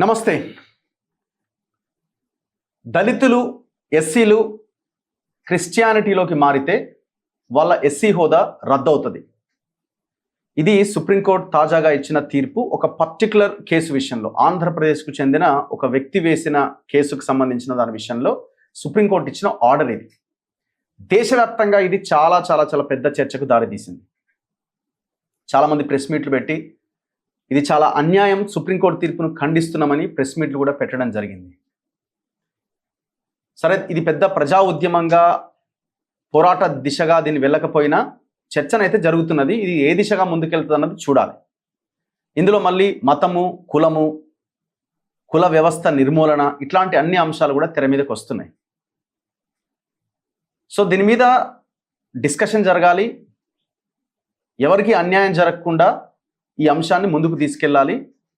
నమస్తే. దళితులు, ఎస్సీలు క్రిస్టియానిటీలోకి మారితే వాళ్ళ ఎస్సీ హోదా రద్దవుతుంది. ఇది సుప్రీంకోర్టు తాజాగా ఇచ్చిన తీర్పు. ఒక పర్టికులర్ కేసు విషయంలో, ఆంధ్రప్రదేశ్కు చెందిన ఒక వ్యక్తి వేసిన కేసుకు సంబంధించిన దాని విషయంలో సుప్రీంకోర్టు ఇచ్చిన ఆర్డర్ ఇది. దేశవ్యాప్తంగా ఇది చాలా చాలా చాలా పెద్ద చర్చకు దారితీసింది. చాలామంది ప్రెస్ మీట్లు పెట్టి ఇది చాలా అన్యాయం, సుప్రీంకోర్టు తీర్పును ఖండిస్తున్నామని ప్రెస్ మీట్లు కూడా పెట్టడం జరిగింది. సరే, ఇది పెద్ద ప్రజా ఉద్యమంగా పోరాట దిశగా దీన్ని వెళ్ళకపోయినా చర్చనైతే జరుగుతున్నది. ఇది ఏ దిశగా ముందుకెళ్తుంది అన్నది చూడాలి. ఇందులో మళ్ళీ మతము, కులము, కుల వ్యవస్థ నిర్మూలన ఇట్లాంటి అన్ని అంశాలు కూడా తెర మీదకి వస్తున్నాయి. సో దీని మీద డిస్కషన్ జరగాలి. ఎవరికి అన్యాయం జరగకుండా ఈ అంశాన్ని ముందుకు తీసుకెళ్ళాలి.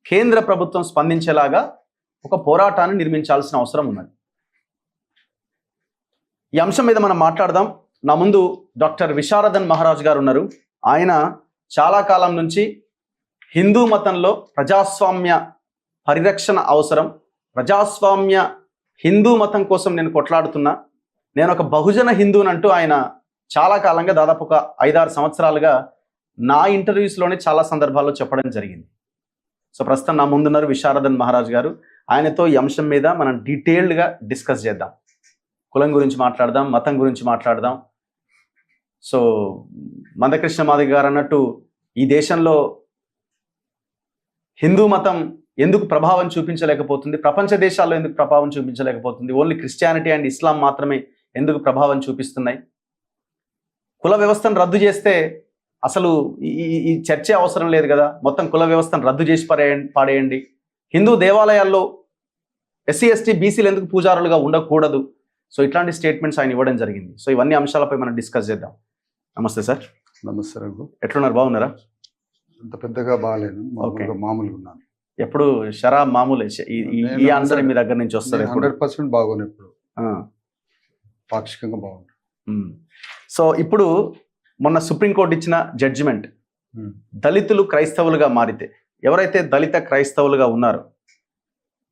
కేంద్ర ప్రభుత్వం స్పందించేలాగా ఒక పోరాటాన్ని నిర్మించాల్సిన అవసరం ఉన్నది. ఈ అంశం మీద మనం మాట్లాడదాం. నా ముందు డాక్టర్ విశారదన్ మహారాజ్ గారు ఉన్నారు. ఆయన చాలా కాలం నుంచి హిందూ మతంలో ప్రజాస్వామ్య పరిరక్షణ అవసరం, ప్రజాస్వామ్య హిందూ మతం కోసం నేను కొట్లాడుతున్నా, నేను ఒక బహుజన హిందూనంటూ ఆయన చాలా కాలంగా, దాదాపు ఒక 5-6 సంవత్సరాలుగా నా ఇంటర్వ్యూస్లోనే చాలా సందర్భాల్లో చెప్పడం జరిగింది. సో ప్రస్తుతం నా ముందున్నారు విశారదన్ మహారాజ్ గారు. ఆయనతో ఈ అంశం మీద మనం డీటెయిల్డ్గా డిస్కస్ చేద్దాం. కులం గురించి మాట్లాడదాం, మతం గురించి మాట్లాడదాం. సో మందకృష్ణ మాదిగ గారు అన్నట్టు ఈ దేశంలో హిందూ మతం ఎందుకు ప్రభావం చూపించలేకపోతుంది, ప్రపంచ దేశాల్లో ఎందుకు ప్రభావం చూపించలేకపోతుంది, ఓన్లీ క్రిస్టియానిటీ అండ్ ఇస్లాం మాత్రమే ఎందుకు ప్రభావం చూపిస్తున్నాయి, కుల వ్యవస్థను రద్దు చేస్తే అసలు ఈ చర్చే అవసరం లేదు కదా, మొత్తం కుల వ్యవస్థను రద్దు చేసి పాడేయండి, హిందూ దేవాలయాల్లో ఎస్సీ ఎస్టీ బీసీలు ఎందుకు పూజారులుగా ఉండకూడదు. సో ఇట్లాంటి స్టేట్మెంట్స్ ఆయన ఇవ్వడం జరిగింది. సో ఇవన్నీ అంశాలపై మనం డిస్కస్ చేద్దాం. నమస్తే సార్. నమస్తే రఘు. ఎట్లున్నారు, బాగున్నారా? అంత పెద్దగా బాగాలేదు, మామూలుగా ఉన్నాను. ఎప్పుడు షరా మామూలే, ఈ ఆన్సర్ మీ దగ్గర నుంచి వస్తుంది. 100% బాగోను, ఎప్పుడు పాక్షికంగా బాగుంటుంది. సో ఇప్పుడు మొన్న సుప్రీంకోర్టు ఇచ్చిన జడ్జిమెంట్, దళితులు క్రైస్తవులుగా మారితే, ఎవరైతే దళిత క్రైస్తవులుగా ఉన్నారో,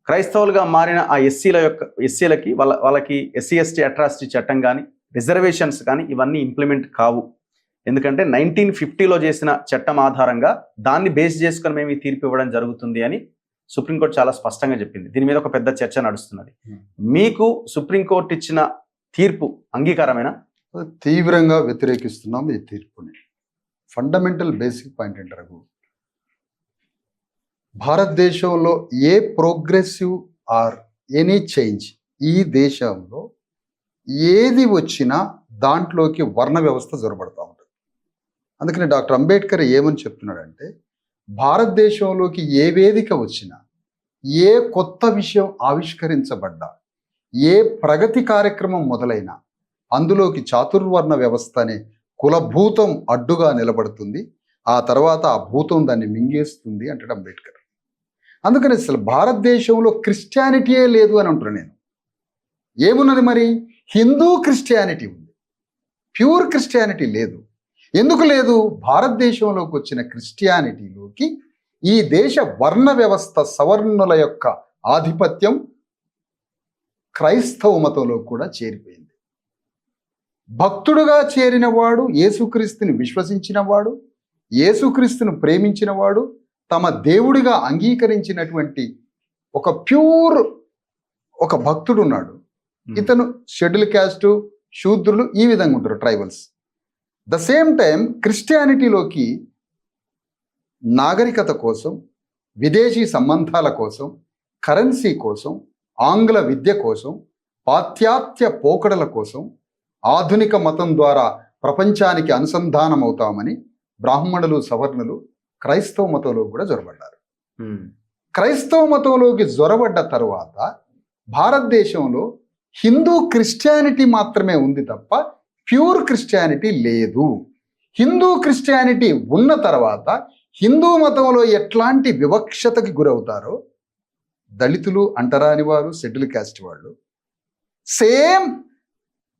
క్రైస్తవులుగా మారిన ఆ ఎస్సీలకి వాళ్ళకి ఎస్సీ ఎస్టీ అట్రాసిటీ చట్టం కానీ, రిజర్వేషన్స్ కానీ ఇవన్నీ ఇంప్లిమెంట్ కావు. ఎందుకంటే 1950లో చేసిన చట్టం ఆధారంగా దాన్ని బేస్ చేసుకొని మేము ఈ తీర్పు ఇవ్వడం జరుగుతుంది అని సుప్రీంకోర్టు చాలా స్పష్టంగా చెప్పింది. దీని మీద ఒక పెద్ద చర్చ నడుస్తున్నది. మీకు సుప్రీంకోర్టు ఇచ్చిన తీర్పు అంగీకారమేనా? తీవ్రంగా వ్యతిరేకిస్తున్నాం ఈ తీర్పుని. ఫండమెంటల్ బేసిక్ పాయింట్ ఏంటారు, భారతదేశంలో a progressive or any change ఈ దేశంలో ఏది వచ్చినా దాంట్లోకి వర్ణ వ్యవస్థ జొరబడతా ఉంటుంది. అందుకని డాక్టర్ అంబేద్కర్ ఏమని చెప్తున్నాడంటే, భారతదేశంలోకి ఏ వేదిక వచ్చినా, ఏ కొత్త విషయం ఆవిష్కరించబడ్డా, ఏ ప్రగతి కార్యక్రమం మొదలైనా అందులోకి చాతుర్వర్ణ వ్యవస్థ అనే కులభూతం అడ్డుగా నిలబడుతుంది. ఆ తర్వాత ఆ భూతం దాన్ని మింగేస్తుంది అంటాడు అంబేద్కర్. అందుకని అసలు భారతదేశంలో క్రిస్టియానిటీయే లేదు అని అంటున్నాను నేను. ఏమున్నది మరి? హిందూ క్రిస్టియానిటీ ఉంది, ప్యూర్ క్రిస్టియానిటీ లేదు. ఎందుకు లేదు? భారతదేశంలోకి వచ్చిన క్రిస్టియానిటీలోకి ఈ దేశ వర్ణ వ్యవస్థ, సవర్ణుల యొక్క ఆధిపత్యం క్రైస్తవ మతంలో కూడా చేరిపోయింది. భక్తుడుగా చేరినవాడు, యేసుక్రీస్తుని విశ్వసించినవాడు, యేసుక్రీస్తును ప్రేమించినవాడు, తమ దేవుడిగా అంగీకరించినటువంటి ఒక ప్యూర్ ఒక భక్తుడు ఉన్నాడు. ఇతను షెడ్యూల్ క్యాస్టు, శూద్రులు ఈ విధంగా ఉంటారు, ట్రైబల్స్. ద సేమ్ టైం క్రిస్టియానిటీలోకి నాగరికత కోసం, విదేశీ సంబంధాల కోసం, కరెన్సీ కోసం, ఆంగ్ల విద్య కోసం, పాశ్చాత్య పోకడల కోసం, ఆధునిక మతం ద్వారా ప్రపంచానికి అనుసంధానం అవుతామని బ్రాహ్మణులు, సవర్ణులు క్రైస్తవ మతంలో కూడా జొరబడ్డారు. క్రైస్తవ మతంలోకి జొరబడ్డ తరువాత భారతదేశంలో హిందూ క్రిస్టియానిటీ మాత్రమే ఉంది తప్ప ప్యూర్ క్రిస్టియానిటీ లేదు. హిందూ క్రిస్టియానిటీ ఉన్న తర్వాత హిందూ మతంలో ఎట్లాంటి వివక్షతకి గురవుతారో దళితులు, అంటరాని వారు, షెడ్యూల్ క్యాస్ట్ వాళ్ళు సేమ్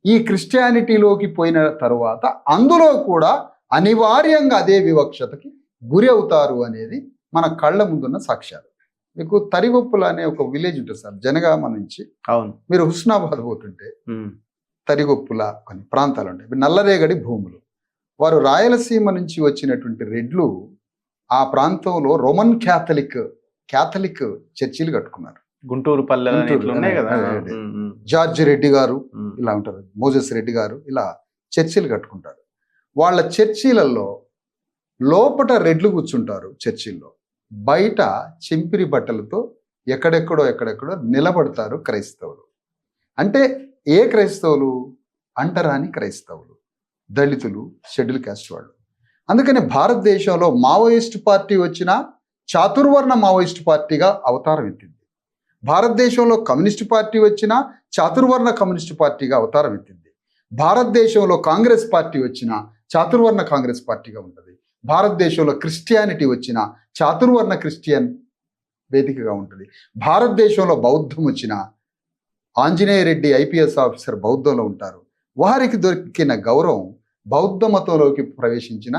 ఈ క్రిస్టియానిటీలోకి పోయిన తరువాత అందులో కూడా అనివార్యంగా అదే వివక్షతకి గురి అవుతారు అనేది మన కళ్ళ ముందున్న సాక్ష్యాలు. మీకు తరిగొప్పుల అనే ఒక విలేజ్ ఉంటుంది సార్, జనగామ నుంచి అవును. మీరు హుస్నాబాద్ పోతుంటే తరిగొప్పుల కొన్ని ప్రాంతాలు ఉంటాయి. ఇవి నల్లరేగడి భూములు. వారు రాయలసీమ నుంచి వచ్చినటువంటి రెడ్లు ఆ ప్రాంతంలో రోమన్ క్యాథలిక్ చర్చిలు కట్టుకున్నారు. గుంటూరు పల్లెలు గుంటూరు, ఉన్నాయి కదా. అదే. జార్జ్ రెడ్డి గారు ఇలా ఉంటారు, మోజెస్ రెడ్డి గారు ఇలా చర్చిలు కట్టుకుంటారు. వాళ్ళ చర్చిలలో లోపట రెడ్లు కూర్చుంటారు చర్చిల్లో, బయట చింపిరి బట్టలతో ఎక్కడెక్కడో నిలబడతారు క్రైస్తవులు. అంటే ఏ క్రైస్తవులు? అంటరాని క్రైస్తవులు, దళితులు, షెడ్యూల్ క్యాస్ట్ వాళ్ళు. అందుకని భారతదేశంలో మావోయిస్ట్ పార్టీ వచ్చినా చాతుర్వర్ణ మావోయిస్ట్ పార్టీగా అవతారం ఎత్తింది. భారతదేశంలో కమ్యూనిస్ట్ పార్టీ వచ్చినా చాతుర్వర్ణ కమ్యూనిస్ట్ పార్టీగా అవతారం ఎత్తింది. భారతదేశంలో కాంగ్రెస్ పార్టీ వచ్చినా చాతుర్వర్ణ కాంగ్రెస్ పార్టీగా ఉంటుంది. భారతదేశంలో క్రిస్టియానిటీ వచ్చినా చాతుర్వర్ణ క్రిస్టియన్ వేదికగా ఉంటుంది. భారతదేశంలో బౌద్ధం వచ్చినా ఆంజనేయ రెడ్డి ఐపీఎస్ ఆఫీసర్ బౌద్ధంలో ఉంటారు. వారికి దొరికిన గౌరవం బౌద్ధ మతంలోకి ప్రవేశించిన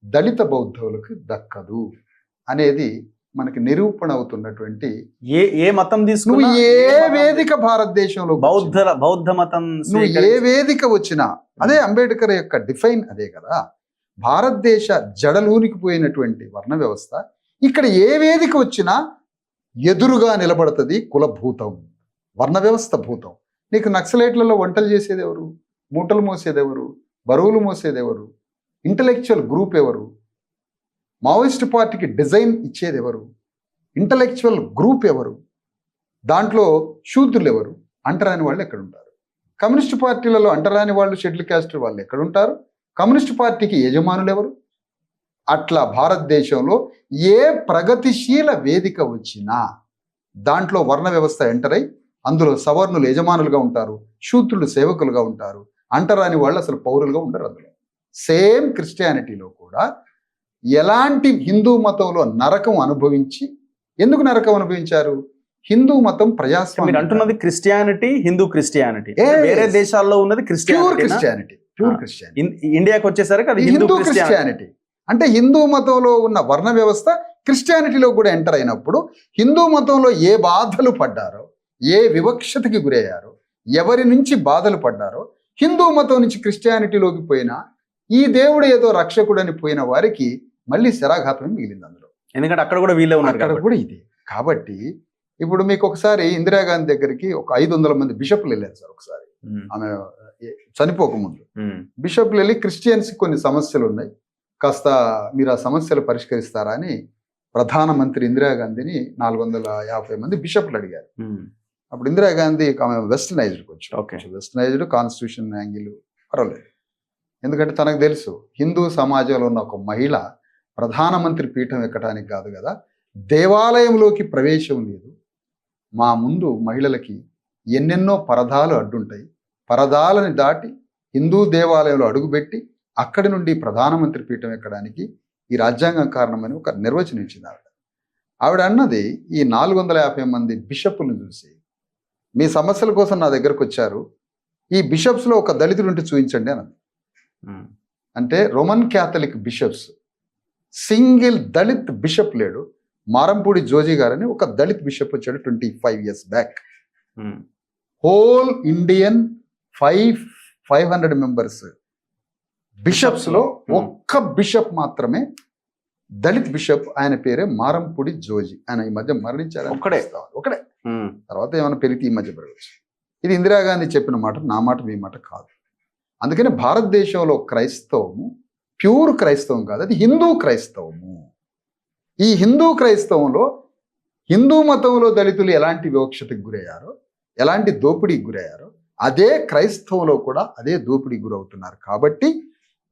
దళిత బౌద్ధులకు దక్కదు అనేది మనకి నిరూపణ అవుతున్నటువంటి. ఏ మతం నువ్వు తీసుకున్నా, ఏ వేదిక భారతదేశంలో బౌద్ధ మతం నువ్వు ఏ వేదిక వచ్చినా అదే అంబేద్కర్ యొక్క డిఫైన్ అదే కదా. భారతదేశ జడలూనికిపోయినటువంటి వర్ణ వ్యవస్థ ఇక్కడ ఏ వేదిక వచ్చినా ఎదురుగా నిలబడుతుంది. కులభూతం, వర్ణ వ్యవస్థ భూతం. నీకు నక్సలైట్లలో వంటలు చేసేది ఎవరు? మూటలు మోసేది ఎవరు? బరువులు మోసేది ఎవరు? ఇంటలెక్చువల్ గ్రూప్ ఎవరు? మావోయిస్ట్ పార్టీకి డిజైన్ ఇచ్చేది ఎవరు? ఇంటలెక్చువల్ గ్రూప్ ఎవరు? దాంట్లో శూద్రులు ఎవరు? అంటరాని వాళ్ళు ఎక్కడ ఉంటారు? కమ్యూనిస్ట్ పార్టీలలో అంటరాని వాళ్ళు, షెడ్యూల్ క్యాస్ట్ వాళ్ళు ఎక్కడ ఉంటారు? కమ్యూనిస్ట్ పార్టీకి యజమానులు ఎవరు? అట్లా భారతదేశంలో ఏ ప్రగతిశీల వేదిక వచ్చినా దాంట్లో వర్ణ వ్యవస్థ ఎంటర్ అయి అందులో సవర్ణులు యజమానులుగా ఉంటారు, శూద్రులు సేవకులుగా ఉంటారు, అంటరాని వాళ్ళు అసలు పౌరులుగా ఉండరు. అందులో సేమ్ క్రిస్టియానిటీలో కూడా ఎలాంటి హిందూ మతంలో నరకం అనుభవించి, ఎందుకు నరకం అనుభవించారు? హిందూ మతం ప్రజాస్వామ్యం. అంటున్నది క్రిస్టియానిటీ, హిందూ క్రిస్టియానిటీ. వేరే దేశాల్లో ఉన్నది ప్యూర్ క్రిస్టియానిటీ. ఇండియాకి వచ్చేసరికి అది హిందూ క్రిస్టియానిటీ. అంటే హిందూ మతంలో ఉన్న వర్ణ వ్యవస్థ క్రిస్టియానిటీలో కూడా ఎంటర్ అయినప్పుడు హిందూ మతంలో ఏ బాధలు పడ్డారో, ఏ వివక్షతకి గురయ్యారో, ఎవరి నుంచి బాధలు పడ్డారో, హిందూ మతం నుంచి క్రిస్టియానిటీలోకి పోయినా ఈ దేవుడు ఏదో రక్షకుడని పోయిన వారికి మళ్ళీ శరాఘాతమే మిగిలింది అందులో. ఎందుకంటే అక్కడ కూడా వీళ్ళే ఉన్నారు, అక్కడ కూడా ఇది. కాబట్టి ఇప్పుడు మీకు ఒకసారి ఇందిరాగాంధీ దగ్గరికి ఒక 500 మంది బిషప్లు వెళ్ళారు సార్. ఒకసారి ఆమె చనిపోకముందు బిషప్లు వెళ్ళి క్రిస్టియన్స్ కొన్ని సమస్యలు ఉన్నాయి, కాస్త మీరు ఆ సమస్యలు పరిష్కరిస్తారా అని ప్రధానమంత్రి ఇందిరాగాంధీని 450 మంది బిషప్లు అడిగారు. అప్పుడు ఇందిరాగాంధీ ఆమె వెస్టర్నైజ్డ్కి వచ్చి, వెస్టర్నైజ్డ్ కాన్స్టిట్యూషన్ యాంగిల్ పర్వాలేదు. ఎందుకంటే తనకు తెలుసు హిందూ సమాజంలో ఉన్న ఒక మహిళ ప్రధానమంత్రి పీఠం ఎక్కడానికి కాదు కదా, దేవాలయంలోకి ప్రవేశం లేదు, మా ముందు మహిళలకి ఎన్నెన్నో పరదాలు అడ్డుంటాయి, పరదాలని దాటి హిందూ దేవాలయంలో అడుగుపెట్టి అక్కడి నుండి ప్రధానమంత్రి పీఠం ఎక్కడానికి ఈ రాజ్యాంగం కారణమని ఒక నిర్వచనం ఇచ్చింది ఆవిడ. ఆవిడ అన్నది ఈ 450 మంది బిషప్లను చూసి, మీ సమస్యల కోసం నా దగ్గరకు వచ్చారు, ఈ బిషప్స్లో ఒక దళితుడు ఉంటే చూపించండి అన్నది. అంటే Roman Catholic bishops, single Dalit bishop లేడు. మారంపూడి జోజీ గారని ఒక దళిత్ బిషప్ వచ్చాడు 25 years back. Whole Indian 500 members bishops లో ఒక్క బిషప్ మాత్రమే దళిత్ బిషప్, ఆయన పేరే మారంపూడి జోజీ. ఆయన ఈ మధ్య మరణించారు. ఒకడే. తర్వాత ఏమైనా పెరిగితే ఈ మధ్య పెరగచ్చు. ఇది ఇందిరాగాంధీ చెప్పిన మాట, నా మాట మీ మాట కాదు. అందుకని భారతదేశంలో క్రైస్తవము ప్యూర్ క్రైస్తవం కాదు, అది హిందూ క్రైస్తవము. ఈ హిందూ క్రైస్తవంలో హిందూ మతంలో దళితులు ఎలాంటి వివక్షతకు గురయ్యారో, ఎలాంటి దోపిడీకి గురయ్యారో, అదే క్రైస్తవంలో కూడా అదే దోపిడీకి గురవుతున్నారు. కాబట్టి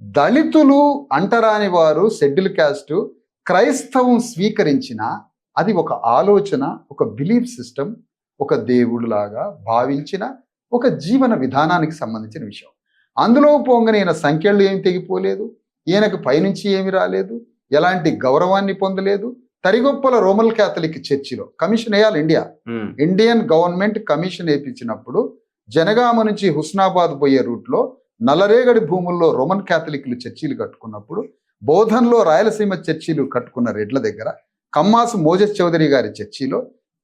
దళితులు, అంటరాని వారు, షెడ్యూల్ క్యాస్ట్ క్రైస్తవం స్వీకరించిన అది ఒక ఆలోచన, ఒక బిలీఫ్ సిస్టమ్, ఒక దేవుడులాగా భావించిన ఒక జీవన విధానానికి సంబంధించిన విషయం. అందులో పోంగని ఈయన సంఖ్యలు ఏమి తెగిపోలేదు, ఈయనకు పైనుంచి ఏమి రాలేదు, ఎలాంటి గౌరవాన్ని పొందలేదు. తరిగొప్పల రోమన్ క్యాథలిక్ చర్చిలో కమిషన్ వేయాలి ఇండియన్ గవర్నమెంట్ కమిషన్ వేయించినప్పుడు జనగామ నుంచి హుస్నాబాద్ పోయే రూట్లో నల్లరేగడి భూముల్లో రోమన్ క్యాథలిక్లు చర్చిలు కట్టుకున్నప్పుడు, బోధన్లో రాయలసీమ చర్చిలు కట్టుకున్న రెడ్ల దగ్గర కమ్మాసు మోజస్ చౌదరి గారి చర్చిలో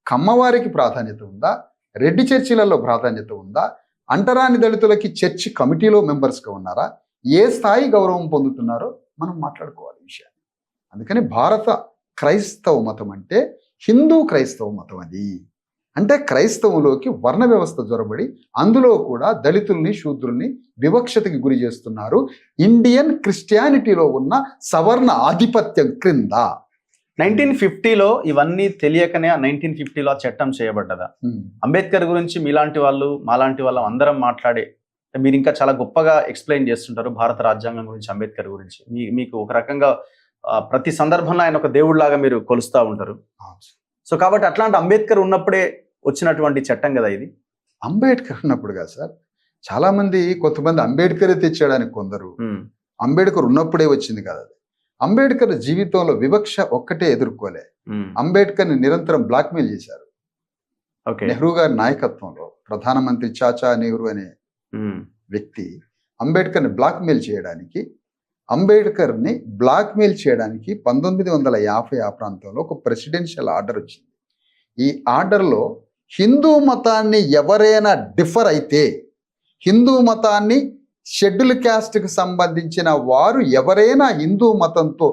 కమ్మవారికి ప్రాధాన్యత ఉందా, రెడ్డి చర్చిలలో ప్రాధాన్యత ఉందా, అంటరాని దళితులకి చర్చి కమిటీలో మెంబర్స్గా ఉన్నారా, ఏ స్థాయి గౌరవం పొందుతున్నారో మనం మాట్లాడుకోవాలి ఈ విషయాన్ని. అందుకని భారత క్రైస్తవ మతం అంటే హిందూ క్రైస్తవ మతం. అది అంటే క్రైస్తవంలోకి వర్ణ వ్యవస్థ జొరబడి అందులో కూడా దళితుల్ని శూద్రుల్ని వివక్షతకి గురి చేస్తున్నారు. ఇండియన్ క్రిస్టియానిటీలో ఉన్న సవర్ణ ఆధిపత్యం క్రింద 1950లో ఇవన్నీ తెలియకనే 1950లో చట్టం చేయబడ్డదా? అంబేద్కర్ గురించి మీలాంటి వాళ్ళు మాలాంటి వాళ్ళం అందరం మాట్లాడే, మీరు ఇంకా చాలా గొప్పగా ఎక్స్ప్లెయిన్ చేస్తుంటారు భారత రాజ్యాంగం గురించి, అంబేద్కర్ గురించి. మీకు ఒక రకంగా ప్రతి సందర్భంలో ఆయన ఒక దేవుడిలాగా మీరు కొలుస్తూ ఉంటారు. సో కాబట్టి అట్లాంటి అంబేద్కర్ ఉన్నప్పుడే వచ్చినటువంటి చట్టం కదా ఇది. అంబేద్కర్ ఉన్నప్పుడు కదా సార్, చాలా మంది కొంతమంది అంబేద్కరే తెచ్చాడని కొందరు, అంబేద్కర్ ఉన్నప్పుడే వచ్చింది కదా. అంబేద్కర్ జీవితంలో వివక్ష ఒక్కటే ఎదుర్కోలే. అంబేద్కర్ని నిరంతరం బ్లాక్మెయిల్ చేశారు. నెహ్రూ గారి నాయకత్వంలో ప్రధానమంత్రి చాచా నెహ్రూ అనే వ్యక్తి అంబేద్కర్ని బ్లాక్మెయిల్ చేయడానికి 1950 ఆ ప్రాంతంలో ఒక ప్రెసిడెన్షియల్ ఆర్డర్ వచ్చింది. ఈ ఆర్డర్లో హిందూ మతాన్ని ఎవరైనా డిఫర్ అయితే, హిందూ మతాన్ని షెడ్యూల్ క్యాస్ట్కి సంబంధించిన వారు ఎవరైనా హిందూ మతంతో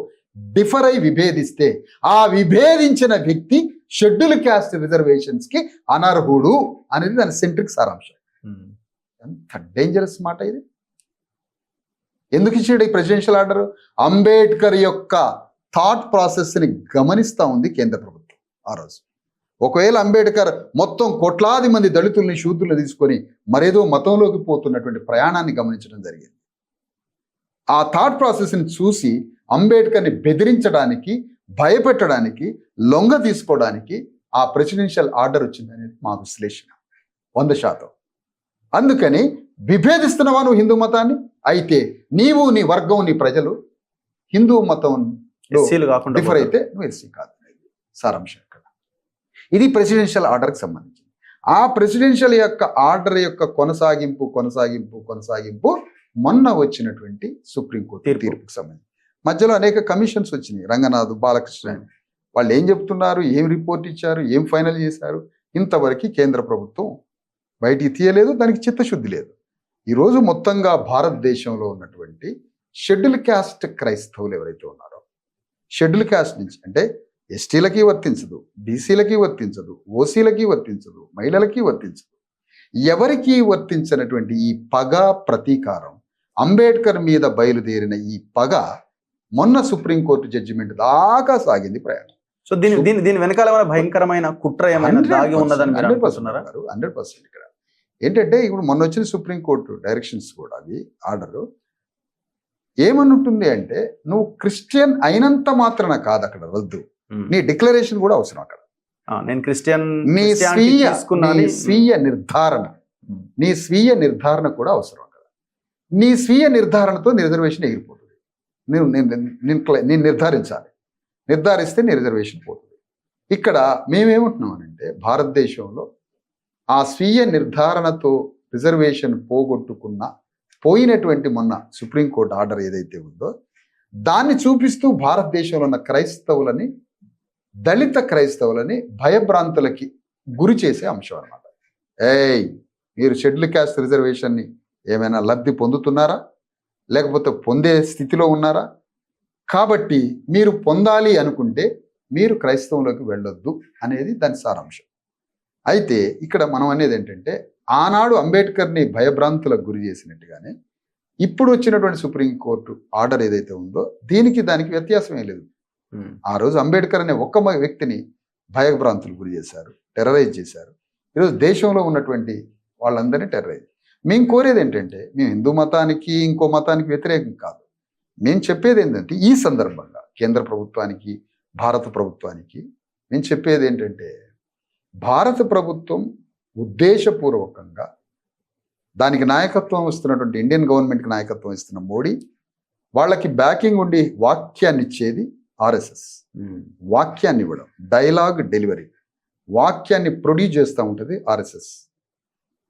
డిఫర్ అయి విభేదిస్తే ఆ విభేదించిన వ్యక్తి షెడ్యూల్ క్యాస్ట్ రిజర్వేషన్స్కి అనర్హుడు అనేది దాని సెంట్రిక్ సారాంశం. ఎంత డేంజరస్ మాట ఇది. ఎందుకు ఇచ్చాడు ఈ ప్రెసిడెన్షియల్ ఆర్డర్? అంబేద్కర్ యొక్క థాట్ ప్రాసెస్ని గమనిస్తూ ఉంది కేంద్ర ప్రభుత్వం ఆ రోజు. ఒకవేళ అంబేద్కర్ మొత్తం కోట్లాది మంది దళితుల్ని శూద్రుల్ని తీసుకొని మరేదో మతంలోకి పోతున్నటువంటి ప్రయాణాన్ని గమనించడం జరిగింది. ఆ థాట్ ప్రాసెస్ని చూసి అంబేద్కర్ని బెదిరించడానికి, భయపెట్టడానికి, లొంగ తీసుకోవడానికి ఆ ప్రెసిడెన్షియల్ ఆర్డర్ వచ్చిందనేది మా విశ్లేషణ 100%. అందుకని విభేదిస్తున్నావా నువ్వు హిందూ మతాన్ని? అయితే నీవు, నీ వర్గం, నీ ప్రజలు హిందూ మతం డిఫర్ అయితే నువ్వు ఎస్సీ కాదు. సారాంశం ఇక్కడ ఇది ప్రెసిడెన్షియల్ ఆర్డర్కి సంబంధించింది. ఆ ప్రెసిడెన్షియల్ యొక్క ఆర్డర్ యొక్క కొనసాగింపు మొన్న వచ్చినటువంటి సుప్రీంకోర్టు తీర్పుకి సంబంధించి. మధ్యలో అనేక కమిషన్స్ వచ్చినాయి. రంగనాథ్, బాలకృష్ణ వాళ్ళు ఏం చెప్తున్నారు, ఏం రిపోర్ట్ ఇచ్చారు, ఏం ఫైనల్ చేశారు, ఇంతవరకు కేంద్ర ప్రభుత్వం బయటికి తీయలేదు. దానికి చిత్తశుద్ధి లేదు. ఈరోజు మొత్తంగా భారతదేశంలో ఉన్నటువంటి షెడ్యూల్ క్యాస్ట్ క్రైస్తవులు ఎవరైతే ఉన్నారో, షెడ్యూల్ క్యాస్ట్ నుంచి అంటే ఎస్టీలకి వర్తించదు, బీసీలకి వర్తించదు, ఓసీలకి వర్తించదు, మహిళలకి వర్తించదు, ఎవరికి వర్తించినటువంటి ఈ పగ ప్రతీకారం, అంబేద్కర్ మీద బయలుదేరిన ఈ పగ మొన్న సుప్రీంకోర్టు జడ్జిమెంట్ దాకా సాగింది ప్రయాణం. సో దీని వెనకాల భయంకరమైన కుట్ర ఏమైనా దాగి ఉన్నదని 100% ఇక్కడ ఏంటంటే, ఇప్పుడు మొన్న వచ్చిన సుప్రీంకోర్టు డైరెక్షన్స్ కూడా అది ఆర్డర్ ఏమనుంటుంది అంటే, నువ్వు క్రిస్టియన్ అయినంత మాత్రాన కాదు అక్కడ రద్దు, నీ డిక్లరేషన్ కూడా అవసరం అక్కడ. నేను క్రిస్టియన్, నీ స్వీయ నిర్ధారణ కూడా అవసరం అక్కడ. నీ స్వీయ నిర్ధారణతో రిజర్వేషన్ ఎగిరిపోతుంది. నేను నిర్ధారించాలి, నిర్ధారిస్తే నీ రిజర్వేషన్ పోతుంది. ఇక్కడ మేమేమంటున్నామనంటే, భారతదేశంలో ఆ స్వీయ నిర్ధారణతో రిజర్వేషన్ పోయినటువంటి మొన్న సుప్రీంకోర్టు ఆర్డర్ ఏదైతే ఉందో దాన్ని చూపిస్తూ భారతదేశంలో ఉన్న క్రైస్తవులని, దళిత క్రైస్తవులని భయభ్రాంతులకి గురి చేసే అంశం అన్నమాట. మీరు షెడ్యూల్ క్యాస్ట్ రిజర్వేషన్ని ఏమైనా లబ్ధి పొందుతున్నారా, లేకపోతే పొందే స్థితిలో ఉన్నారా? కాబట్టి మీరు పొందాలి అనుకుంటే మీరు క్రైస్తవంలోకి వెళ్ళొద్దు అనేది దాని సారాంశం. అయితే ఇక్కడ మనం అనేది ఏంటంటే, ఆనాడు అంబేద్కర్ని భయభ్రాంతులకు గురి చేసినట్టుగానే ఇప్పుడు వచ్చినటువంటి సుప్రీంకోర్టు ఆర్డర్ ఏదైతే ఉందో దానికి వ్యత్యాసం ఏం లేదు. ఆ రోజు అంబేద్కర్ అనే ఒక్క వ్యక్తిని భయభ్రాంతులకు గురి చేశారు, టెర్రరైజ్ చేశారు. ఈరోజు దేశంలో ఉన్నటువంటి వాళ్ళందరినీ టెర్రరైజ్. మేము కోరేది ఏంటంటే, మేము హిందూ మతానికి ఇంకో మతానికి వ్యతిరేకం కాదు. మేము చెప్పేది ఏంటంటే, ఈ సందర్భంగా కేంద్ర ప్రభుత్వానికి, భారత ప్రభుత్వానికి మేము చెప్పేది ఏంటంటే, భారత ప్రభుత్వం ఉద్దేశపూర్వకంగా దానికి నాయకత్వం ఇస్తున్నటువంటి ఇండియన్ గవర్నమెంట్కి నాయకత్వం ఇస్తున్న మోడీ, వాళ్ళకి బ్యాకింగ్ ఉండి వాక్యాన్ని ఇచ్చేది ఆర్ఎస్ఎస్. వాక్యాన్ని ఇవ్వడం, డైలాగ్ డెలివరీ, వాక్యాన్ని ప్రొడ్యూస్ చేస్తూ ఉంటుంది ఆర్ఎస్ఎస్.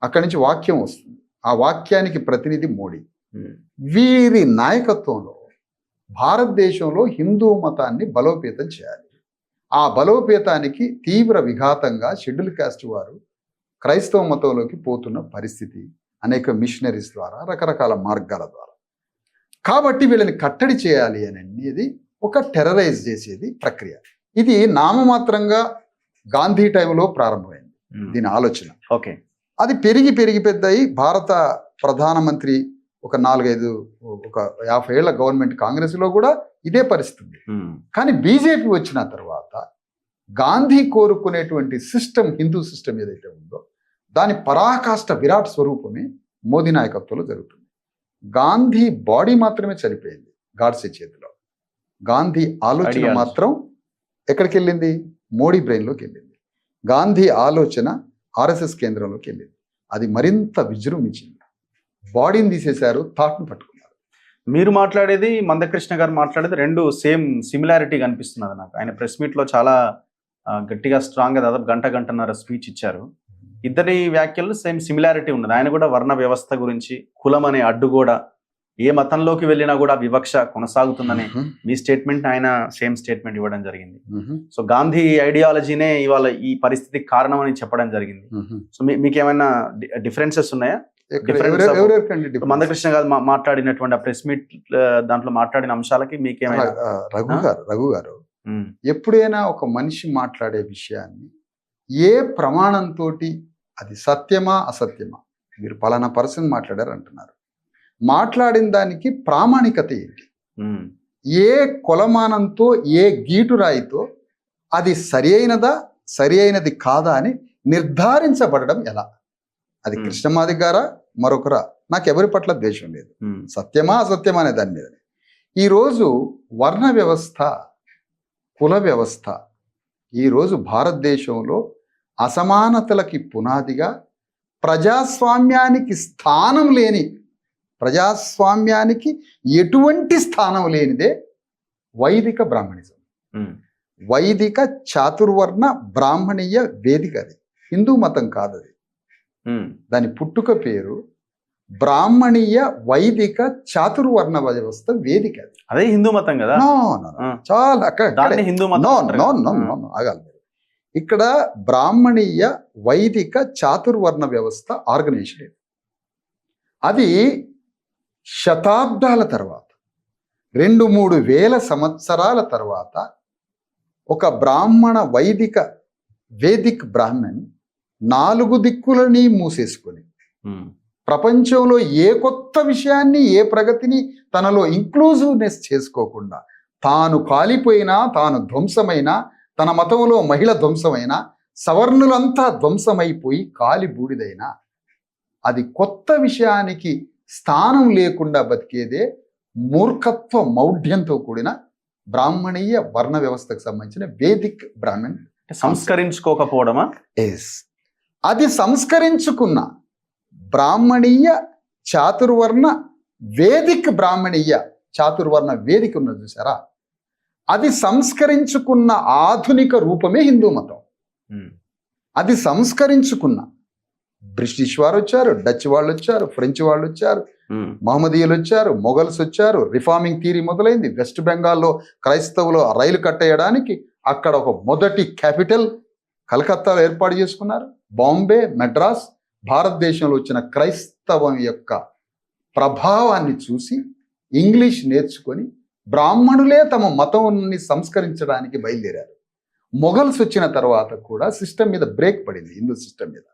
అక్కడి నుంచి వాక్యం వస్తుంది, ఆ వాక్యానికి ప్రతినిధి మోడీ. వీరి నాయకత్వంలో భారతదేశంలో హిందూ మతాన్ని బలోపేతం చేయాలి, ఆ బలోపేతానికి తీవ్ర విఘాతంగా షెడ్యూల్ కాస్ట్ వారు క్రైస్తవ మతంలోకి పోతున్న పరిస్థితి అనేక మిషనరీస్ ద్వారా, రకరకాల మార్గాల ద్వారా. కాబట్టి వీళ్ళని కట్టడి చేయాలి అని అనేది ఒక టెర్రరైజ్ చేసేది ప్రక్రియ. ఇది నామమాత్రంగా గాంధీ టైంలో ప్రారంభమైంది దీని ఆలోచన. ఓకే, అది పెరిగి పెద్దయి భారత ప్రధానమంత్రి ఒక 50 ఏళ్ల గవర్నమెంట్ కాంగ్రెస్లో కూడా ఇదే పరిస్థితి. కానీ బీజేపీ వచ్చిన తర్వాత గాంధీ కోరుకునేటువంటి సిస్టమ్, హిందూ సిస్టమ్ ఏదైతే ఉందో దాని పరాకాష్ట విరాట్ స్వరూపమే మోదీ నాయకత్వంలో జరుగుతుంది. గాంధీ బాడీ మాత్రమే చనిపోయింది గాడ్సే చేతిలో. గాంధీ ఆలోచన మాత్రం ఎక్కడికి వెళ్ళింది? మోడీ బ్రెయిన్లోకి వెళ్ళింది. గాంధీ ఆలోచన ఆర్ఎస్ఎస్ కేంద్రంలోకి వెళ్ళింది. అది మరింత విజృంభించింది. బాడీని తీసేశారు, థాట్ను పట్టుకున్నారు. మీరు మాట్లాడేది, మందకృష్ణ గారు మాట్లాడేది రెండు సేమ్ సిమిలారిటీ కనిపిస్తున్నది నాకు. ఆయన ప్రెస్ మీట్లో చాలా గట్టిగా స్ట్రాంగ్గా దాదాపు గంటన్నర స్పీచ్ ఇచ్చారు. ఇద్దరి వ్యాఖ్యలు సేమ్ సిమిలారిటీ ఉన్నది. ఆయన కూడా వర్ణ వ్యవస్థ గురించి, కులం అనే అడ్డుగోడ, ఏ మతంలోకి వెళ్ళినా కూడా వివక్ష కొనసాగుతుందని మీ స్టేట్మెంట్, ఆయన సేమ్ స్టేట్మెంట్ ఇవ్వడం జరిగింది. సో గాంధీ ఐడియాలజీనే ఇవాళ ఈ పరిస్థితికి కారణం అని చెప్పడం జరిగింది. సో మీకు ఏమైనా డిఫరెన్సెస్ ఉన్నాయా? మందకృష్ణ గారు మాట్లాడినటువంటి ఆ ప్రెస్ మీట్ దాంట్లో మాట్లాడిన అంశాలకి మీకేమైనా? రఘు గారు ఎప్పుడైనా ఒక మనిషి మాట్లాడే విషయాన్ని ఏ ప్రమాణంతో, అది సత్యమా అసత్యమా, మీరు పలానా పర్సన్ మాట్లాడారు అంటున్నారు, మాట్లాడిన దానికి ప్రామాణికత ఏంటి, ఏ కొలమానంతో, ఏ గీటురాయితో అది సరి అయినది కాదా అని నిర్ధారించబడడం ఎలా? అది కృష్ణమాది గారా మరొకరా, నాకు ఎవరి పట్ల ద్వేషం లేదు. సత్యమా అసత్యమా అనే దాని మీద. ఈరోజు వర్ణ వ్యవస్థ, కుల వ్యవస్థ ఈరోజు భారతదేశంలో అసమానతలకి పునాదిగా, ప్రజాస్వామ్యానికి స్థానం లేని, ప్రజాస్వామ్యానికి ఎటువంటి స్థానం లేనిదే వైదిక బ్రాహ్మణిజం. వైదిక చాతుర్వర్ణ బ్రాహ్మణీయ వేదిక. అది హిందూ మతం కాదు. అది దాని పుట్టుక పేరు బ్రాహ్మణీయ వైదిక చాతుర్వర్ణ వ్యవస్థ వేదిక. అదే హిందూ మతం కదా? చాలా హిందూ మతం ఆగాలి. ఇక్కడ బ్రాహ్మణీయ వైదిక చాతుర్వర్ణ వ్యవస్థ ఆర్గనైజేషన్. అది శతాబ్దాల తర్వాత, 2-3 వేల సంవత్సరాల తర్వాత ఒక బ్రాహ్మణ వేదిక్ బ్రాహ్మణ్ 4 దిక్కులని మూసేసుకొని ప్రపంచంలో ఏ కొత్త విషయాన్ని, ఏ ప్రగతిని తనలో ఇంక్లూజివ్నెస్ చేసుకోకుండా, తాను కాలిపోయినా, తాను ధ్వంసమైనా, తన మతంలో మహిళ ధ్వంసమైనా, సవర్ణులంతా ధ్వంసమైపోయి కాలి బూడిదైనా, అది కొత్త విషయానికి స్థానం లేకుండా బతికేదే మూర్ఖత్వ మౌఢ్యంతో కూడిన బ్రాహ్మణీయ వర్ణ వ్యవస్థకు సంబంధించిన వేదిక్ బ్రాహ్మణ్. సంస్కరించుకోకపోవడమా? అది సంస్కరించుకున్న బ్రాహ్మణీయ చాతుర్వర్ణ వేదిక్, బ్రాహ్మణీయ చాతుర్వర్ణ వేదిక ఉన్నది చూసారా, అది సంస్కరించుకున్న ఆధునిక రూపమే హిందూ మతం. అది సంస్కరించుకున్న బ్రిటిష్ వారు వచ్చారు, డచ్ వాళ్ళు వచ్చారు, ఫ్రెంచ్ వాళ్ళు వచ్చారు, మహమ్మదీయులు వచ్చారు, మొఘల్స్ వచ్చారు, రిఫార్మింగ్ థియరీ మొదలైంది. వెస్ట్ బెంగాల్లో క్రైస్తవులు రైలు కట్టేయడానికి అక్కడ ఒక మొదటి క్యాపిటల్ కలకత్తాలో ఏర్పాటు చేసుకున్నారు. బాంబే, మెడ్రాస్, భారతదేశంలో వచ్చిన క్రైస్తవం యొక్క ప్రభావాన్ని చూసి ఇంగ్లీష్ నేర్చుకొని బ్రాహ్మణులే తమ మతాన్ని సంస్కరించడానికి బయలుదేరారు. మొఘల్స్ వచ్చిన తర్వాత కూడా సిస్టమ్ మీద బ్రేక్ పడింది, హిందూ సిస్టమ్ మీద.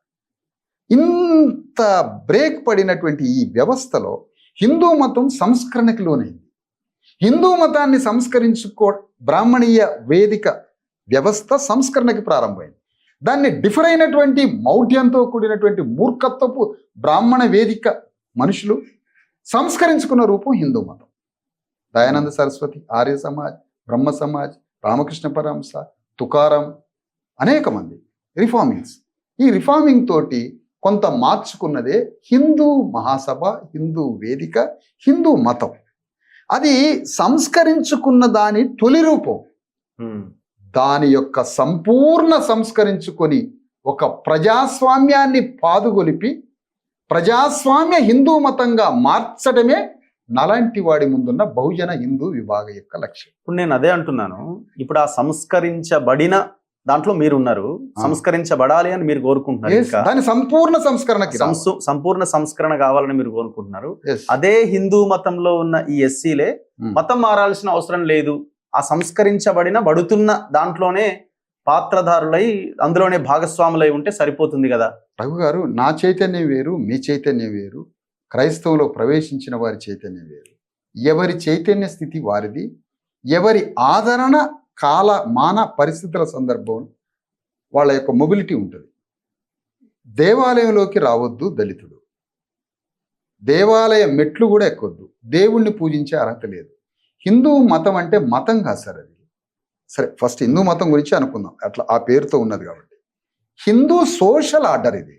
ఇంత బ్రేక్ పడినటువంటి ఈ వ్యవస్థలో హిందూ మతం సంస్కరణకి లోనైంది. హిందూ మతాన్ని బ్రాహ్మణీయ వేదిక వ్యవస్థ సంస్కరణకి ప్రారంభమైంది. దాన్ని డిఫర్ అయినటువంటి మౌఢ్యంతో కూడినటువంటి మూర్ఖత్వపు బ్రాహ్మణ వేదిక మనుషులు సంస్కరించుకున్న రూపం హిందూ మతం. దయానంద సరస్వతి, ఆర్య సమాజ్, బ్రహ్మ సమాజ్, రామకృష్ణ పరమహంస, తుకారం, అనేక మంది రిఫార్మింగ్స్. ఈ రిఫార్మింగ్ తోటి కొంత మార్చుకున్నదే హిందూ మహాసభ, హిందూ వేదిక, హిందూ మతం. అది సంస్కరించుకున్న దాని తొలి రూపం. దాని యొక్క సంపూర్ణ సంస్కరించుకొని ఒక ప్రజాస్వామ్యాన్ని పాదుగొలిపి ప్రజాస్వామ్య హిందూ మతంగా మార్చడమే నాలాంటి వాడి ముందున్న బహుజన హిందూ విభాగ యొక్క లక్ష్యం. ఇప్పుడు నేను అదే అంటున్నాను. ఇప్పుడు ఆ సంస్కరించబడిన దాంట్లో మీరు ఉన్నారు, సంస్కరించబడాలి అని మీరు కోరుకుంటున్నారు. Yes, ఇంకా దాని సంపూర్ణ సంస్కరణకి సంపూర్ణ సంస్కరణ కావాలని మీరు కోరుకుంటున్నారు. Yes. అదే హిందూ మతంలో ఉన్న ఈ ఎస్సీలే మతం మారాల్సిన అవసరం లేదు, ఆ సంస్కరించబడిన బడుతున్న దాంట్లోనే పాత్రధారులై అందులోనే భాగస్వాములై ఉంటే సరిపోతుంది కదా. రఘు గారు, నా చైతన్యం వేరు, మీ చైతన్యం వేరు, క్రైస్తవంలో ప్రవేశించిన వారి చైతన్యం వేరు. ఎవరి చైతన్య స్థితి వారిది, ఎవరి ఆదరణ కాల మాన పరిస్థితుల సందర్భం వాళ్ళ యొక్క మొబిలిటీ ఉంటుంది. దేవాలయంలోకి రావద్దు దళితుడు, దేవాలయ మెట్లు కూడా ఎక్కొద్దు, దేవుణ్ణి పూజించే అర్హత లేదు. హిందూ మతం అంటే మతం కాదు సార్ అది. సరే, ఫస్ట్ హిందూ మతం గురించి అనుకుందాం, అట్లా ఆ పేరుతో ఉన్నది కాబట్టి. హిందూ సోషల్ ఆర్డర్ ఇది.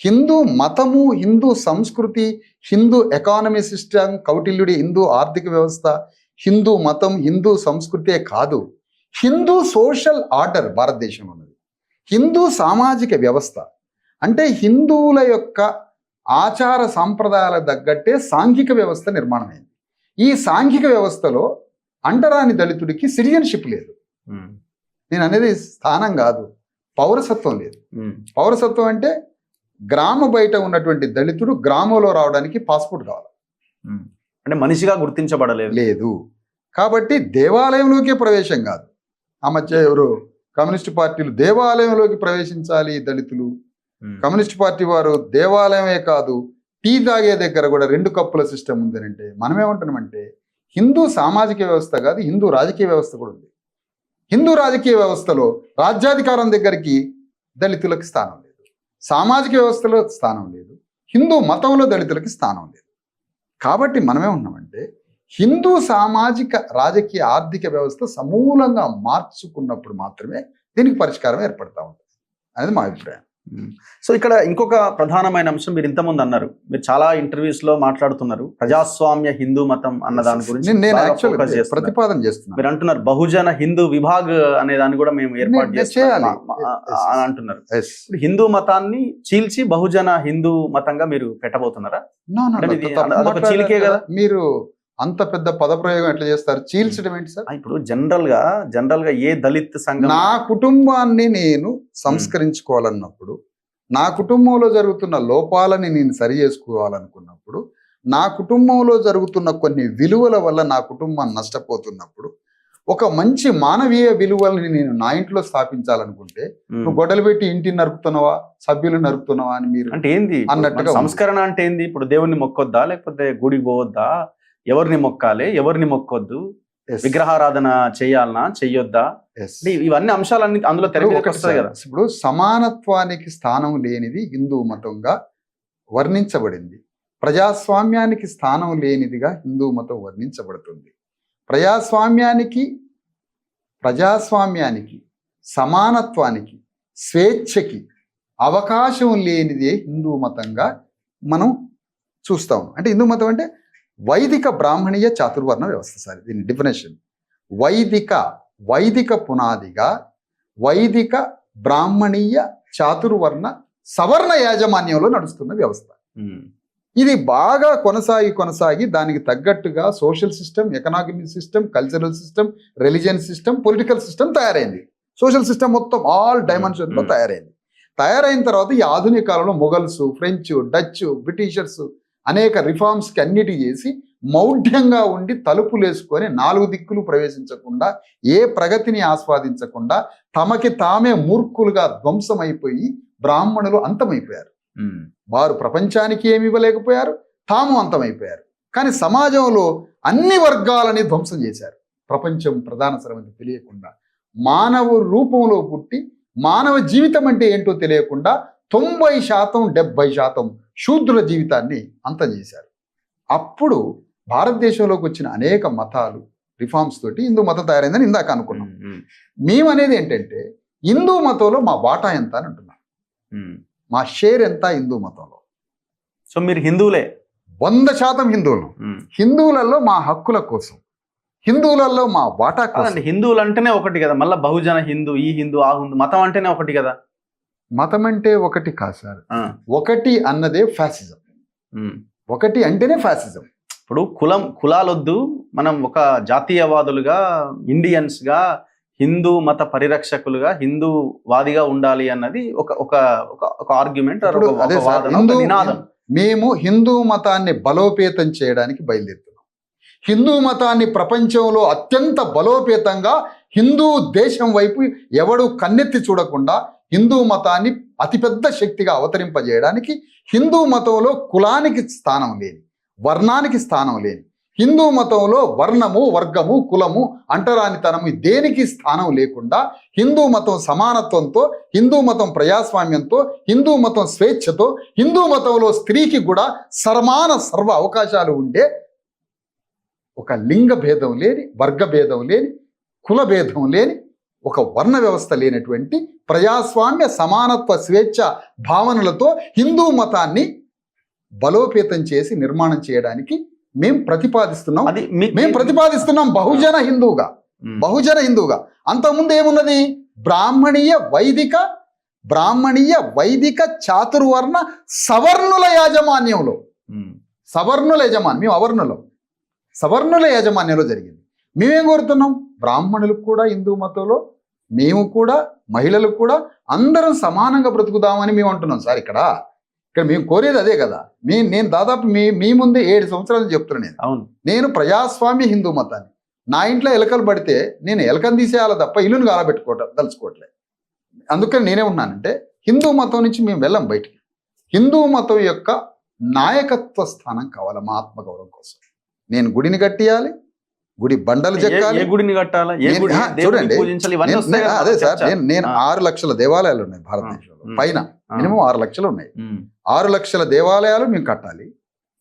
హిందూ మతము, హిందూ సంస్కృతి, హిందూ ఎకానమీ సిస్టమ్, కౌటిల్యుడి హిందూ ఆర్థిక వ్యవస్థ, హిందూ మతం, హిందూ సంస్కృతే కాదు, హిందూ సోషల్ ఆర్డర్ భారతదేశంలో ఉన్నది. హిందూ సామాజిక వ్యవస్థ అంటే హిందువుల యొక్క ఆచార సాంప్రదాయాలకు తగ్గట్టే సాంఘిక వ్యవస్థ నిర్మాణమైంది. ఈ సాంఘిక వ్యవస్థలో అంటరాని దళితుడికి సిటిజన్షిప్ లేదు. నేను అనేది స్థానం కాదు, పౌరసత్వం లేదు. పౌరసత్వం అంటే గ్రామ బయట ఉన్నటువంటి దళితుడు గ్రామంలో రావడానికి పాస్పోర్ట్ కావాలి, అంటే మనిషిగా గుర్తించబడలేదు లేదు. కాబట్టి దేవాలయంలోకే ప్రవేశం కాదు. ఆ మధ్య ఎవరు కమ్యూనిస్ట్ పార్టీలు దేవాలయంలోకి ప్రవేశించాలి దళితులు, కమ్యూనిస్ట్ పార్టీ వారు దేవాలయమే కాదు టీ తాగే దగ్గర కూడా 2 కప్పుల సిస్టమ్ ఉందనంటే మనం ఏమంటున్నామంటే హిందూ సామాజిక వ్యవస్థ కాదు, హిందూ రాజకీయ వ్యవస్థ కూడా ఉంది. హిందూ రాజకీయ వ్యవస్థలో రాజ్యాధికారం దగ్గరికి దళితులకు స్థానం లేదు, సామాజిక వ్యవస్థలో స్థానం లేదు, హిందూ మతంలో దళితులకి స్థానం లేదు. కాబట్టి మనమే ఉన్నామంటే హిందూ సామాజిక రాజకీయ ఆర్థిక వ్యవస్థ సమూలంగా మార్చుకున్నప్పుడు మాత్రమే దీనికి పరిష్కారం ఏర్పడతా ఉంటుంది అనేది మా అభిప్రాయం. సో ఇక్కడ ఇంకొక ప్రధానమైన అంశం, మీరు ఇంతకుముందు అన్నారు, మీరు చాలా ఇంటర్వ్యూస్ లో మాట్లాడుతున్నారు ప్రజాస్వామ్య హిందూ మతం అన్న దాని గురించి నేను యాక్చువల్గా ప్రతిపాదన చేస్తున్నాను. మీరు అంటున్నారు బహుజన హిందూ విభాగ్ అనే దాన్ని కూడా మేము ఏర్పాటు చేయాలి అని అంటున్నారు. ఇప్పుడు హిందూ మతాన్ని చీల్చి బహుజన హిందూ మతంగా మీరు పెట్టబోతున్నారా? చీలికే కదా. మీరు అంత పెద్ద పదప్రయోగం ఎట్లా చేస్తారు? చీల్చడం ఏంటి సార్? ఇప్పుడు జనరల్ గా ఏ దళిత్ సంఘం, నా కుటుంబాన్ని నేను సంస్కరించుకోవాలన్నప్పుడు, నా కుటుంబంలో జరుగుతున్న లోపాలని నేను సరి చేసుకోవాలనుకున్నప్పుడు, నా కుటుంబంలో జరుగుతున్న కొన్ని విలువల వల్ల నా కుటుంబం నష్టపోతున్నప్పుడు, ఒక మంచి మానవీయ విలువల్ని నేను నా ఇంట్లో స్థాపించాలనుకుంటే నువ్వు గొడవలు పెట్టి ఇంటిని నరుకుతున్నావా, సభ్యులు నరుకుతున్నావా అని మీరు అంటే ఏంది అన్నట్టుగా. సంస్కరణ అంటే ఏంది? ఇప్పుడు దేవుణ్ణి మొక్కొద్దా, లేకపోతే గుడికి పోవద్దా, ఎవరిని మొక్కాలి, ఎవరిని మొక్కొద్దు, విగ్రహారాధన చేయాలనా, చెయ్యొద్దా, ఇవన్నీ అంశాలన్నీ అందులో వస్తాయి కదా. ఇప్పుడు సమానత్వానికి స్థానం లేనిది హిందూ మతంగా వర్ణించబడింది, ప్రజాస్వామ్యానికి స్థానం లేనిదిగా హిందూ మతం వర్ణించబడుతుంది. ప్రజాస్వామ్యానికి సమానత్వానికి స్వేచ్ఛకి అవకాశం లేనిదే హిందూ మతంగా మనం చూస్తాం. అంటే హిందూ మతం అంటే వైదిక బ్రాహ్మణీయ చాతుర్వర్ణ వ్యవస్థ సార్, దీని డెఫినేషన్. వైదిక పునాదిగా వైదిక బ్రాహ్మణీయ చాతుర్వర్ణ సవర్ణ యాజమాన్యంలో నడుస్తున్న వ్యవస్థ. ఇది బాగా కొనసాగి దానికి తగ్గట్టుగా social system, economic system, cultural system, religion system, political system తయారైంది. సోషల్ సిస్టమ్ మొత్తం ఆల్ డైమెన్షన్లో తయారైంది. తయారైన తర్వాత ఈ ఆధునిక కాలంలో మొఘల్స్, ఫ్రెంచ్, డచ్, బ్రిటిషర్స్ అనేక రిఫార్మ్స్కి అన్నిటి చేసి మౌఢ్యంగా ఉండి తలుపులేసుకొని 4 దిక్కులు ప్రవేశించకుండా, ఏ ప్రగతిని ఆస్వాదించకుండా తమకి తామే మూర్ఖులుగా ధ్వంసమైపోయి బ్రాహ్మణులు అంతమైపోయారు. వారు ప్రపంచానికి ఏమి ఇవ్వలేకపోయారు, తాము అంతమైపోయారు. కానీ సమాజంలో అన్ని వర్గాలని ధ్వంసం చేశారు. ప్రపంచం ప్రధాన సరమని తెలియకుండా, మానవ రూపంలో పుట్టి మానవ జీవితం అంటే ఏంటో తెలియకుండా 90% 70% శూద్రుల జీవితాన్ని అంతం చేశారు. అప్పుడు భారతదేశంలోకి వచ్చిన అనేక మతాలు రిఫార్మ్స్ తోటి హిందూ మతం తయారైందని ఇందాక అనుకున్నాం. మేమనేది ఏంటంటే హిందూ మతంలో మా వాటా ఎంత అని అంటున్నాం, మా షేర్ ఎంత హిందూ మతంలో. సో మీరు హిందువులే, 100% హిందువులు. హిందువులలో మా హక్కుల కోసం, హిందువులలో మా వాటా కోసం. హిందువులు అంటేనే ఒకటి కదా, మళ్ళీ బహుజన హిందూ, ఈ హిందూ, ఆ హిందూ, మతం అంటేనే ఒకటి కదా. మతం అంటే ఒకటి కాదు సార్, ఒకటి అన్నదే ఫ్యాసిజం. ఒకటి అంటేనే ఫ్యాసిజం. ఇప్పుడు కులాలొద్దు, మనం ఒక జాతీయవాదులుగా, ఇండియన్స్గా, హిందూ మత పరిరక్షకులుగా, హిందూవాదిగా ఉండాలి అన్నది ఒక ఒక ఒక ఆర్గ్యుమెంట్, ఇప్పుడు అదే సార్, నినాదం. మేము హిందూ మతాన్ని బలోపేతం చేయడానికి బయలుదేరుతున్నాం. హిందూ మతాన్ని ప్రపంచంలో అత్యంత బలోపేతంగా హిందూ దేశం వైపు ఎవడు కన్నెత్తి చూడకుండా హిందూ మతాన్ని అతిపెద్ద శక్తిగా అవతరింపజేయడానికి, హిందూ మతంలో కులానికి స్థానం లేని, వర్ణానికి స్థానం లేని, హిందూ మతంలో వర్ణము, వర్గము, కులము, అంటరానితనము దేనికి స్థానం లేకుండా హిందూ మతం సమానత్వంతో, హిందూ మతం ప్రజాస్వామ్యంతో, హిందూ మతం స్వేచ్ఛతో, హిందూ మతంలో స్త్రీకి కూడా సర్వ అవకాశాలు ఉండే ఒక లింగ భేదం లేని, వర్గ భేదం లేని, కుల భేదం లేని, ఒక వర్ణ వ్యవస్థ లేనటువంటి ప్రజాస్వామ్య సమానత్వ స్వేచ్ఛ భావనలతో హిందూ మతాన్ని బలోపేతం చేసి నిర్మాణం చేయడానికి మేము ప్రతిపాదిస్తున్నాం. మేము ప్రతిపాదిస్తున్నాం బహుజన హిందూగా. అంతకుముందు ఏమున్నది? బ్రాహ్మణీయ వైదిక చాతుర్వర్ణ సవర్ణుల యాజమాన్యంలో, మేము అవర్ణులం, సవర్ణుల యాజమాన్యంలో జరిగింది. మేమేం కోరుతున్నాం? బ్రాహ్మణులకు కూడా హిందూ మతంలో, మేము కూడా, మహిళలకు కూడా అందరం సమానంగా బ్రతుకుదామని మేము అంటున్నాం సార్. ఇక్కడ మేము కోరేది అదే కదా. నేను దాదాపు మీ ముందే 7 సంవత్సరాలు చెప్తున్నాను. నేను ప్రజాస్వామ్య హిందూ మతాన్ని, నా ఇంట్లో ఎలకలు పడితే నేను ఎలకను తీసేయాలి తప్ప ఇల్లును దలుచుకోవట్లేదు. అందుకని నేనే ఉన్నానంటే హిందూ మతం నుంచి మేము వెళ్ళాం బయటికి. హిందూ మతం యొక్క నాయకత్వ స్థానం కావాలి మా ఆత్మగౌరవం కోసం. నేను గుడిని కట్టియాలి, గుడి బండలు చెక్కాలి. గుడిని కట్టాలి, చూడండి, అదే సార్, నేను 6 లక్షల దేవాలయాలు ఉన్నాయి భారతదేశంలో, పైన మినిమం 6 లక్షలు ఉన్నాయి. 6 లక్షల దేవాలయాలు మేము కట్టాలి,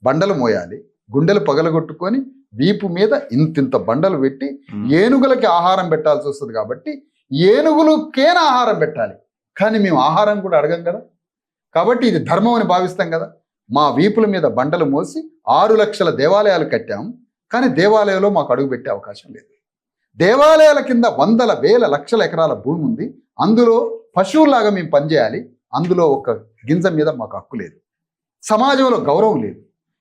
బండలు మోయాలి, గుండెలు పగలగొట్టుకొని వీపు మీద ఇంతింత బండలు పెట్టి ఏనుగులకి ఆహారం పెట్టాల్సి వస్తుంది. కాబట్టి ఏనుగులకేనా ఆహారం పెట్టాలి, కానీ మేము ఆహారం కూడా అడగం కదా. కాబట్టి ఇది ధర్మం అని భావిస్తాం కదా. మా వీపుల మీద బండలు మోసి 6 లక్షల దేవాలయాలు కట్టాము, కానీ దేవాలయంలో మాకు అడుగు పెట్టే అవకాశం లేదు. దేవాలయాల కింద వందల వేల లక్షల ఎకరాల భూమి ఉంది, అందులో పశువులాగా మేము పనిచేయాలి, అందులో ఒక గింజ మీద మాకు హక్కు లేదు. సమాజంలో గౌరవం లేదు.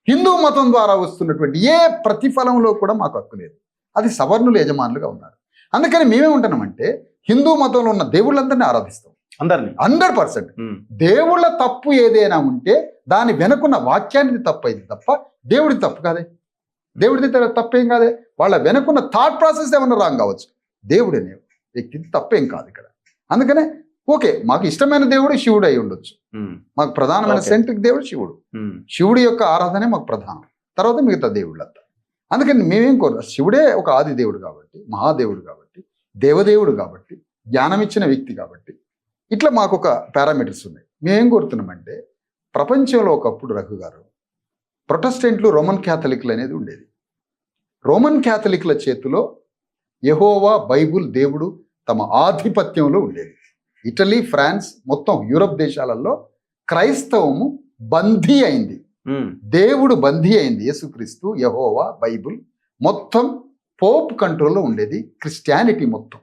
హిందూ మతం ద్వారా వస్తున్నటువంటి ఏ ప్రతిఫలంలో కూడా మాకు హక్కు లేదు. అది సవర్ణులు యజమానులుగా ఉన్నారు. అందుకని మేమేమంటున్నామంటే హిందూ మతంలో ఉన్న దేవుళ్ళందరినీ ఆరాధిస్తాం, అందరినీ 100%. దేవుళ్ళ తప్పు ఏదైనా ఉంటే దాని వెనుకున్న వాక్యానికి తప్పైంది తప్ప దేవుడి తప్పు కాదే. దేవుడిది తప్పేం కాదే. వాళ్ళ వెనుకున్న థాట్ ప్రాసెస్ ఏమన్నా రాంగ్ కావచ్చు, దేవుడు అనే వ్యక్తిది తప్పేం కాదు ఇక్కడ. అందుకనే ఓకే, మాకు ఇష్టమైన దేవుడు శివుడు అయి ఉండొచ్చు, మాకు ప్రధానమైన సెంట్రిక్ దేవుడు శివుడు. శివుడి యొక్క ఆరాధనే మాకు ప్రధానం, తర్వాత మిగతా దేవుళ్ళంతా. అందుకని మేమేం కోరు, శివుడే ఒక ఆది దేవుడు కాబట్టి, మహాదేవుడు కాబట్టి, దేవదేవుడు కాబట్టి, జ్ఞానం ఇచ్చిన వ్యక్తి కాబట్టి, ఇట్లా మాకు ఒక పారామీటర్స్ ఉన్నాయి. మేమేం కోరుతున్నామంటే, ప్రపంచంలో ఒకప్పుడు రఘు గారు ప్రొటెస్టెంట్లు, రోమన్ క్యాథలిక్లు అనేది ఉండేది. రోమన్ క్యాథలిక్ల చేతిలో యెహోవా, బైబుల్, దేవుడు తమ ఆధిపత్యంలో ఉండేది. ఇటలీ, ఫ్రాన్స్, మొత్తం యూరప్ దేశాలలో క్రైస్తవము బందీ అయింది, దేవుడు బందీ అయింది. యేసుక్రీస్తు, యెహోవా, బైబుల్ మొత్తం పోప్ కంట్రోల్లో ఉండేది. క్రిస్టియానిటీ మొత్తం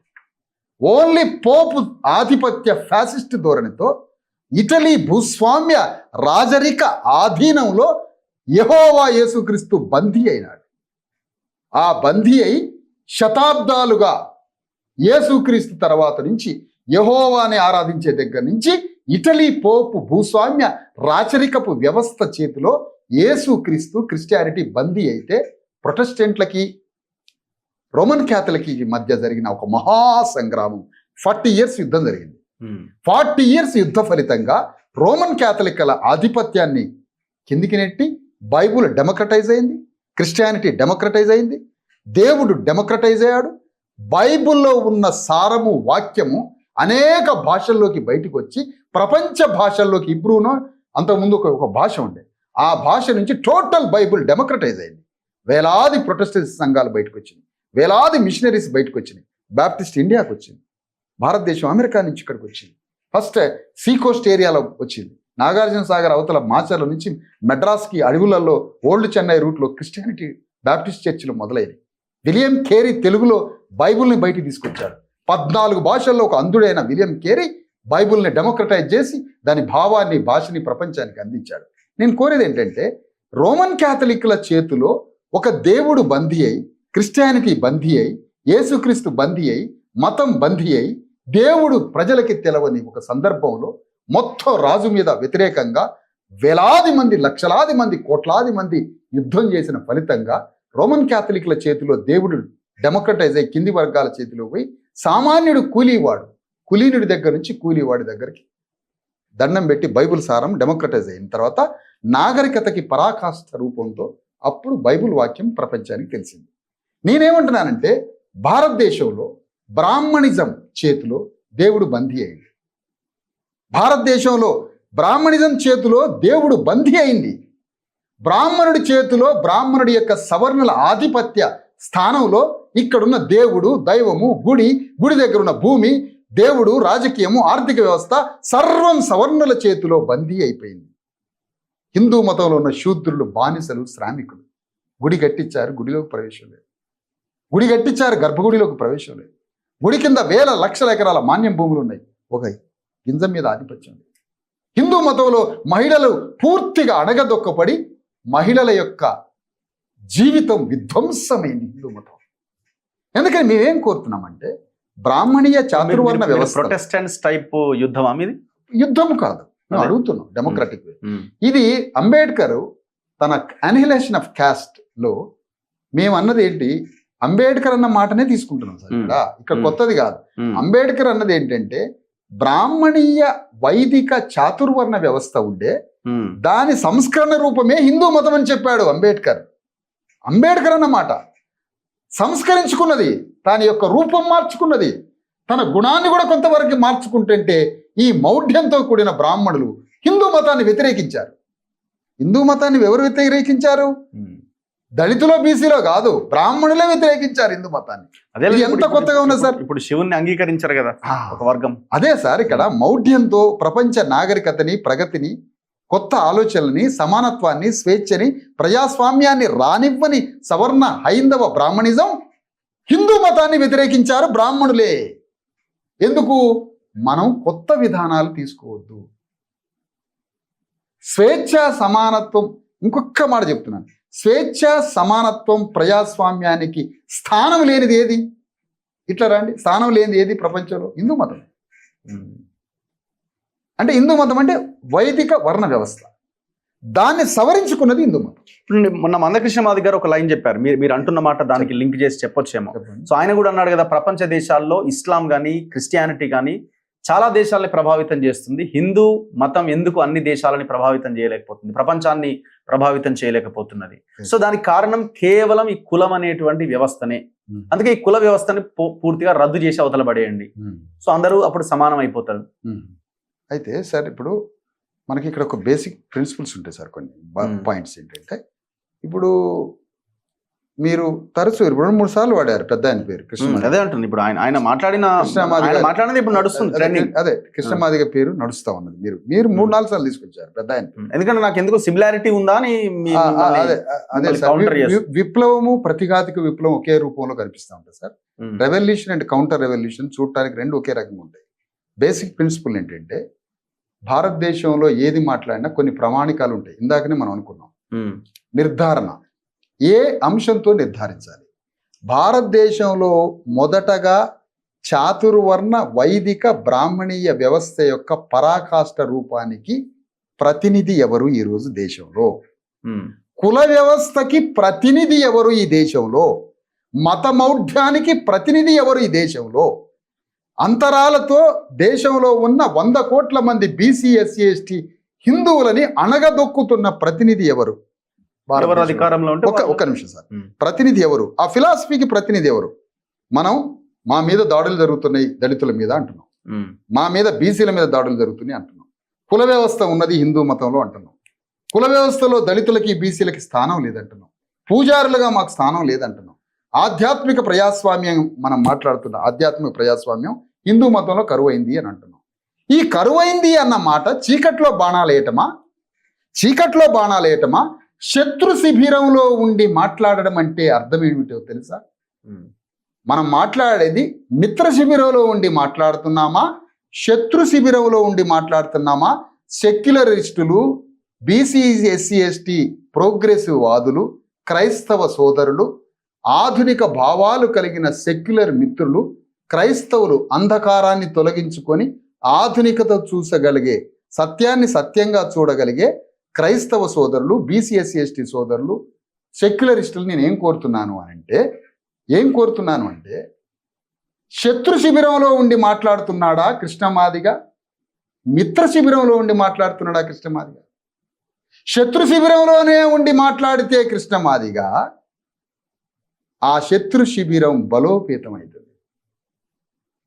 ఓన్లీ పోపు ఆధిపత్య ఫ్యాసిస్ట్ ధోరణితో ఇటలీ భూస్వామ్య రాజరిక ఆధీనంలో యెహోవా యేసుక్రీస్తు బందీ అయినాడు. ఆ బందీ అయి శతాబ్దాలుగా యేసుక్రీస్తు తర్వాత నుంచి యెహోవాని ఆరాధించే దగ్గర నుంచి ఇటలీ పోపు భూస్వామ్య రాచరికపు వ్యవస్థ చేతిలో యేసుక్రీస్తు, క్రిస్టియానిటీ బందీ అయితే, ప్రొటెస్టెంట్లకి, రోమన్ క్యాథలిక్కి మధ్య జరిగిన ఒక మహాసంగ్రామం, 40 years యుద్ధం జరిగింది. 40 years యుద్ధ ఫలితంగా రోమన్ క్యాథలిక్ల ఆధిపత్యాన్ని కిందికి నెట్టి బైబుల్ డెమోక్రటైజ్ అయింది, క్రిస్టియానిటీ డెమోక్రటైజ్ అయింది, దేవుడు డెమోక్రటైజ్ అయ్యాడు. బైబుల్లో ఉన్న సారము, వాక్యము అనేక భాషల్లోకి బయటకు వచ్చి ప్రపంచ భాషల్లోకి, హిబ్రూనో అంతకుముందు ఒక భాష ఉండే, ఆ భాష నుంచి టోటల్ బైబుల్ డెమోక్రటైజ్ అయింది. వేలాది ప్రొటెస్టెంట్ సంఘాలు బయటకు వచ్చినాయి, వేలాది మిషనరీస్ బయటకు వచ్చినాయి. బ్యాప్టిస్ట్ ఇండియాకి వచ్చింది, భారతదేశం అమెరికా నుంచి ఇక్కడికి వచ్చింది. ఫస్ట్ సీకోస్ట్ ఏరియాలో వచ్చింది, నాగార్జున సాగర్ అవతల మాచర్ల నుంచి మెడ్రాస్కి అడవులలో ఓల్డ్ చెన్నై రూట్లో క్రిస్టియానిటీ బ్యాప్టిస్ట్ చర్చిలు మొదలైనవి. విలియం కేరీ తెలుగులో బైబుల్ని బయటికి తీసుకొచ్చాడు. 14 భాషల్లో ఒక అంధుడైన విలియం కేరీ బైబుల్ని డెమోక్రటైజ్ చేసి దాని భావాన్ని, భాషని ప్రపంచానికి అందించాడు. నేను కోరేది ఏంటంటే, రోమన్ క్యాథలిక్ల చేతిలో ఒక దేవుడు బందీ అయి, క్రిస్టియానిటీ బందీ అయి, యేసుక్రీస్తు బందీ అయి, మతం బందీ అయి, దేవుడు ప్రజలకి తెలవని ఒక సందర్భంలో మొత్తం రాజు మీద వ్యతిరేకంగా వేలాది మంది, లక్షలాది మంది, కోట్లాది మంది యుద్ధం చేసిన ఫలితంగా రోమన్ క్యాథలిక్ల చేతిలో దేవుడు డెమోక్రటైజ్ అయ్యి కింది వర్గాల చేతిలో పోయి సామాన్యుడు కులీనుడి దగ్గర నుంచి కూలీవాడి దగ్గరికి దండం పెట్టి బైబుల్ సారం డెమోక్రటైజ్ అయిన తర్వాత నాగరికతకి పరాకాష్ఠ రూపంతో అప్పుడు బైబుల్ వాక్యం ప్రపంచానికి తెలిసింది. నేనేమంటున్నానంటే భారతదేశంలో బ్రాహ్మణిజం చేతిలో దేవుడు బందీ అయింది. భారతదేశంలో బ్రాహ్మణిజం చేతిలో దేవుడు బందీ అయింది. బ్రాహ్మణుడి చేతిలో బ్రాహ్మణుడి యొక్క సవర్ణుల ఆధిపత్య స్థానంలో ఇక్కడున్న దేవుడు, దైవము, గుడి దగ్గర ఉన్న భూమి, దేవుడు, రాజకీయము, ఆర్థిక వ్యవస్థ సర్వం సవర్ణుల చేతిలో బందీ అయిపోయింది. హిందూ మతంలో ఉన్న శూద్రులు, బానిసలు, శ్రామికులు గుడి కట్టించారు, గుడిలోకి ప్రవేశం లేదు. గుడి కట్టించారు, గర్భగుడిలోకి ప్రవేశం లేదు. గుడి కింద వేల లక్షల ఎకరాల మాన్యం భూములు ఉన్నాయి, ఒక గింజ మీద ఆధిపత్యం లేదు. హిందూ మతంలో మహిళలు పూర్తిగా అడగదొక్కపడి మహిళల యొక్క జీవితం విధ్వంసమైంది హిందూ మతం. ఎందుకని మేమేం కోరుతున్నామంటే బ్రాహ్మణీయ చాతుర్వర్ణ వ్యవస్థ, ప్రొటెస్టెంట్స్ టైప్ యుద్ధమా మీది? యుద్ధం కాదు, మేము అడుగుతున్నాం డెమోక్రాటిక్ వే. ఇది అంబేద్కర్ తన అనిహిలేషన్ ఆఫ్ క్యాస్ట్ లో మేము అన్నది ఏంటి, అంబేద్కర్ అన్న మాటనే తీసుకుంటున్నాం సార్. ఇక్కడ కొత్తది కాదు. అంబేద్కర్ అన్నది ఏంటంటే బ్రాహ్మణీయ వైదిక చాతుర్వర్ణ వ్యవస్థ ఉండే దాని సంస్కరణ రూపమే హిందూ మతం అని చెప్పాడు అంబేద్కర్. అంబేద్కర్ అన్న మాట సంస్కరించుకున్నది, దాని యొక్క రూపం మార్చుకున్నది, తన గుణాన్ని కూడా కొంతవరకు మార్చుకుంటుంటే ఈ మౌఢ్యంతో కూడిన బ్రాహ్మణులు హిందూ మతాన్ని వ్యతిరేకించారు. హిందూ మతాన్ని ఎవరు వ్యతిరేకించారు? దళితులో, బీసీలో కాదు, బ్రాహ్మణులే వ్యతిరేకించారు హిందూ మతాన్ని. అదే ఎంత కొత్తగా ఉన్నది సార్. ఇప్పుడు శివుణ్ణి అంగీకరించారు కదా ఒక వర్గం. అదే సార్, ఇక్కడ మౌఢ్యంతో ప్రపంచ నాగరికతని, ప్రగతిని, కొత్త ఆలోచనల్ని, సమానత్వాన్ని, స్వేచ్ఛని, ప్రజాస్వామ్యాన్ని రానివ్వని సవర్ణ హైందవ బ్రాహ్మణిజం హిందూ మతాన్ని వ్యతిరేకించారు బ్రాహ్మణులే. ఎందుకు? మనం కొత్త విధానాలు తీసుకోవద్దు, స్వేచ్ఛ సమానత్వం. ఇంకొక మాట చెప్తున్నాను, స్వేచ్ఛ సమానత్వం ప్రజాస్వామ్యానికి స్థానం లేనిది ఏది? ఇట్లా రండి, స్థానం లేనిది ఏది ప్రపంచంలో? హిందూ మతం. అంటే హిందూ మతం అంటే వైదిక వర్ణ వ్యవస్థ, దాన్ని సవరించుకున్నది హిందూ మతం. మొన్న మందకృష్ణ మాది గారు ఒక లైన్ చెప్పారు, మీరు అంటున్న మాట దానికి లింక్ చేసి చెప్పొచ్చేమో. సో ఆయన కూడా అన్నాడు కదా, ప్రపంచ దేశాల్లో ఇస్లాం కానీ క్రిస్టియానిటీ కానీ చాలా దేశాలని ప్రభావితం చేస్తుంది, హిందూ మతం ఎందుకు అన్ని దేశాలని ప్రభావితం చేయలేకపోతుంది, ప్రపంచాన్ని ప్రభావితం చేయలేకపోతున్నది? సో దానికి కారణం కేవలం ఈ కులం అనేటువంటి వ్యవస్థనే. అందుకే ఈ కుల వ్యవస్థని పూర్తిగా రద్దు చేసి అవతల పడేయండి, సో అందరూ అప్పుడు సమానం అయిపోతారు. అయితే సార్, ఇప్పుడు మనకి ఇక్కడ ఒక బేసిక్ ప్రిన్సిపల్స్ ఉంటాయి సార్, కొన్ని పాయింట్స్ ఏంటంటే, ఇప్పుడు మీరు తరచు 2-3 సార్లు వాడారు పెద్ద ఆయన పేరు కృష్ణమాదిగ. అదే అంటుంది, ఇప్పుడు ఆయన మాట్లాడినది ఇప్పుడు నడుస్తుంది ట్రెండింగ్. అదే కృష్ణమాదిగ పేరు నడుస్తా ఉన్నది. మీరు 3-4 సార్లు తీసుకొచ్చారు పెద్ద ఆయన. ఎందుకంటే నాకు ఎందుకు సిమిలారిటీ ఉందా అని. అదే సార్, విప్లవము ప్రతిఘాతిక విప్లవం ఒకే రూపంలో కనిపిస్తూ ఉంటుంది sir. Revolution and counter revolution చూడటానికి రెండు ఒకే రకంగా ఉంటాయి. బేసిక్ ప్రిన్సిపల్ ఏంటంటే, భారతదేశంలో ఏది మాట్లాడినా కొన్ని ప్రామాణికాలు ఉంటాయి. ఇందాకనే మనం అనుకున్నాం, నిర్ధారణ ఏ అంశంతో నిర్ధారించాలి. భారతదేశంలో మొదటగా చాతుర్వర్ణ వైదిక బ్రాహ్మణీయ వ్యవస్థ యొక్క పరాకాష్ఠ రూపానికి ప్రతినిధి ఎవరు ఈరోజు దేశంలో? కుల వ్యవస్థకి ప్రతినిధి ఎవరు ఈ దేశంలో? మత మౌఢ్యానికి ప్రతినిధి ఎవరు ఈ దేశంలో? అంతరాలతో దేశంలో ఉన్న 100 కోట్ల మంది బీసీ, ఎస్సీ, ఎస్టీ హిందువులని అణగదొక్కుతున్న ప్రతినిధి ఎవరు? అధికారంలో ఉంటే ఒక్క నిమిషం సార్, ప్రతినిధి ఎవరు? ఆ ఫిలాసఫీకి ప్రతినిధి ఎవరు? మనం మా మీద దాడులు జరుగుతున్నాయి దళితుల మీద అంటున్నాం, మా మీద బీసీల మీద దాడులు జరుగుతున్నాయి అంటున్నాం, కుల వ్యవస్థ ఉన్నది హిందూ మతంలో అంటున్నాం, కుల వ్యవస్థలో దళితులకి బీసీలకి స్థానం లేదంటున్నాం, పూజారులుగా మాకు స్థానం లేదంటున్నాం, ఆధ్యాత్మిక ప్రజాస్వామ్యం మనం మాట్లాడుతున్న ఆధ్యాత్మిక ప్రజాస్వామ్యం హిందూ మతంలో కరువైంది అని అంటున్నాం. ఈ కరువైంది అన్న మాట చీకట్లో బాణాలేయటమా, శత్రు శిబిరంలో ఉండి మాట్లాడడం అంటే అర్థం ఏమిటో తెలుసా? మనం మాట్లాడేది మిత్ర శిబిరంలో ఉండి మాట్లాడుతున్నామా, శత్రు శిబిరంలో ఉండి మాట్లాడుతున్నామా? సెక్యులరిస్టులు, బీసీ, ఎస్సీ, ఎస్టీ, ప్రోగ్రెసివ్ వాదులు, క్రైస్తవ సోదరులు, ఆధునిక భావాలు కలిగిన సెక్యులర్ మిత్రులు, క్రైస్తవులు అంధకారాన్ని తొలగించుకొని ఆధునికత చూసగలిగే, సత్యాన్ని సత్యంగా చూడగలిగే క్రైస్తవ సోదరులు, బీసీఎస్సీ సోదరులు, సెక్యులరిస్టులు నేను ఏం కోరుతున్నాను అంటే శత్రు శిబిరంలో ఉండి మాట్లాడుతున్నాడా కృష్ణమాదిగా, మిత్ర శిబిరంలో ఉండి మాట్లాడుతున్నాడా కృష్ణమాదిగా? శత్రు శిబిరంలోనే ఉండి మాట్లాడితే కృష్ణమాదిగా ఆ శత్రు శిబిరం బలోపేతమవుతుంది.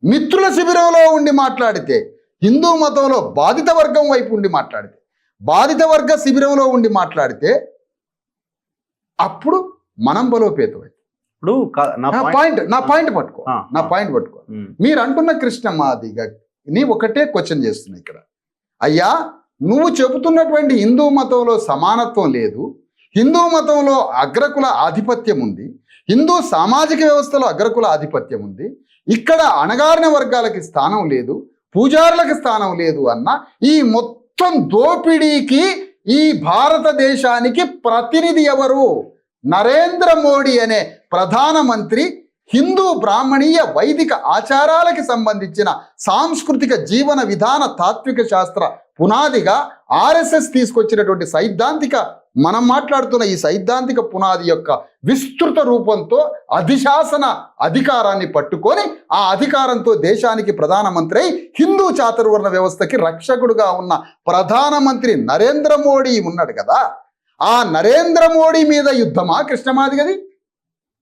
మిత్రుల శిబిరంలో ఉండి మాట్లాడితే, హిందూ మతంలో బాధిత వర్గం వైపు ఉండి మాట్లాడితే, బాధిత వర్గ శిబిరంలో ఉండి మాట్లాడితే అప్పుడు మనం బలోపేతమవుతాం. ఇప్పుడు నా పాయింట్ పట్టుకో. మీరు అంటున్న కృష్ణమాదిగని ఒకటే క్వశ్చన్ చేస్తున్నా ఇక్కడ. అయ్యా, నువ్వు చెబుతున్నటువంటి హిందూ మతంలో సమానత్వం లేదు, హిందూ మతంలో అగ్రకుల ఆధిపత్యం ఉంది, హిందూ సామాజిక వ్యవస్థలో అగ్రకుల ఆధిపత్యం ఉంది, ఇక్కడ అణగారిన వర్గాలకి స్థానం లేదు, పూజారులకు స్థానం లేదు అన్న ఈ మొత్తం దోపిడీకి ఈ భారతదేశానికి ప్రతినిధి ఎవరు? నరేంద్ర మోడీ అనే ప్రధానమంత్రి హిందూ బ్రాహ్మణీయ వైదిక ఆచారాలకి సంబంధించిన సాంస్కృతిక జీవన విధాన తాత్విక శాస్త్ర పునాదిగా ఆర్ఎస్ఎస్ తీసుకొచ్చినటువంటి సైద్ధాంతిక, మనం మాట్లాడుతున్న ఈ సైద్ధాంతిక పునాది యొక్క విస్తృత రూపంతో అధిశాసన అధికారాన్ని పట్టుకొని ఆ అధికారంతో దేశానికి ప్రధానమంత్రి అయి హిందూ చాతుర్వర్ణ వ్యవస్థకి రక్షకుడుగా ఉన్న ప్రధానమంత్రి నరేంద్ర మోడీ ఉన్నాడు కదా. ఆ నరేంద్ర మోడీ మీద యుద్ధమా కృష్ణమాదిగది?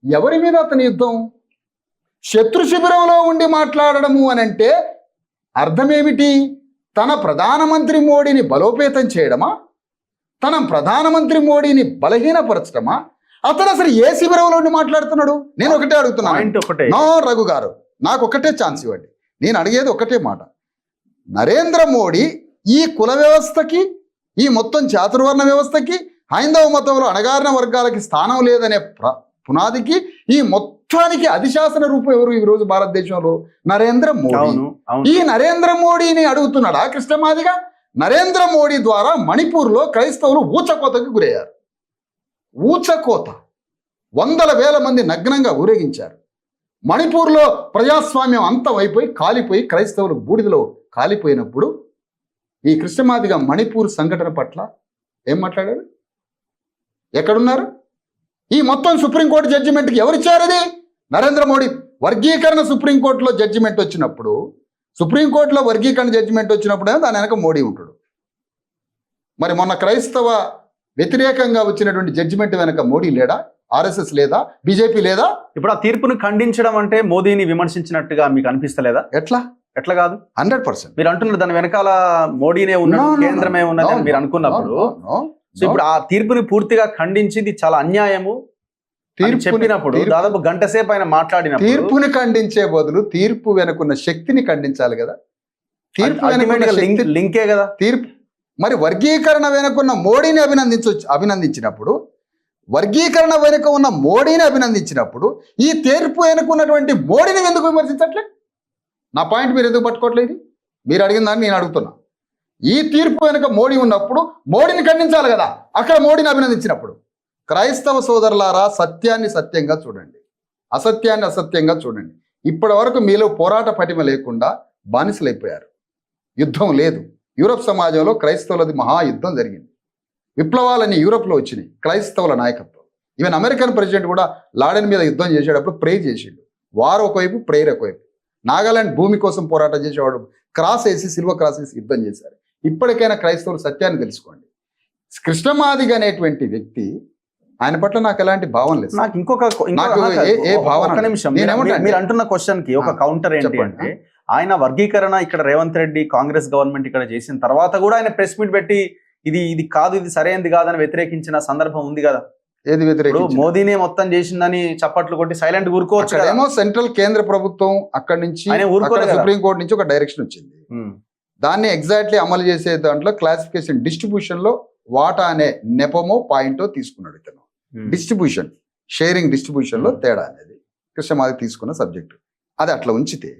ఎవరి మీద అతని యుద్ధం? శత్రు శిబిరంలో ఉండి మాట్లాడడము అని అంటే అర్థమేమిటి? తన ప్రధానమంత్రి మోడీని బలోపేతం చేయడమా? తన ప్రధానమంత్రి మోడీని బలహీనపరచడమా? అతను అసలు ఏ శిబిరంలో ఉండి మాట్లాడుతున్నాడు? నేను ఒకటే అడుగుతున్నాను. నో రఘు గారు, నాకు ఒకటే ఛాన్స్ ఇవ్వండి. నేను అడిగేది ఒకటే మాట. నరేంద్ర మోడీ ఈ కుల వ్యవస్థకి, ఈ మొత్తం చాతుర్వర్ణ వ్యవస్థకి, హైందవ మతంలో అణగారిన వర్గాలకి స్థానం లేదనే పునాదికి, ఈ మొత్తానికి అధిశాసన రూపం ఎవరు ఈరోజు భారతదేశంలో? నరేంద్ర మోడీ. ఈ నరేంద్ర మోడీని అడుగుతున్నాడా కృష్ణమాదిగా? నరేంద్ర మోడీ ద్వారా మణిపూర్లో క్రైస్తవులు ఊచకోతకు గురయ్యారు. ఊచకోత, 100,000 మంది నగ్నంగా ఊరేగించారు. మణిపూర్లో ప్రజాస్వామ్యం అంతమైపోయి కాలిపోయి క్రైస్తవులు బూడిదలో కాలిపోయినప్పుడు ఈ కృష్ణమాదిగా మణిపూర్ సంఘటన పట్ల ఏం మాట్లాడారు? ఎక్కడున్నారు? ఈ మొత్తం సుప్రీంకోర్టు జడ్జిమెంట్కి ఎవరిచ్చారు? అది నరేంద్ర మోడీ. వర్గీకరణ సుప్రీంకోర్టులో జడ్జిమెంట్ వచ్చినప్పుడు, సుప్రీంకోర్టులో వర్గీకరణ జడ్జిమెంట్ వచ్చినప్పుడే దాని వెనక మోడీ ఉంటాడు. మరి మొన్న క్రైస్తవ వ్యతిరేకంగా వచ్చినటువంటి జడ్జిమెంట్ వెనక మోడీ లేడా? ఆర్ఎస్ఎస్ లేదా? బీజేపీ లేదా? ఇప్పుడు ఆ తీర్పును ఖండించడం అంటే మోదీని విమర్శించినట్టుగా మీకు అనిపిస్తలేదా? ఎట్లా కాదు? 100%. మీరు అంటున్నారు దాని వెనకాల మోడీనే ఉన్నది, కేంద్రమే ఉన్నది అని మీరు అనుకున్నప్పుడు, సో ఇప్పుడు ఆ తీర్పుని పూర్తిగా ఖండించింది చాలా అన్యాయము చెప్పినప్పుడు దాదాపు గంట సేపు ఆయన మాట్లాడినప్పుడు, తీర్పుని ఖండించే బదులు తీర్పు వెనుకున్న శక్తిని ఖండించాలి కదా. తీర్పు లింకే కదా తీర్పు. మరి వర్గీకరణ వెనుకున్న మోడీని అభినందించినప్పుడు, వర్గీకరణ వెనుక ఉన్న మోడీని అభినందించినప్పుడు ఈ తీర్పు వెనుకున్నటువంటి మోడీని ఎందుకు విమర్శించట్లే? నా పాయింట్ మీరు ఎందుకు పట్టుకోవట్లేదు? మీరు అడిగిన దాన్ని నేను అడుగుతున్నా. ఈ తీర్పు వెనుక మోడీ ఉన్నప్పుడు మోడీని ఖండించాలి కదా, అక్కడ మోడీని అభినందించినప్పుడు. క్రైస్తవ సోదరులారా, సత్యాన్ని సత్యంగా చూడండి, అసత్యాన్ని అసత్యంగా చూడండి. ఇప్పటి వరకు మీలో పోరాట పటిమ లేకుండా బానిసలైపోయారు. యుద్ధం లేదు. యూరప్ సమాజంలో క్రైస్తవులది మహాయుద్ధం జరిగింది. విప్లవాలన్నీ యూరప్లో వచ్చినాయి క్రైస్తవుల నాయకత్వం. ఈవెన్ అమెరికన్ ప్రెసిడెంట్ కూడా లాడెన్ మీద యుద్ధం చేసేటప్పుడు ప్రే చేసిండు. వారు ఒకవైపు, ప్రేయర్ ఒకవైపు. నాగాలాండ్ భూమి కోసం పోరాటం చేసేవాడు క్రాస్ వేసి, సిల్వర్ క్రాస్ వేసి యుద్ధం చేశారు. ఇప్పటికైనా క్రైస్తవులు సత్యాన్ని తెలుసుకోండి. కృష్ణమాదిగ అనేటువంటి వ్యక్తి, ఆయన పట్ల నాకు ఎలాంటి భావం లేదు. నాకు ఇంకొక నిమిషం, మీరు అంటున్న క్వశ్చన్ కి ఒక కౌంటర్ ఏంటి అంటే, ఆయన వర్గీకరణ ఇక్కడ రేవంత్ రెడ్డి కాంగ్రెస్ గవర్నమెంట్ ఇక్కడ చేసిన తర్వాత కూడా ఆయన ప్రెస్ మీట్ పెట్టి ఇది కాదు, ఇది సరైనది కాదని వ్యతిరేకించిన సందర్భం ఉంది కదా. ఏది వ్యతిరేకించి? మోదీనే మొత్తం చేసిందని చప్పట్లు కొట్టి సైలెంట్ ఊరుకోవచ్చు. ఏమో సెంట్రల్ కేంద్ర ప్రభుత్వం అక్కడి నుంచి సుప్రీంకోర్టు నుంచి ఒక డైరెక్షన్ వచ్చింది. దాన్ని ఎగ్జాక్ట్లీ అమలు చేసే దాంట్లో క్లాసిఫికేషన్ డిస్ట్రిబ్యూషన్ లో వాటా అనే నెపమో పాయింటో తీసుకున్నాడు ఇతను. డిస్ట్రిబ్యూషన్, షేరింగ్ డిస్ట్రిబ్యూషన్ లో తేడా అనేది కృష్ణమాది తీసుకున్న సబ్జెక్టు. అది అట్లా ఉంచితే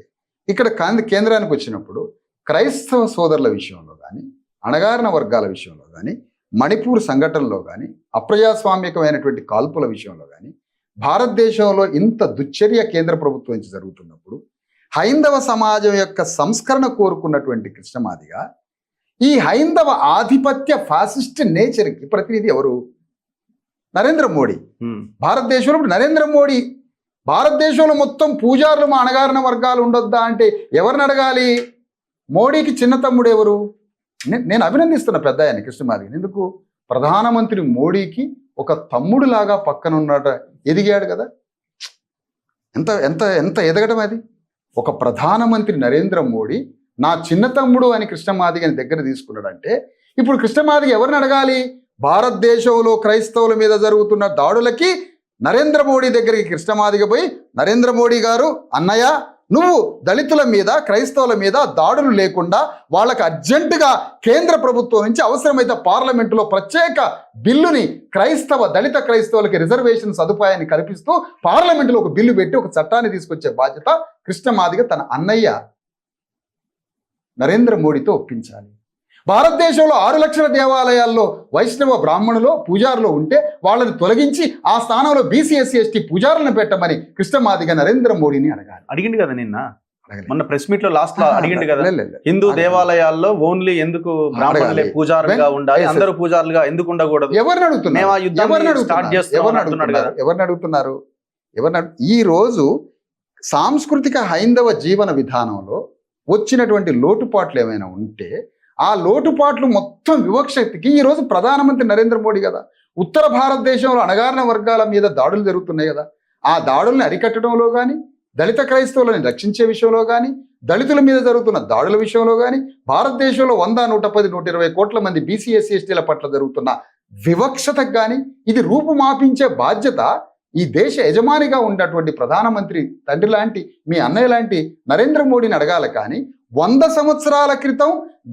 ఇక్కడ కేంద్రానికి వచ్చినప్పుడు క్రైస్తవ సోదరుల విషయంలో కానీ, అణగారిన వర్గాల విషయంలో కానీ, మణిపూర్ సంఘటనలో కానీ అప్రజాస్వామికమైనటువంటి కాల్పుల విషయంలో కానీ భారతదేశంలో ఇంత దుశ్చర్య కేంద్ర ప్రభుత్వం నుంచి జరుగుతున్నప్పుడు హైందవ సమాజం యొక్క సంస్కరణ కోరుకున్నటువంటి కృష్ణమాదిగ ఈ హైందవ ఆధిపత్య ఫాసిస్ట్ నేచర్కి ప్రతినిధి ఎవరు? నరేంద్ర మోడీ. భారతదేశంలో ఇప్పుడు నరేంద్ర మోడీ భారతదేశంలో మొత్తం పూజారులు మా అణగారిన వర్గాలు ఉండొద్దా అంటే ఎవరిని అడగాలి? మోడీకి చిన్న తమ్ముడు ఎవరు? నేను అభినందిస్తున్న పెద్ద ఆయన కృష్ణమాదిగని. ఎందుకు? ప్రధానమంత్రి మోడీకి ఒక తమ్ముడు లాగా పక్కన ఉన్నట ఎదిగాడు కదా. ఎంత ఎంత ఎంత ఎదగడం అది. ఒక ప్రధానమంత్రి నరేంద్ర మోడీ నా చిన్న తమ్ముడు అని కృష్ణమాదిగని దగ్గర తీసుకున్నాడంటే ఇప్పుడు కృష్ణమాదిగ ఎవరిని అడగాలి? భారతదేశంలో క్రైస్తవుల మీద జరుగుతున్న దాడులకి నరేంద్ర మోడీ దగ్గరికి కృష్ణమాదిగ పోయి, నరేంద్ర మోడీ గారు, అన్నయ్య నువ్వు దళితుల మీద క్రైస్తవుల మీద దాడులు లేకుండా వాళ్ళకి అర్జెంటుగా కేంద్ర ప్రభుత్వం నుంచి అవసరమైతే పార్లమెంటులో ప్రత్యేక బిల్లుని దళిత క్రైస్తవులకి రిజర్వేషన్ సదుపాయాన్ని కల్పిస్తూ పార్లమెంటులో ఒక బిల్లు పెట్టి ఒక చట్టాన్ని తీసుకొచ్చే బాధ్యత కృష్ణమాదిగ తన అన్నయ్య నరేంద్ర మోడీతో ఒప్పించాలి. భారతదేశంలో 6 లక్షల దేవాలయాల్లో వైష్ణవ బ్రాహ్మణులు పూజారులు ఉంటే వాళ్ళని తొలగించి ఆ స్థానంలో బీసీ ఎస్సీ ఎస్టీ పూజారులను పెట్టమని కృష్ణమాదిగ నరేంద్ర మోడీని అడగాలి. అడిగింది కదా నిన్న మొన్న ప్రెస్ మీట్ లో లాస్ట్ లో అడిగింది కదా, హిందూ దేవాలయాల్లో ఓన్లీ ఎందుకు బ్రాహ్మణులే పూజారులుగా ఉండాలి, అందరూ పూజారులుగా ఎందుకు ఉండకూడదు? ఎవరిని అడుగుతున్నారు? ఈ రోజు సాంస్కృతిక హైందవ జీవన విధానంలో వచ్చినటువంటి లోటుపాట్లు ఏమైనా ఉంటే ఆ లోటుపాట్లు మొత్తం వివక్షకి ఈరోజు ప్రధానమంత్రి నరేంద్ర మోడీ కదా. ఉత్తర భారతదేశంలో అణగారిన వర్గాల మీద దాడులు జరుగుతున్నాయి కదా. ఆ దాడుల్ని అరికట్టడంలో కానీ, దళిత క్రైస్తవులని రక్షించే విషయంలో కానీ, దళితుల మీద జరుగుతున్న దాడుల విషయంలో కానీ, భారతదేశంలో 100, 110, 120 కోట్ల మంది బీసీ ఎస్సీ ఎస్టీల పట్ల జరుగుతున్న వివక్షతకు కానీ ఇది రూపుమాపించే బాధ్యత ఈ దేశ యజమానిగా ఉన్నటువంటి ప్రధానమంత్రి తండ్రి లాంటి మీ అన్నయ్య లాంటి నరేంద్ర మోడీని అడగాలి. కానీ 100 సంవత్సరాల క్రితం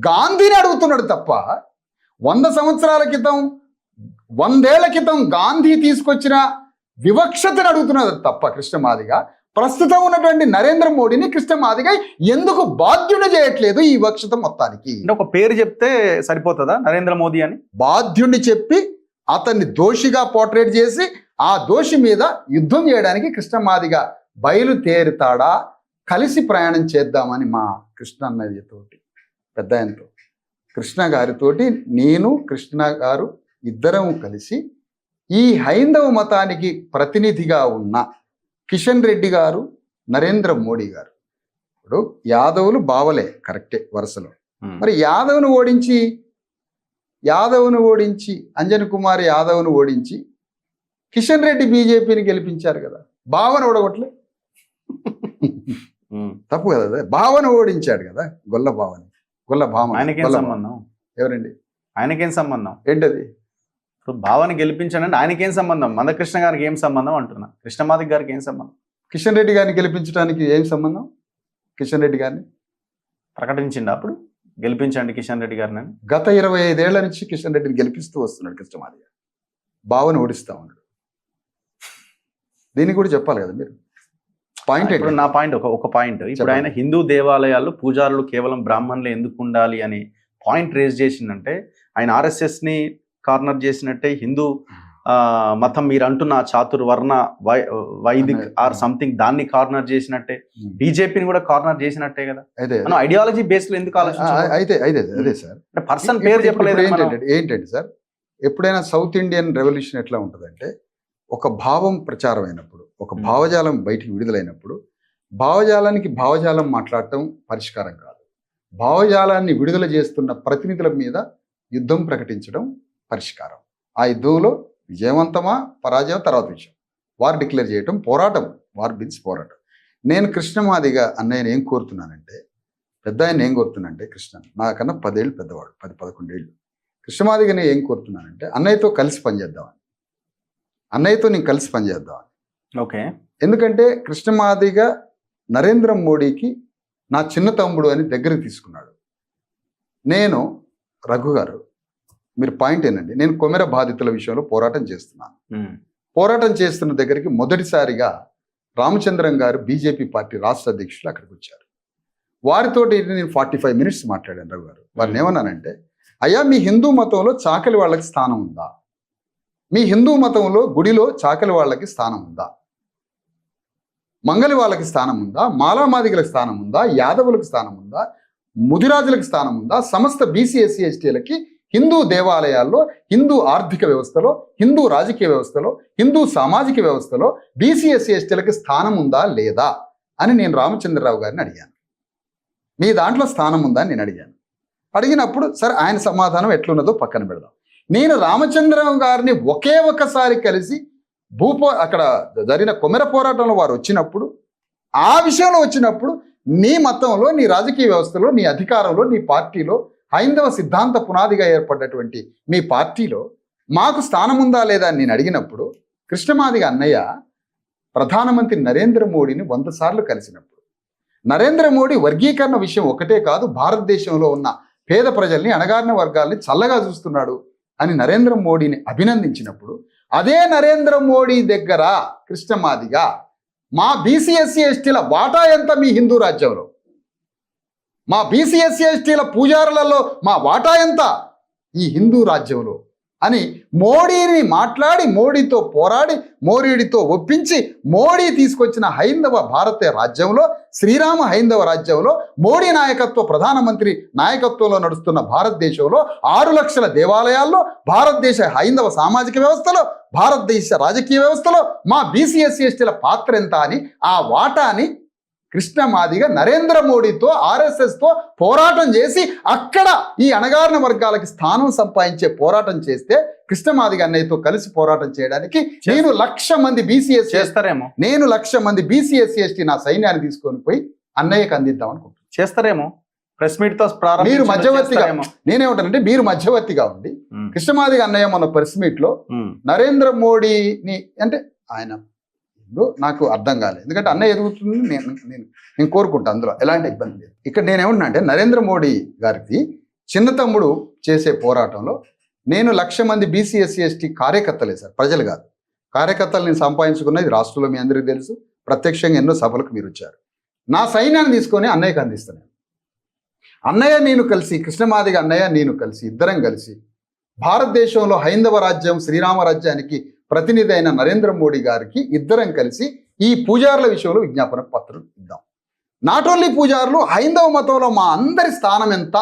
గాంధీని అడుగుతున్నాడు తప్ప 100 సంవత్సరాల క్రితం 100 ఏళ్ల క్రితం గాంధీ తీసుకొచ్చిన వివక్షతను అడుగుతున్నది తప్ప కృష్ణమాదిగ ప్రస్తుతం ఉన్నటువంటి నరేంద్ర మోడీని కృష్ణమాదిగ ఎందుకు బాధ్యుని చేయట్లేదు ఈ వివక్షత మొత్తానికి? ఒక పేరు చెప్తే సరిపోతుందా నరేంద్ర మోదీ అని? బాధ్యుని చెప్పి అతన్ని దోషిగా పోర్ట్రేట్ చేసి ఆ దోషి మీద యుద్ధం చేయడానికి కృష్ణమాదిగ బయలుదేరుతాడా? కలిసి ప్రయాణం చేద్దామని మా కృష్ణ అన్నయ్యతోటి పెద్ద ఆయనతో కృష్ణ గారితోటి నేను కృష్ణ గారు ఇద్దరం కలిసి ఈ హైందవ మతానికి ప్రతినిధిగా ఉన్న కిషన్ రెడ్డి గారు, నరేంద్ర మోడీ గారు, ఇప్పుడు యాదవులు బావలే కరెక్టే వరుసలో, మరి యాదవ్ను ఓడించి అంజన్ కుమార్ యాదవ్ను ఓడించి కిషన్ రెడ్డి బీజేపీని గెలిపించారు కదా. బావను ఓడగొట్టలే, తప్పు కదా. భావన ఓడించాడు కదా, గొల్ల భామ. ఎవరండి? ఆయనకేం సంబంధం? ఏంటది? భావన గెలిపించాడంటే ఆయనకేం సంబంధం? మందకృష్ణ గారికి ఏం సంబంధం అంటున్నా. కృష్ణమాదిగ గారికి ఏం సంబంధం? కిషన్ రెడ్డి గారిని గెలిపించడానికి ఏం సంబంధం? కిషన్ రెడ్డి గారిని ప్రకటించిండు అప్పుడు, గెలిపించండి కిషన్ రెడ్డి గారిని. గత 25 ఏళ్ల నుంచి కిషన్ రెడ్డిని గెలిపిస్తూ వస్తున్నాడు కృష్ణమాదిగ. భావన ఓడిస్తా ఉన్నాడు. దీన్ని కూడా చెప్పాలి కదా మీరు. పాయింట్ ఇప్పుడు నా పాయింట్ ఒక పాయింట్. ఇప్పుడు ఆయన హిందూ దేవాలయాల్లో పూజారులు కేవలం బ్రాహ్మణులు ఎందుకు ఉండాలి అని పాయింట్ రేజ్ చేసిందంటే ఆయన ఆర్ఎస్ఎస్ ని కార్నర్ చేసినట్టే, హిందూ మతం మీరు అంటున్న చాతుర్వర్ణ వైదిక్ ఆర్ సంథింగ్ దాన్ని కార్నర్ చేసినట్టే, బీజేపీని కూడా కార్నర్ చేసినట్టే కదా. మనం ఐడియాలజీ బేస్ లో ఎందుకు అదే సార్, పర్సన్ పేరు చెప్పలేదు. ఏంటంటే సార్, ఎప్పుడైనా సౌత్ ఇండియన్ రెవల్యూషన్ ఎట్లా ఉంటుందంటే, ఒక భావం ప్రచారం అయినప్పుడు, ఒక భావజాలం బయటికి విడుదలైనప్పుడు భావజాలానికి భావజాలం మాట్లాడటం పరిష్కారం కాదు. భావజాలాన్ని విడుదల చేస్తున్న ప్రతినిధుల మీద యుద్ధం ప్రకటించడం పరిష్కారం. ఆ యుద్ధంలో విజయవంతమా పరాజయం తర్వాత విషయం. వారు డిక్లేర్ చేయటం పోరాటం, వారు బిన్స్ పోరాటం. నేను కృష్ణమాదిగ అన్నయ్యని ఏం కోరుతున్నానంటే, పెద్ద ఆయన ఏం కోరుతున్నానంటే, కృష్ణ నాకన్నా 10 ఏళ్ళు పెద్దవాడు, 10-11 ఏళ్ళు. కృష్ణమాదిగని ఏం కోరుతున్నానంటే అన్నయ్యతో కలిసి పనిచేద్దామని, నేను కలిసి పనిచేద్దామని. ఓకే. ఎందుకంటే కృష్ణమాదిగ నరేంద్ర మోడీకి నా చిన్న తమ్ముడు అని దగ్గరికి తీసుకున్నాడు. నేను రఘు గారు, మీరు పాయింట్ ఏంటండి, నేను కొమెర బాధితుల విషయంలో పోరాటం చేస్తున్నాను. పోరాటం చేస్తున్న దగ్గరికి మొదటిసారిగా రామచంద్రం గారు బీజేపీ పార్టీ రాష్ట్ర అధ్యక్షులు అక్కడికి వచ్చారు. వారితోటి నేను 45 మినిట్స్ మాట్లాడాను. రఘు గారు వారిని ఏమన్నానంటే, అయ్యా మీ హిందూ మతంలో చాకలి వాళ్ళకి స్థానం ఉందా? మీ హిందూ మతంలో గుడిలో చాకలి వాళ్ళకి స్థానం ఉందా? మంగలి వాళ్ళకి స్థానం ఉందా? మాలామాదిగలకు స్థానం ఉందా? యాదవులకు స్థానం ఉందా? ముదిరాజులకు స్థానం ఉందా? సమస్త బీసీ ఎస్సీ ఎస్టీలకి హిందూ దేవాలయాల్లో, హిందూ ఆర్థిక వ్యవస్థలో, హిందూ రాజకీయ వ్యవస్థలో, హిందూ సామాజిక వ్యవస్థలో బీసీ ఎస్సీ ఎస్టీలకి స్థానం ఉందా లేదా అని నేను రామచంద్రరావు గారిని అడిగాను. మీ దాంట్లో స్థానం ఉందా అని నేను అడిగాను. అడిగినప్పుడు సరే ఆయన సమాధానం ఎట్లున్నదో పక్కన పెడదాం. నేను రామచంద్రరావు గారిని ఒకే ఒక్కసారి కలిసి అక్కడ జరిగిన కొమెర పోరాటంలో వారు వచ్చినప్పుడు, ఆ విషయంలో వచ్చినప్పుడు నీ మతంలో, నీ రాజకీయ వ్యవస్థలో, నీ అధికారంలో, నీ పార్టీలో, హైందవ సిద్ధాంత పునాదిగా ఏర్పడ్డటువంటి మీ పార్టీలో మాకు స్థానం ఉందా లేదా అని నేను అడిగినప్పుడు, కృష్ణమాదిగ అన్నయ్య ప్రధానమంత్రి నరేంద్ర మోడీని 100 సార్లు కలిసినప్పుడు, నరేంద్ర మోడీ వర్గీకరణ విషయం ఒకటే కాదు, భారతదేశంలో ఉన్న పేద ప్రజల్ని, అణగారిన వర్గాల్ని చల్లగా చూస్తున్నాడు అని నరేంద్ర మోడీని అభినందించినప్పుడు, అదే నరేంద్ర మోడీ దగ్గర కృష్ణమాదిగ మా బీసీ ఎస్సీ ఎస్టీల వాటా ఎంత మీ హిందూ రాజ్యంలో, మా బీసీ ఎస్సీ ఎస్టీల పూజారులలో మా వాటా ఎంత ఈ హిందూ రాజ్యంలో అని మోడీని మాట్లాడి, మోడీతో పోరాడి, మోడీతో ఒప్పించి, మోడీ తీసుకొచ్చిన హైందవ భారత రాజ్యంలో, శ్రీరామ హైందవ రాజ్యంలో, మోడీ నాయకత్వ ప్రధానమంత్రి నాయకత్వంలో నడుస్తున్న భారతదేశంలో 6 లక్షల దేవాలయాల్లో, భారతదేశ హైందవ సామాజిక వ్యవస్థలో, భారతదేశ రాజకీయ వ్యవస్థలో మా బీసీ ఎస్సీ ఎస్టీల పాత్ర ఎంత అని ఆ వాటాని కృష్ణమాదిగ నరేంద్ర మోడీతో, ఆర్ఎస్ఎస్తో పోరాటం చేసి అక్కడ ఈ అణగారిన వర్గాలకి స్థానం సంపాదించే పోరాటం చేస్తే, కృష్ణమాదిగ అన్నయ్యతో కలిసి పోరాటం చేయడానికి నేను 1,00,000 మంది బీసీఎస్ చేస్తారేమో, నేను 1,00,000 మంది బీసీఎస్సీ ఎస్టీ నా సైన్యాన్ని తీసుకొని పోయి అన్నయ్యకి అందిద్దాం అనుకుంటున్నాను. చేస్తారేమో. ప్రెస్ మీట్ తో మీరు మధ్యవర్తిగా, నేనేమంటానంటే మీరు మధ్యవర్తిగా ఉండి, కృష్ణమాదిగ అన్నయ్య మన ప్రెస్ మీట్ లో నరేంద్ర మోడీని అంటే ఆయన నాకు అర్థం కాలేదు, ఎందుకంటే అన్నయ్య ఎదుగుతుంది నేను కోరుకుంటా, అందులో ఎలాంటి ఇబ్బంది లేదు. ఇక్కడ నేనేమన్నా అంటే నరేంద్ర మోడీ గారికి చిన్న తమ్ముడు చేసే పోరాటంలో నేను 1,00,000 మంది బీసీ ఎస్సీ ఎస్టీ కార్యకర్తలే సార్, ప్రజలు కాదు, కార్యకర్తలు నేను సంపాదించుకున్నది రాష్ట్రంలో మీ అందరికీ తెలుసు, ప్రత్యక్షంగా ఎన్నో సభలకు మీరు వచ్చారు. నా సైన్యాన్ని తీసుకొని అన్నయ్యకి అందిస్తాను. అన్నయ్య నేను కలిసి, కృష్ణమాదిగ అన్నయ్య నేను కలిసి, ఇద్దరం కలిసి భారతదేశంలో హైందవ రాజ్యం, శ్రీరామ రాజ్యానికి ప్రతినిధి అయిన నరేంద్ర మోడీ గారికి ఇద్దరం కలిసి ఈ పూజారుల విషయంలో విజ్ఞాపన పత్రం ఇద్దాం. నాట్ ఓన్లీ పూజారులు, హైందవ మతంలో మా అందరి స్థానం ఎంత,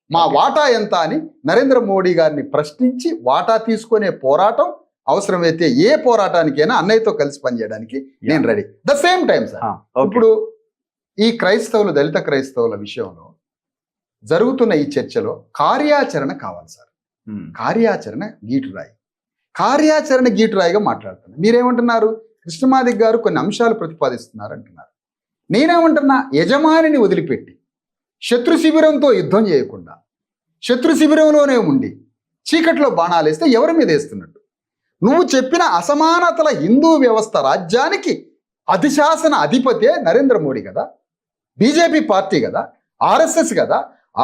మా వాటా ఎంత అని నరేంద్ర మోడీ గారిని ప్రశ్నించి వాటా తీసుకునే పోరాటం, అవసరమైతే ఏ పోరాటానికైనా అన్నయ్యతో కలిసి పనిచేయడానికి నేను ready. The same time sir, ఇప్పుడు ఈ క్రైస్తవులు, దళిత క్రైస్తవుల విషయంలో జరుగుతున్న ఈ చర్చలో కార్యాచరణ కావాలి సార్. కార్యాచరణ గీటురాయి, కార్యాచరణ గీటురాయిగా మాట్లాడుతున్నారు. మీరేమంటున్నారు? కృష్ణమాదిగ గారు కొన్ని అంశాలు ప్రతిపాదిస్తున్నారు అంటున్నారు. నేనేమంటున్నా, యజమానిని వదిలిపెట్టి శత్రు శిబిరంతో యుద్ధం చేయకుండా, శత్రు శిబిరంలోనే ఉండి చీకట్లో బాణాలు వేస్తే ఎవరి మీద వేస్తున్నట్టు? నువ్వు చెప్పిన అసమానతల హిందూ వ్యవస్థ రాజ్యానికి అధిశాసన అధిపతే నరేంద్ర మోడీ కదా, బీజేపీ పార్టీ కదా, ఆర్ఎస్ఎస్ కదా.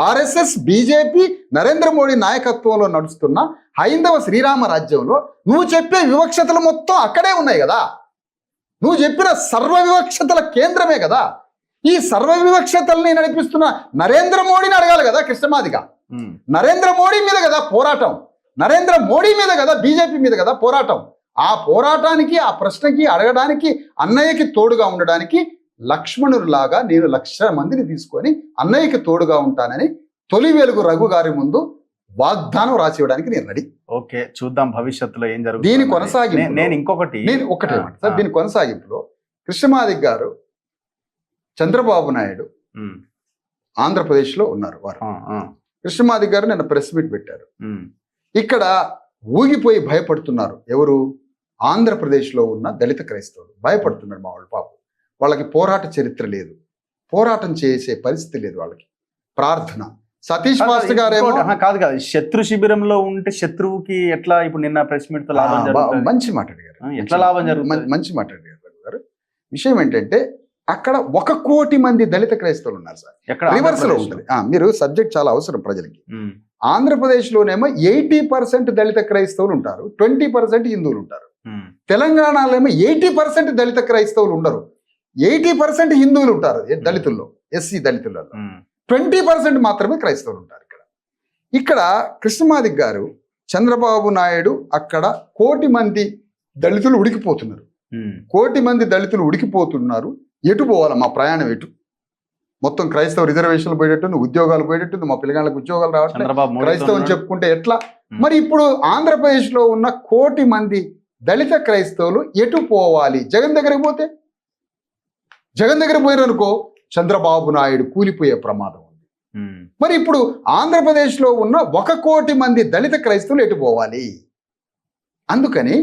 ఆర్ఎస్ఎస్, బీజేపీ, నరేంద్ర మోడీ నాయకత్వంలో నడుస్తున్న హైందవ శ్రీరామ రాజ్యంలో నువ్వు చెప్పే వివక్షతలు మొత్తం అక్కడే ఉన్నాయి కదా. నువ్వు చెప్పిన సర్వ వివక్షతల కేంద్రమే కదా. ఈ సర్వ వివక్షతల్ని నడిపిస్తున్న నరేంద్ర మోడీని అడగాలి కదా కృష్ణమాదిగ. నరేంద్ర మోడీ మీద కదా పోరాటం, నరేంద్ర మోడీ మీద కదా, బీజేపీ మీద కదా పోరాటం. ఆ పోరాటానికి, ఆ ప్రశ్నకి అడగడానికి, అన్నయ్యకి తోడుగా ఉండడానికి లక్ష్మణుడిలాగా నేను 1,00,000 మందిని తీసుకొని అన్నయ్యకి తోడుగా ఉంటానని తొలి వెలుగు రఘు గారి ముందు వాగ్దానం రాసి ఇవ్వడానికి నేను రెడీ. ఓకే, చూద్దాం భవిష్యత్తులో ఏం జరుగుతుంది. దీని కొనసాగింపు నేను ఒకటే సార్, దీని కొనసాగింపులో కృష్ణమాదిగ గారు, చంద్రబాబు నాయుడు ఆంధ్రప్రదేశ్లో ఉన్నారు. వారు కృష్ణమాదిగ గారు నిన్న ప్రెస్ మీట్ పెట్టారు. ఇక్కడ ఊగిపోయి భయపడుతున్నారు. ఎవరు? ఆంధ్రప్రదేశ్లో ఉన్న దళిత క్రైస్తవులు భయపడుతున్నారు. మా వాళ్ళు పాపం, వాళ్ళకి పోరాట చరిత్ర లేదు, పోరాటం చేసే పరిస్థితి లేదు వాళ్ళకి. ప్రార్థన. సతీష్ మాస్టర్ గారేమో కాదు కాదు, శత్రు శిబిరంలో ఉంటే శత్రువుకి ఎట్లా, ఇప్పుడు నిన్న ప్రెస్ మీట్ తో లాభం జరుగుతుంది. మంచి మాట అడిగారు, ఎట్లా లాభం జరుగుతుంది? మంచి మాట అడిగారు గారు. విషయం ఏంటంటే అక్కడ 1 కోటి మంది దళిత క్రైస్తవులు ఉన్నారు సార్. రివర్స్ లో ఉంటుంది. మీరు సబ్జెక్ట్ చాలా అవసరం ప్రజలకి. ఆంధ్రప్రదేశ్ లోనేమో 80% దళిత క్రైస్తవులు ఉంటారు, 20% హిందువులు ఉంటారు. తెలంగాణలో ఏమో 80% దళిత క్రైస్తవులు ఉండరు, 80% హిందువులు ఉంటారు దళితుల్లో, ఎస్సీ దళితులలో. 20% మాత్రమే క్రైస్తవులు ఉంటారు. ఇక్కడ ఇక్కడ కృష్ణమాదిక్ గారు చంద్రబాబు నాయుడు అక్కడ 1 కోటి మంది దళితులు ఉడికిపోతున్నారు. 1 కోటి మంది దళితులు ఉడికిపోతున్నారు. ఎటు పోవాలి మా ప్రయాణం ఎటు? మొత్తం క్రైస్తవ రిజర్వేషన్లు పోయేటట్టుంది, ఉద్యోగాలు పోయేటట్టుంది, మా పిల్లగాళ్ళకి ఉద్యోగాలు రావట్లేదు, క్రైస్తవం చెప్పుకుంటే ఎట్లా? మరి ఇప్పుడు ఆంధ్రప్రదేశ్లో ఉన్న 1 కోటి మంది దళిత క్రైస్తవులు ఎటు పోవాలి? జగన్ దగ్గరికి పోతే, జగన్ దగ్గర పోయారనుకో చంద్రబాబు నాయుడు కూలిపోయే ప్రమాదం ఉంది. మరి ఇప్పుడు ఆంధ్రప్రదేశ్లో ఉన్న 1 కోటి మంది దళిత క్రైస్తవులు ఎటు పోవాలి? అందుకని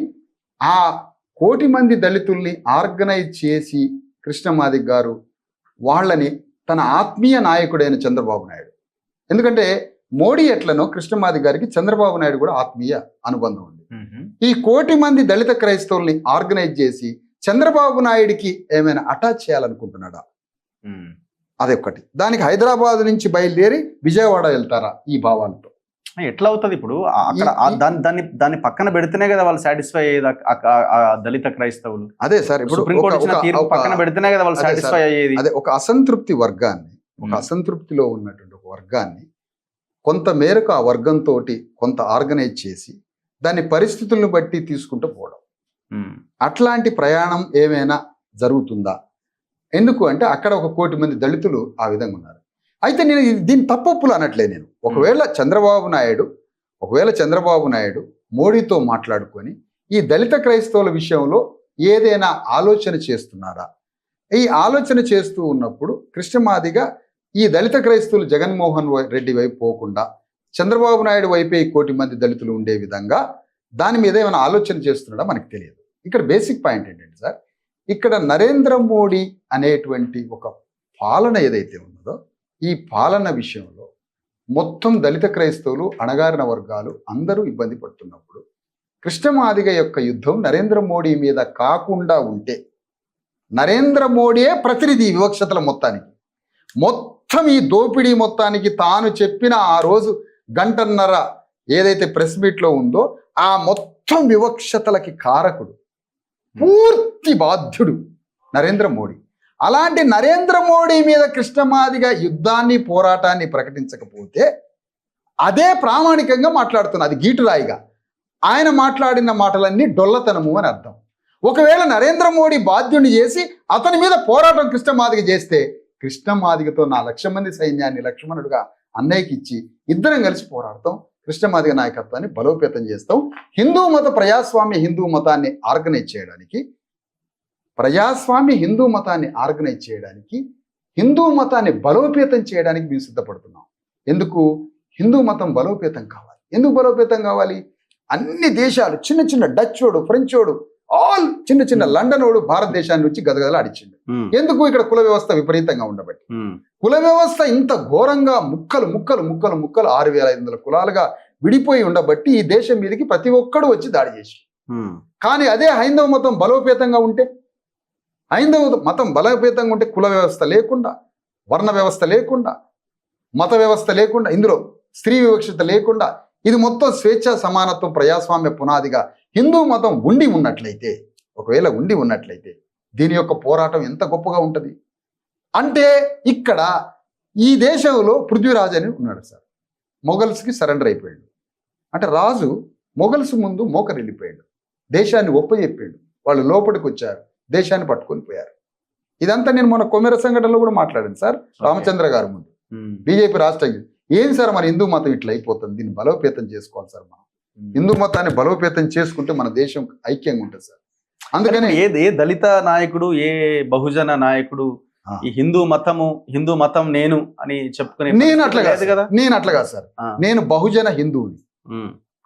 ఆ 1 కోటి మంది దళితుల్ని ఆర్గనైజ్ చేసి కృష్ణమాదిక్ గారు వాళ్ళని తన ఆత్మీయ నాయకుడైన చంద్రబాబు నాయుడు, ఎందుకంటే మోడీ ఎట్లనో కృష్ణమాదిక్ గారికి చంద్రబాబు నాయుడు కూడా ఆత్మీయ అనుబంధం ఉంది. ఈ 1 కోటి మంది దళిత క్రైస్తవుల్ని ఆర్గనైజ్ చేసి చంద్రబాబు నాయుడికి ఏమైనా అటాచ్ చేయాలనుకుంటున్నాడా? అదొక్కటి. దానికి హైదరాబాద్ నుంచి బయలుదేరి విజయవాడ వెళ్తారా ఈ భావాలతో? ఎట్లా అవుతుంది ఇప్పుడు? అక్కడ దాన్ని పక్కన పెడితేనే కదా వాళ్ళు సాటిస్ఫై అయ్యేది, దళిత క్రైస్తవులు. అదే సార్, ఇప్పుడు పక్కన పెడితేనే కదా వాళ్ళు సాటిస్ఫై అయ్యేది. అదే ఒక అసంతృప్తి వర్గాన్ని, ఒక అసంతృప్తిలో ఉన్నటువంటి ఒక వర్గాన్ని కొంత మేరకు ఆ వర్గంతో కొంత ఆర్గనైజ్ చేసి దాని పరిస్థితులను బట్టి తీసుకుంటూ పోవడం, అట్లాంటి ప్రయాణం ఏమైనా జరుగుతుందా? ఎందుకు అంటే అక్కడ 1 కోటి మంది దళితులు ఆ విధంగా ఉన్నారు. అయితే నేను దీన్ని తప్పొప్పులు అనట్లే. నేను ఒకవేళ చంద్రబాబు నాయుడు మోడీతో మాట్లాడుకొని ఈ దళిత క్రైస్తవుల విషయంలో ఏదైనా ఆలోచన చేస్తున్నారా? ఈ ఆలోచన చేస్తూ ఉన్నప్పుడు కృష్ణమాదిగా ఈ దళిత క్రైస్తవులు జగన్మోహన్ రెడ్డి వైపు పోకుండా చంద్రబాబు నాయుడు వైపే 1 కోటి మంది దళితులు ఉండే విధంగా దాని మీద ఏమైనా ఆలోచన చేస్తున్నాడా మనకు తెలియదు. ఇక్కడ బేసిక్ పాయింట్ ఏంటంటే సార్, ఇక్కడ నరేంద్ర మోడీ అనేటువంటి ఒక పాలన ఏదైతే ఉన్నదో ఈ పాలన విషయంలో మొత్తం దళిత క్రైస్తవులు, అణగారిన వర్గాలు అందరూ ఇబ్బంది పడుతున్నప్పుడు కృష్ణమాదిగ యొక్క యుద్ధం నరేంద్ర మోడీ మీద కాకుండా ఉంటే, నరేంద్ర మోడీయే ప్రతినిధి వివక్షతల మొత్తం ఈ దోపిడీ మొత్తానికి తాను చెప్పిన ఆ రోజు 1.5 గంటన్నర ఏదైతే ప్రెస్ మీట్లో ఉందో ఆ మొత్తం వివక్షతలకి కారకుడు, పూర్తి బాధ్యుడు నరేంద్ర మోడీ. అలాంటి నరేంద్ర మోడీ మీద కృష్ణమాదిగ యుద్ధాన్ని, పోరాటాన్ని ప్రకటించకపోతే అదే ప్రామాణికంగా మాట్లాడుతున్నా, అది గీటురాయిగా ఆయన మాట్లాడిన మాటలన్నీ డొల్లతనము అని అర్థం. ఒకవేళ నరేంద్ర మోడీ బాధ్యుని చేసి అతని మీద పోరాటం కృష్ణమాదిగ చేస్తే కృష్ణమాదిగతో 4 లక్షల మంది సైన్యాన్ని లక్ష్మణుడుగా అన్నయ్యకి ఇచ్చి ఇద్దరం కలిసి పోరాడతాం, కృష్ణమాదిగ నాయకత్వాన్ని బలోపేతం చేస్తాం. ప్రజాస్వామ్య హిందూ మతాన్ని ఆర్గనైజ్ చేయడానికి, హిందూ మతాన్ని బలోపేతం చేయడానికి మేము సిద్ధపడుతున్నాం. ఎందుకు హిందూ మతం బలోపేతం కావాలి? ఎందుకు బలోపేతం కావాలి? అన్ని దేశాలు, చిన్న డచ్చోడు, ఫ్రెంచోడు, ఆల్ చిన్న లండనోడు భారతదేశాన్ని నుంచి గదగదలాడిచ్చిండు. ఎందుకు? ఇక్కడ కుల వ్యవస్థ విపరీతంగా ఉండబట్టి. కుల వ్యవస్థ ఇంత ఘోరంగా ముక్కలు 6,500 కులాలుగా విడిపోయి ఉండబట్టి ఈ దేశం మీదకి ప్రతి ఒక్కడు వచ్చి దాడి చేసి. కానీ అదే హైందవ మతం బలోపేతంగా ఉంటే, కుల వ్యవస్థ లేకుండా, వర్ణ వ్యవస్థ లేకుండా, మత వ్యవస్థ లేకుండా, ఇందులో స్త్రీ వివక్షత లేకుండా, ఇది మొత్తం స్వేచ్ఛ, సమానత్వం, ప్రజాస్వామ్య పునాదిగా హిందూ మతం ఒకవేళ ఉండి ఉన్నట్లయితే దీని యొక్క పోరాటం ఎంత గొప్పగా ఉంటుంది అంటే, ఇక్కడ ఈ దేశంలో పృథ్వీరాజ్ అని ఉన్నాడు సార్, మొఘల్స్కి సరెండర్ అయిపోయాడు. అంటే రాజు మొఘల్స్ ముందు మోకరిల్లిపోయాడు, దేశాన్ని ఒప్పజెప్పాడు, వాళ్ళు లోపలికి వచ్చారు, దేశాన్ని పట్టుకొని పోయారు. ఇదంతా నేను మన కొమెర సంఘటనలో కూడా మాట్లాడాను సార్, రామచంద్ర గారి ముందు, బీజేపీ రాష్ట్ర. ఏం సార్ మన హిందూ మతం ఇట్లా అయిపోతుంది, దీన్ని బలోపేతం చేసుకోవాలి సార్. మనం హిందూ మతాన్ని బలోపేతం చేసుకుంటే మన దేశం ఐక్యంగా ఉంటుంది సార్. అందుకని ఏ దళిత నాయకుడు, ఏ బహుజన నాయకుడు ఈ హిందూ మతం నేను అని చెప్పుకునే నేను అట్లా కాదు సార్. నేను బహుజన హిందువుని,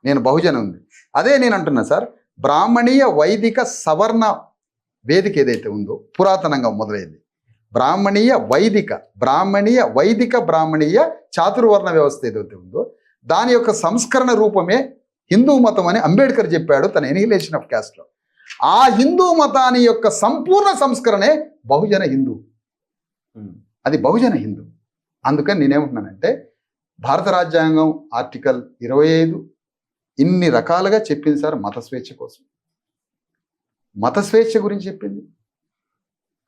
నేను బహుజన ఉంది. అదే నేను అంటున్నా సార్, బ్రాహ్మణీయ వైదిక సవర్ణ వేదిక ఏదైతే ఉందో పురాతనంగా మొదలైంది, బ్రాహ్మణీయ బ్రాహ్మణీయ చాతుర్వర్ణ వ్యవస్థ ఏదైతే ఉందో దాని యొక్క సంస్కరణ రూపమే హిందూ మతం అని అంబేద్కర్ చెప్పాడు తన ఎనిహిలేషన్ ఆఫ్ క్యాస్ట్ లో. ఆ హిందూ మతాన్ని యొక్క సంపూర్ణ సంస్కరణే బహుజన హిందూ, అది బహుజన హిందూ. అందుకని నేనేమంటున్నానంటే, భారత రాజ్యాంగం ఆర్టికల్ 25 ఇన్ని రకాలుగా చెప్పింది సార్ మత స్వేచ్ఛ కోసం, మత స్వేచ్ఛ గురించి చెప్పింది.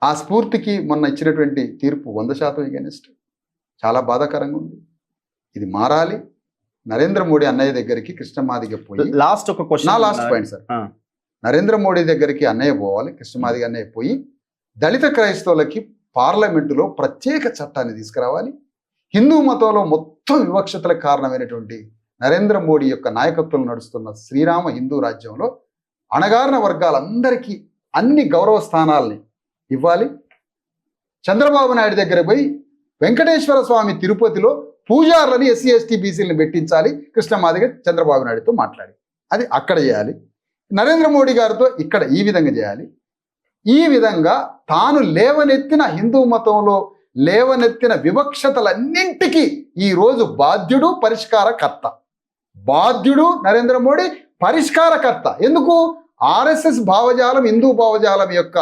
ఆ స్ఫూర్తికి మొన్న ఇచ్చినటువంటి తీర్పు 100% ఎగెనిస్ట్, చాలా బాధాకరంగా ఉంది. ఇది మారాలి. నరేంద్ర మోడీ అన్నయ్య దగ్గరికి కృష్ణమాదిగ పోయి, లాస్ట్ ఒక నా క్వశ్చన్ లాస్ట్ పాయింట్ సార్, ఆ. నరేంద్ర మోడీ దగ్గరికి అన్నయ్య పోవాలి, కృష్ణమాదిగ అన్నయ్య పోయి దళిత క్రైస్తవులకి పార్లమెంటులో ప్రత్యేక చట్టాన్ని తీసుకురావాలి. హిందూ మతంలో మొత్తం వివక్షతలకు కారణమైనటువంటి నరేంద్ర మోడీ యొక్క నాయకత్వంలో నడుస్తున్న శ్రీరామ హిందూ రాజ్యంలో అణగారిన వర్గాలందరికీ అన్ని గౌరవ స్థానాల్ని ఇవ్వాలి. చంద్రబాబు నాయుడు దగ్గర పోయి వెంకటేశ్వర స్వామి తిరుపతిలో పూజారులని ఎస్సీ ఎస్టీ బీసీలను పెట్టించాలి. కృష్ణమాదిగ చంద్రబాబు నాయుడుతో మాట్లాడి అది అక్కడ చేయాలి. నరేంద్ర మోడీ గారితో ఇక్కడ ఈ విధంగా చేయాలి. ఈ విధంగా తాను లేవనెత్తిన హిందూ మతంలో లేవనెత్తిన వివక్షతలన్నింటికీ ఈరోజు బాధ్యుడు, పరిష్కారకర్త. బాధ్యుడు నరేంద్ర మోడీ, పరిష్కారకర్త. ఎందుకు? ఆర్ఎస్ఎస్ భావజాలం, హిందూ భావజాలం యొక్క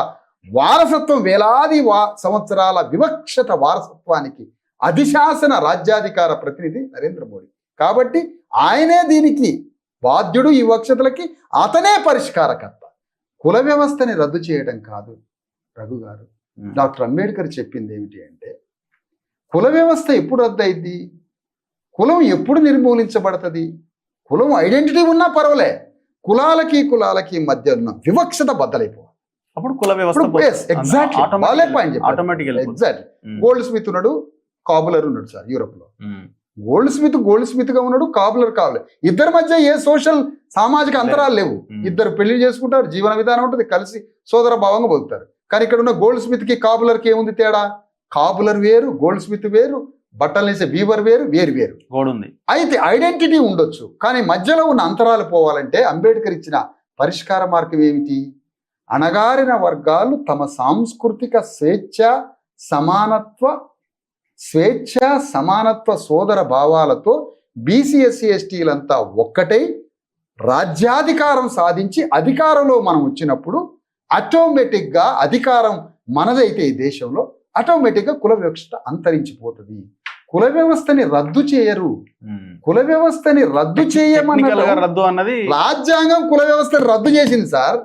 వారసత్వం, వేలాది సంవత్సరాల వివక్షత వారసత్వానికి అధిశాసన రాజ్యాధికార ప్రతినిధి నరేంద్ర మోడీ. కాబట్టి ఆయనే దీనికి బాధ్యుడు, ఈ వివక్షతలకి అతనే పరిష్కారకర్త. కుల వ్యవస్థని రద్దు చేయడం కాదు రఘు గారు. డాక్టర్ అంబేద్కర్ చెప్పింది ఏమిటి అంటే, కుల వ్యవస్థ ఎప్పుడు రద్దయింది, కులం ఎప్పుడు నిర్మూలించబడుతుంది, కులం ఐడెంటిటీ ఉన్నా పర్వాలే, కులాలకి మధ్య ఉన్న వివక్షత బద్దలైపోవాలి. అప్పుడు కుల వ్యవస్థ ఎగ్జాక్ట్లీ. గోల్డ్ స్మిత్ ఉన్నాడు, కాబులర్ ఉన్నాడు సార్ యూరోప్ లో. గోల్డ్ స్మిత్ గా ఉన్నాడు, కాబులర్ ఇద్దరి మధ్య ఏ సోషల్ సామాజిక అంతరాలు లేవు. ఇద్దరు పెళ్లి చేసుకుంటారు, జీవన విధానం ఉంటుంది, కలిసి సోదర భావంగా బతుకుతారు. కానీ ఇక్కడ ఉన్న గోల్డ్ స్మిత్ కి కాబులర్ కి ఏముంది తేడా? కాబులర్ వేరు, గోల్డ్ స్మిత్ వేరు, బట్టలు వేసే వీవర్ వేరు, వేరు. అయితే ఐడెంటిటీ ఉండొచ్చు, కానీ మధ్యలో ఉన్న అంతరాలు పోవాలంటే అంబేద్కర్ ఇచ్చిన పరిష్కార మార్గం ఏమిటి? అణగారిన వర్గాలు తమ సాంస్కృతిక స్వేచ్ఛ సమానత్వ సోదర భావాలతో బీసీ ఎస్సీ ఎస్టీలంతా ఒక్కటై రాజ్యాధికారం సాధించి అధికారంలో మనం వచ్చినప్పుడు ఆటోమేటిక్గా అధికారం మనదైతే ఈ దేశంలో ఆటోమేటిక్గా కుల వివక్షత అంతరించిపోతుంది. కుల వ్యవస్థని రద్దు చేయరు. కుల వ్యవస్థని రద్దు చేయమన్నది రాజ్యాంగం కుల వ్యవస్థని రద్దు చేసింది సార్.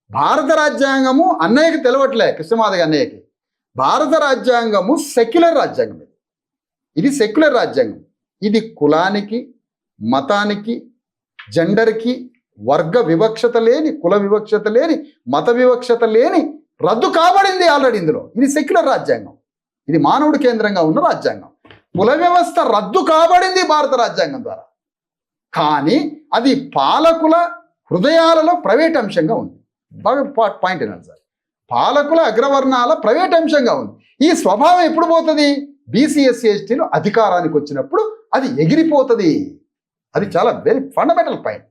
భారత రాజ్యాంగము అన్నయ్యకి తెలవట్లే, కృష్ణమాదిగ అన్నయ్యకి. భారత రాజ్యాంగము సెక్యులర్ రాజ్యాంగం. ఇది సెక్యులర్ రాజ్యాంగం. ఇది కులానికి, మతానికి, జెండర్కి, వర్గ వివక్షత లేని, కుల వివక్షత లేని, మత వివక్షత లేని రద్దు కాబడింది ఆల్రెడీ ఇందులో. ఇది సెక్యులర్ రాజ్యాంగం. ఇది మానవుడి కేంద్రంగా ఉన్న రాజ్యాంగం. కుల వ్యవస్థ రద్దు కాబడింది భారత రాజ్యాంగం ద్వారా. కానీ అది పాలకుల హృదయాలలో ప్రైవేట్ అంశంగా ఉంది. బాగా పాయింట్ వినాలి సార్. పాలకుల అగ్రవర్ణాల ప్రైవేట్ అంశంగా ఉంది. ఈ స్వభావం ఎప్పుడు పోతుంది? బీసీ ఎస్సీ ఎస్టీలు అధికారానికి వచ్చినప్పుడు అది ఎగిరిపోతుంది. అది చాలా వెరీ ఫండమెంటల్ పాయింట్.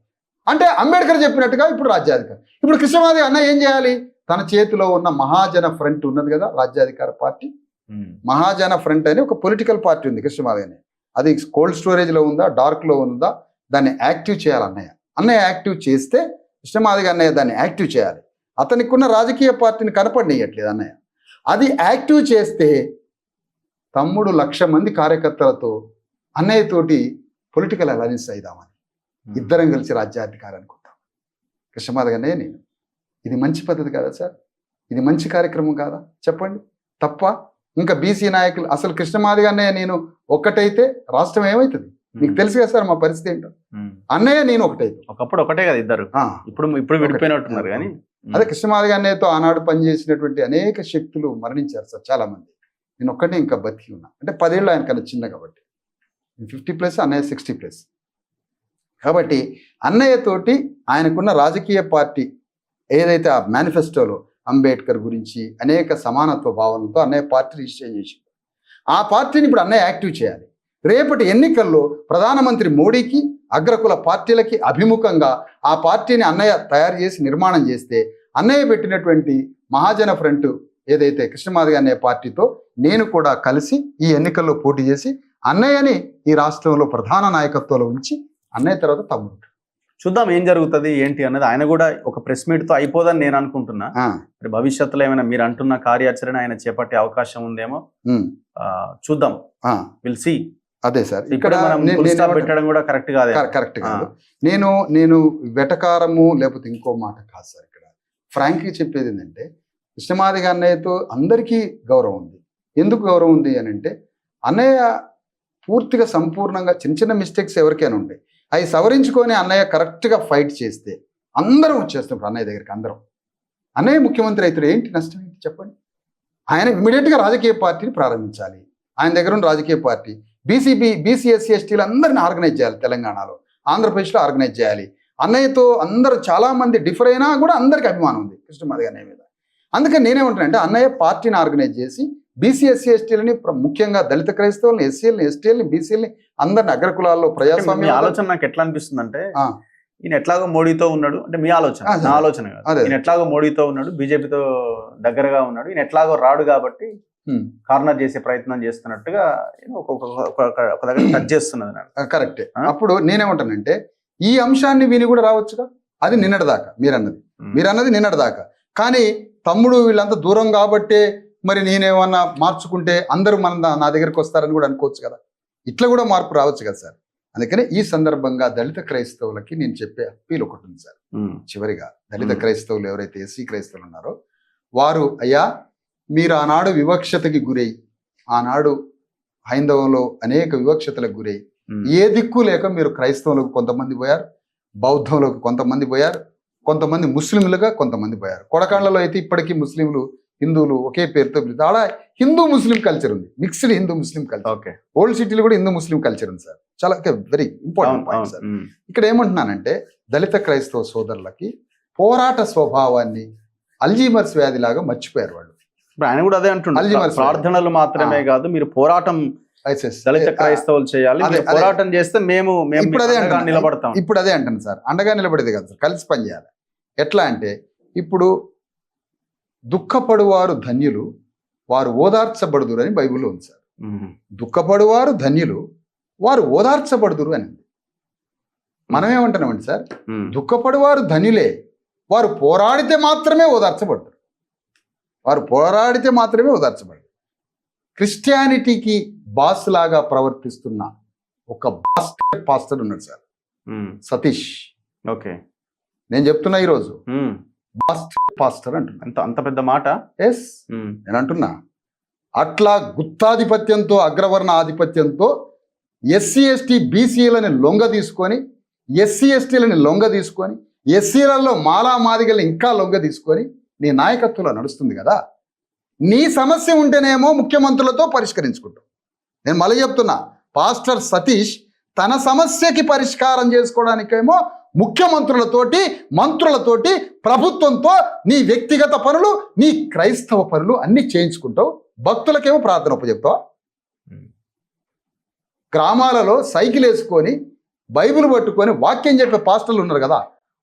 అంటే అంబేద్కర్ చెప్పినట్టుగా ఇప్పుడు రాజ్యాధికారం. ఇప్పుడు కృష్ణమాదిగ అన్న ఏం చేయాలి? తన చేతిలో ఉన్న మహాజన ఫ్రంట్ ఉన్నది కదా, రాజ్యాధికార పార్టీ. మహాజన ఫ్రంట్ అని ఒక పొలిటికల్ పార్టీ ఉంది కృష్ణమాదిగ అని. అది కోల్డ్ స్టోరేజ్లో ఉందా, డార్క్లో ఉందా, దాన్ని యాక్టివ్ చేయాలి అన్నయ్య యాక్టివ్ చేస్తే కృష్ణమాదిగ అన్నయ్య దాన్ని యాక్టివ్ చేయాలి. అతనికి ఉన్న రాజకీయ పార్టీని కనపడనీయట్లేదు అన్నయ్య. అది యాక్టివ్ చేస్తే తమ్ముడు 1,00,000 మంది కార్యకర్తలతో అన్నయ్యతోటి పొలిటికల్ అలయన్స్ అయిదామని ఇద్దరం కలిసి రాజ్యాధికారానికి వద్దాం. కృష్ణమాదిగ అన్నయ్య నేను. ఇది మంచి పద్ధతి కాదా సార్? ఇది మంచి కార్యక్రమం కాదా? చెప్పండి. తప్ప? ఇంకా బీసీ నాయకులు అసలు కృష్ణమాదిగ అన్నయ్య నేను ఒక్కటైతే రాష్ట్రం ఏమవుతుంది? మీకు తెలుసు కదా సార్ మా పరిస్థితి ఏంటో. అన్నయ్య నేను ఒకటైతే. ఒకప్పుడు ఒకటే కదా ఇద్దరు, ఇప్పుడు విడిపోయినట్టున్నారు. కానీ అదే కృష్ణమాదిగ అన్నయ్యతో ఆనాడు పనిచేసినటువంటి అనేక శక్తులు మరణించారు సార్ చాలా మంది. నేను ఒక్కటే ఇంకా బతికి ఉన్నా. అంటే 10 ఏళ్ళు ఆయన కన్నా చిన్న కాబట్టి. 50+, అన్నయ్య 60+. కాబట్టి అన్నయ్యతోటి ఆయనకున్న రాజకీయ పార్టీ ఏదైతే ఆ మేనిఫెస్టోలో అంబేద్కర్ గురించి అనేక సమానత్వ భావనలతో అన్నయ్య పార్టీ రిజిస్టర్ చేసి ఆ పార్టీని ఇప్పుడు అన్నయ్య యాక్టివ్ చేయాలి. రేపటి ఎన్నికల్లో ప్రధానమంత్రి మోడీకి, అగ్రకుల పార్టీలకి అభిముఖంగా ఆ పార్టీని అన్నయ్య తయారు చేసి నిర్మాణం చేస్తే అన్నయ్య పెట్టినటువంటి మహాజన ఫ్రంట్ ఏదైతే కృష్ణమాదిగ అన్నయ్య పార్టీతో నేను కూడా కలిసి ఈ ఎన్నికల్లో పోటీ చేసి అన్నయ్యని ఈ రాష్ట్రంలో ప్రధాన నాయకత్వంలో ఉంచి అన్నయ్య తర్వాత తమ్ముడు చూద్దాం ఏం జరుగుతుంది ఏంటి అన్నది. ఆయన కూడా ఒక ప్రెస్ మీట్ తో అయిపోదని నేను అనుకుంటున్నా. భవిష్యత్తులో ఏమైనా మీరు అంటున్న కార్యాచరణ ఆయన చేపట్టే అవకాశం ఉందేమో చూద్దాం. Will see. అదే సార్, ఇక్కడ పెట్టడం కూడా కరెక్ట్ కాదు. కరెక్ట్ కాదు. నేను వెటకారము లేకపోతే ఇంకో మాట కాదు సార్. ఇక్కడ ఫ్రాంక్లీ చెప్పేది ఏంటంటే కృష్ణమాదిగ అన్నయ్యతో అందరికీ గౌరవం ఉంది. ఎందుకు గౌరవం ఉంది అని అంటే అన్నయ్య పూర్తిగా సంపూర్ణంగా చిన్న చిన్న మిస్టేక్స్ ఎవరికైనా ఉంటాయి, అవి సవరించుకొని అన్నయ్య కరెక్ట్గా ఫైట్ చేస్తే అందరం వచ్చేస్తాం అన్నయ్య దగ్గరికి. అందరం అన్నయ్య ముఖ్యమంత్రి అవుతాడు, ఏంటి నష్టం ఏంటి చెప్పండి. ఆయన ఇమీడియట్గా రాజకీయ పార్టీని ప్రారంభించాలి. ఆయన దగ్గర ఉన్న రాజకీయ పార్టీ బీసీ ఎస్సీ ఎస్టీలు అందరిని ఆర్గనైజ్ చేయాలి. తెలంగాణలో, ఆంధ్రప్రదేశ్లో ఆర్గనైజ్ చేయాలి. అన్నయ్యతో అందరూ చాలామంది డిఫర్ అయినా కూడా అందరికీ అభిమానం ఉంది కృష్ణమాది అన్నయ్య మీద. అందుకని నేనేమంటానంటే అన్నయ్య పార్టీని ఆర్గనైజ్ చేసి బీసీ ఎస్సీ ఎస్టీలని, ముఖ్యంగా దళిత క్రైస్తవులను, ఎస్సీలని, ఎస్టీలని, బీసీలని అందరిని అగ్రకులాల్లో ప్రజాస్వామ్య ఆలోచన నాకు ఎట్లా అనిపిస్తుంది అంటే, ఈయన ఎట్లాగో మోడీతో ఉన్నాడు అంటే మీ ఆలోచన, నా ఆలోచన కాదు. ఈయన ఎట్లాగో మోడీతో ఉన్నాడు, బీజేపీతో దగ్గరగా ఉన్నాడు, ఈయన ఎట్లాగో రాడు కాబట్టి కార్నర్ చేసే ప్రయత్నం చేస్తున్నట్టుగా ఒక దగ్గర టచ్ చేస్తున్నది. కరెక్టే. అప్పుడు నేనేమంటానంటే ఈ అంశాన్ని విని కూడా రావచ్చుగా. అది నిన్నటిదాకా మీరన్నది నిన్నటిదాకా. కానీ తమ్ముడు వీళ్ళంతా దూరం కాబట్టే మరి నేనేమన్నా మార్చుకుంటే అందరూ నా దగ్గరికి వస్తారని కూడా అనుకోవచ్చు కదా. ఇట్లా కూడా మార్పు రావచ్చు కదా సార్. అందుకని ఈ సందర్భంగా దళిత క్రైస్తవులకి నేను చెప్పే అప్పీల్ ఒకటి ఉంది సార్. చివరిగా దళిత క్రైస్తవులు ఎవరైతే ఎస్సీ క్రైస్తవులు ఉన్నారో వారు, అయ్యా మీరు ఆనాడు వివక్షతకి గురై, ఆనాడు హైందవంలో అనేక వివక్షతలకు గురై ఏ దిక్కు లేక మీరు క్రైస్తవులకు కొంతమంది పోయారు, బౌద్ధంలోకి కొంతమంది పోయారు, కొంతమంది ముస్లింలుగా కొంతమంది పోయారు. కొడకాండ్లలో అయితే ఇప్పటికీ ముస్లింలు హిందువులు ఒకే పేరుతో ఆడ హిందూ ముస్లిం కల్చర్ ఉంది, మిక్స్డ్ హిందూ ముస్లిం కల్చర్. ఓల్డ్ సిటీలో కూడా హిందూ ముస్లిం కల్చర్ ఉంది సార్. చాలా వెరీ ఇంపార్టెంట్ పాయింట్ సార్. ఇక్కడ ఏమంటున్నానంటే దళిత క్రైస్తవ సోదరులకి పోరాట స్వభావాన్ని అల్జీమర్స్ వ్యాధిలాగా మర్చిపోయారు వాళ్ళు. ఆయన కూడా అదే అంటున్నారు, ప్రార్థనలు మాత్రమే కాదు మీరు పోరాటం దళిత క్రైస్తవులు చేయాలి, పోరాటం చేస్తే మేము నిలబడతాం. ఇప్పుడు అదే అంటాను సార్, అండగా నిలబడేది కాదు సార్, కలిసి పనిచేయాలి. ఎట్లా అంటే ఇప్పుడు దుఃఖపడువారు ధన్యులు, వారు ఓదార్చబడుదురు అని బైబిల్లో ఉంది సార్. దుఃఖపడువారు ధన్యులు, వారు ఓదార్చబడుదురు అని. మనం ఏమంటున్నామండి సార్, దుఃఖపడువారు ధన్యులే, వారు పోరాడితే మాత్రమే ఓదార్చబడతారు. క్రిస్టియానిటీకి బాస్ లాగా ప్రవర్తిస్తున్న ఒక పాస్టర్ ఉన్నాడు సార్, సతీష్. ఓకే, నేను చెప్తున్నా ఈరోజు పాస్టర్ అంటున్నా. అంత పెద్ద మాట. ఎస్, నేను అంటున్నా. అట్లా గుత్తాధిపత్యంతో, అగ్రవర్ణ ఆధిపత్యంతో ఎస్సీ ఎస్టీ బీసీలని లొంగ తీసుకొని, ఎస్సీ ఎస్టీలని లొంగ తీసుకొని, ఎస్సీలలో మాలా మాదిగల్ని ఇంకా లొంగ తీసుకొని నీ నాయకత్వంలో నడుస్తుంది కదా. నీ సమస్య ఉంటేనేమో ముఖ్యమంత్రులతో పరిష్కరించుకుంటాం. నేను మళ్ళీ చెప్తున్నా, పాస్టర్ సతీష్ తన సమస్యకి పరిష్కారం చేసుకోవడానికేమో ముఖ్యమంత్రులతోటి, మంత్రులతోటి, ప్రభుత్వంతో నీ వ్యక్తిగత పనులు, నీ క్రైస్తవ పనులు అన్ని చేయించుకుంటావు. భక్తులకేమో ప్రార్థన ఉపజెప్తావా? గ్రామాలలో సైకిల్ వేసుకొని బైబిల్ పట్టుకొని వాక్యం చెప్పే పాస్టర్లు ఉన్నారు కదా,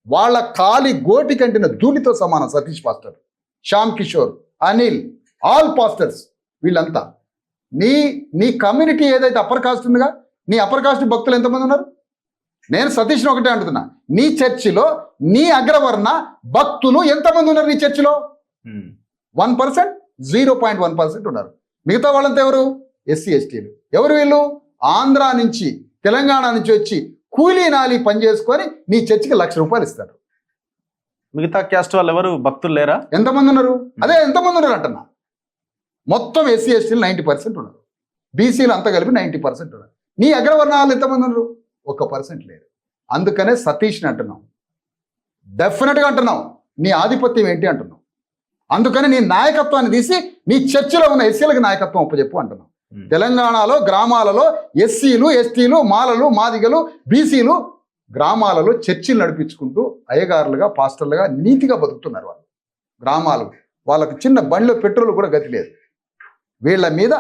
వాళ్ళ కాలి గోటి కంటిన ధూళితో సమానం Satish pastor, Shyam Kishore, Anil, all pastors వీళ్ళంతా. నీ కమ్యూనిటీ ఏదైతే అప్పర్ కాస్ట్ ఉందిగా, నీ అప్పర్ కాస్ట్ భక్తులు ఎంతమంది ఉన్నారు? నేను సతీష్ని ఒకటే అంటున్నా, నీ చర్చిలో నీ అగ్రవర్ణ భక్తులు ఎంతమంది ఉన్నారు? నీ చర్చిలో 1%, 0.1% ఉన్నారు. మిగతా వాళ్ళంతా ఎవరు? ఎస్సీ ఎస్టీలు. ఎవరు వీళ్ళు? ఆంధ్ర నుంచి, తెలంగాణ నుంచి వచ్చి కూలీ నాలి పని చేసుకొని నీ చర్చికి ₹1,00,000 ఇస్తారు. మిగతా క్యాస్ట్ వాళ్ళు ఎవరు భక్తులు లేరా? ఎంతమంది ఉన్నారు? అదే ఎంతమంది ఉన్నారు అంటున్నా. మొత్తం ఎస్సీ ఎస్టీలు 90% ఉన్నారు, బీసీలు అంతా కలిపి 90% ఉన్నారు. నీ అగ్రవర్ణాలు ఎంతమంది ఉన్నారు? 1% లేరు. అందుకనే సతీష్ని అంటున్నాం, డెఫినెట్గా అంటున్నాం, నీ ఆధిపత్యం ఏంటి అంటున్నాం. అందుకని నీ నాయకత్వాన్ని తీసి నీ చర్చిలో ఉన్న ఎస్సీలకు నాయకత్వం ఒప్పచెప్పు అంటున్నాం. తెలంగాణలో గ్రామాలలో ఎస్సీలు, ఎస్టీలు, మాలలు, మాదిగలు, బీసీలు గ్రామాలలో చర్చిలు నడిపించుకుంటూ అయ్యగారులుగా, పాస్టర్లుగా నీతిగా బతుకుతున్నారు. వాళ్ళు గ్రామాలు, వాళ్ళకు చిన్న బండిలో పెట్రోల్ కూడా గతి లేదు. వీళ్ళ మీద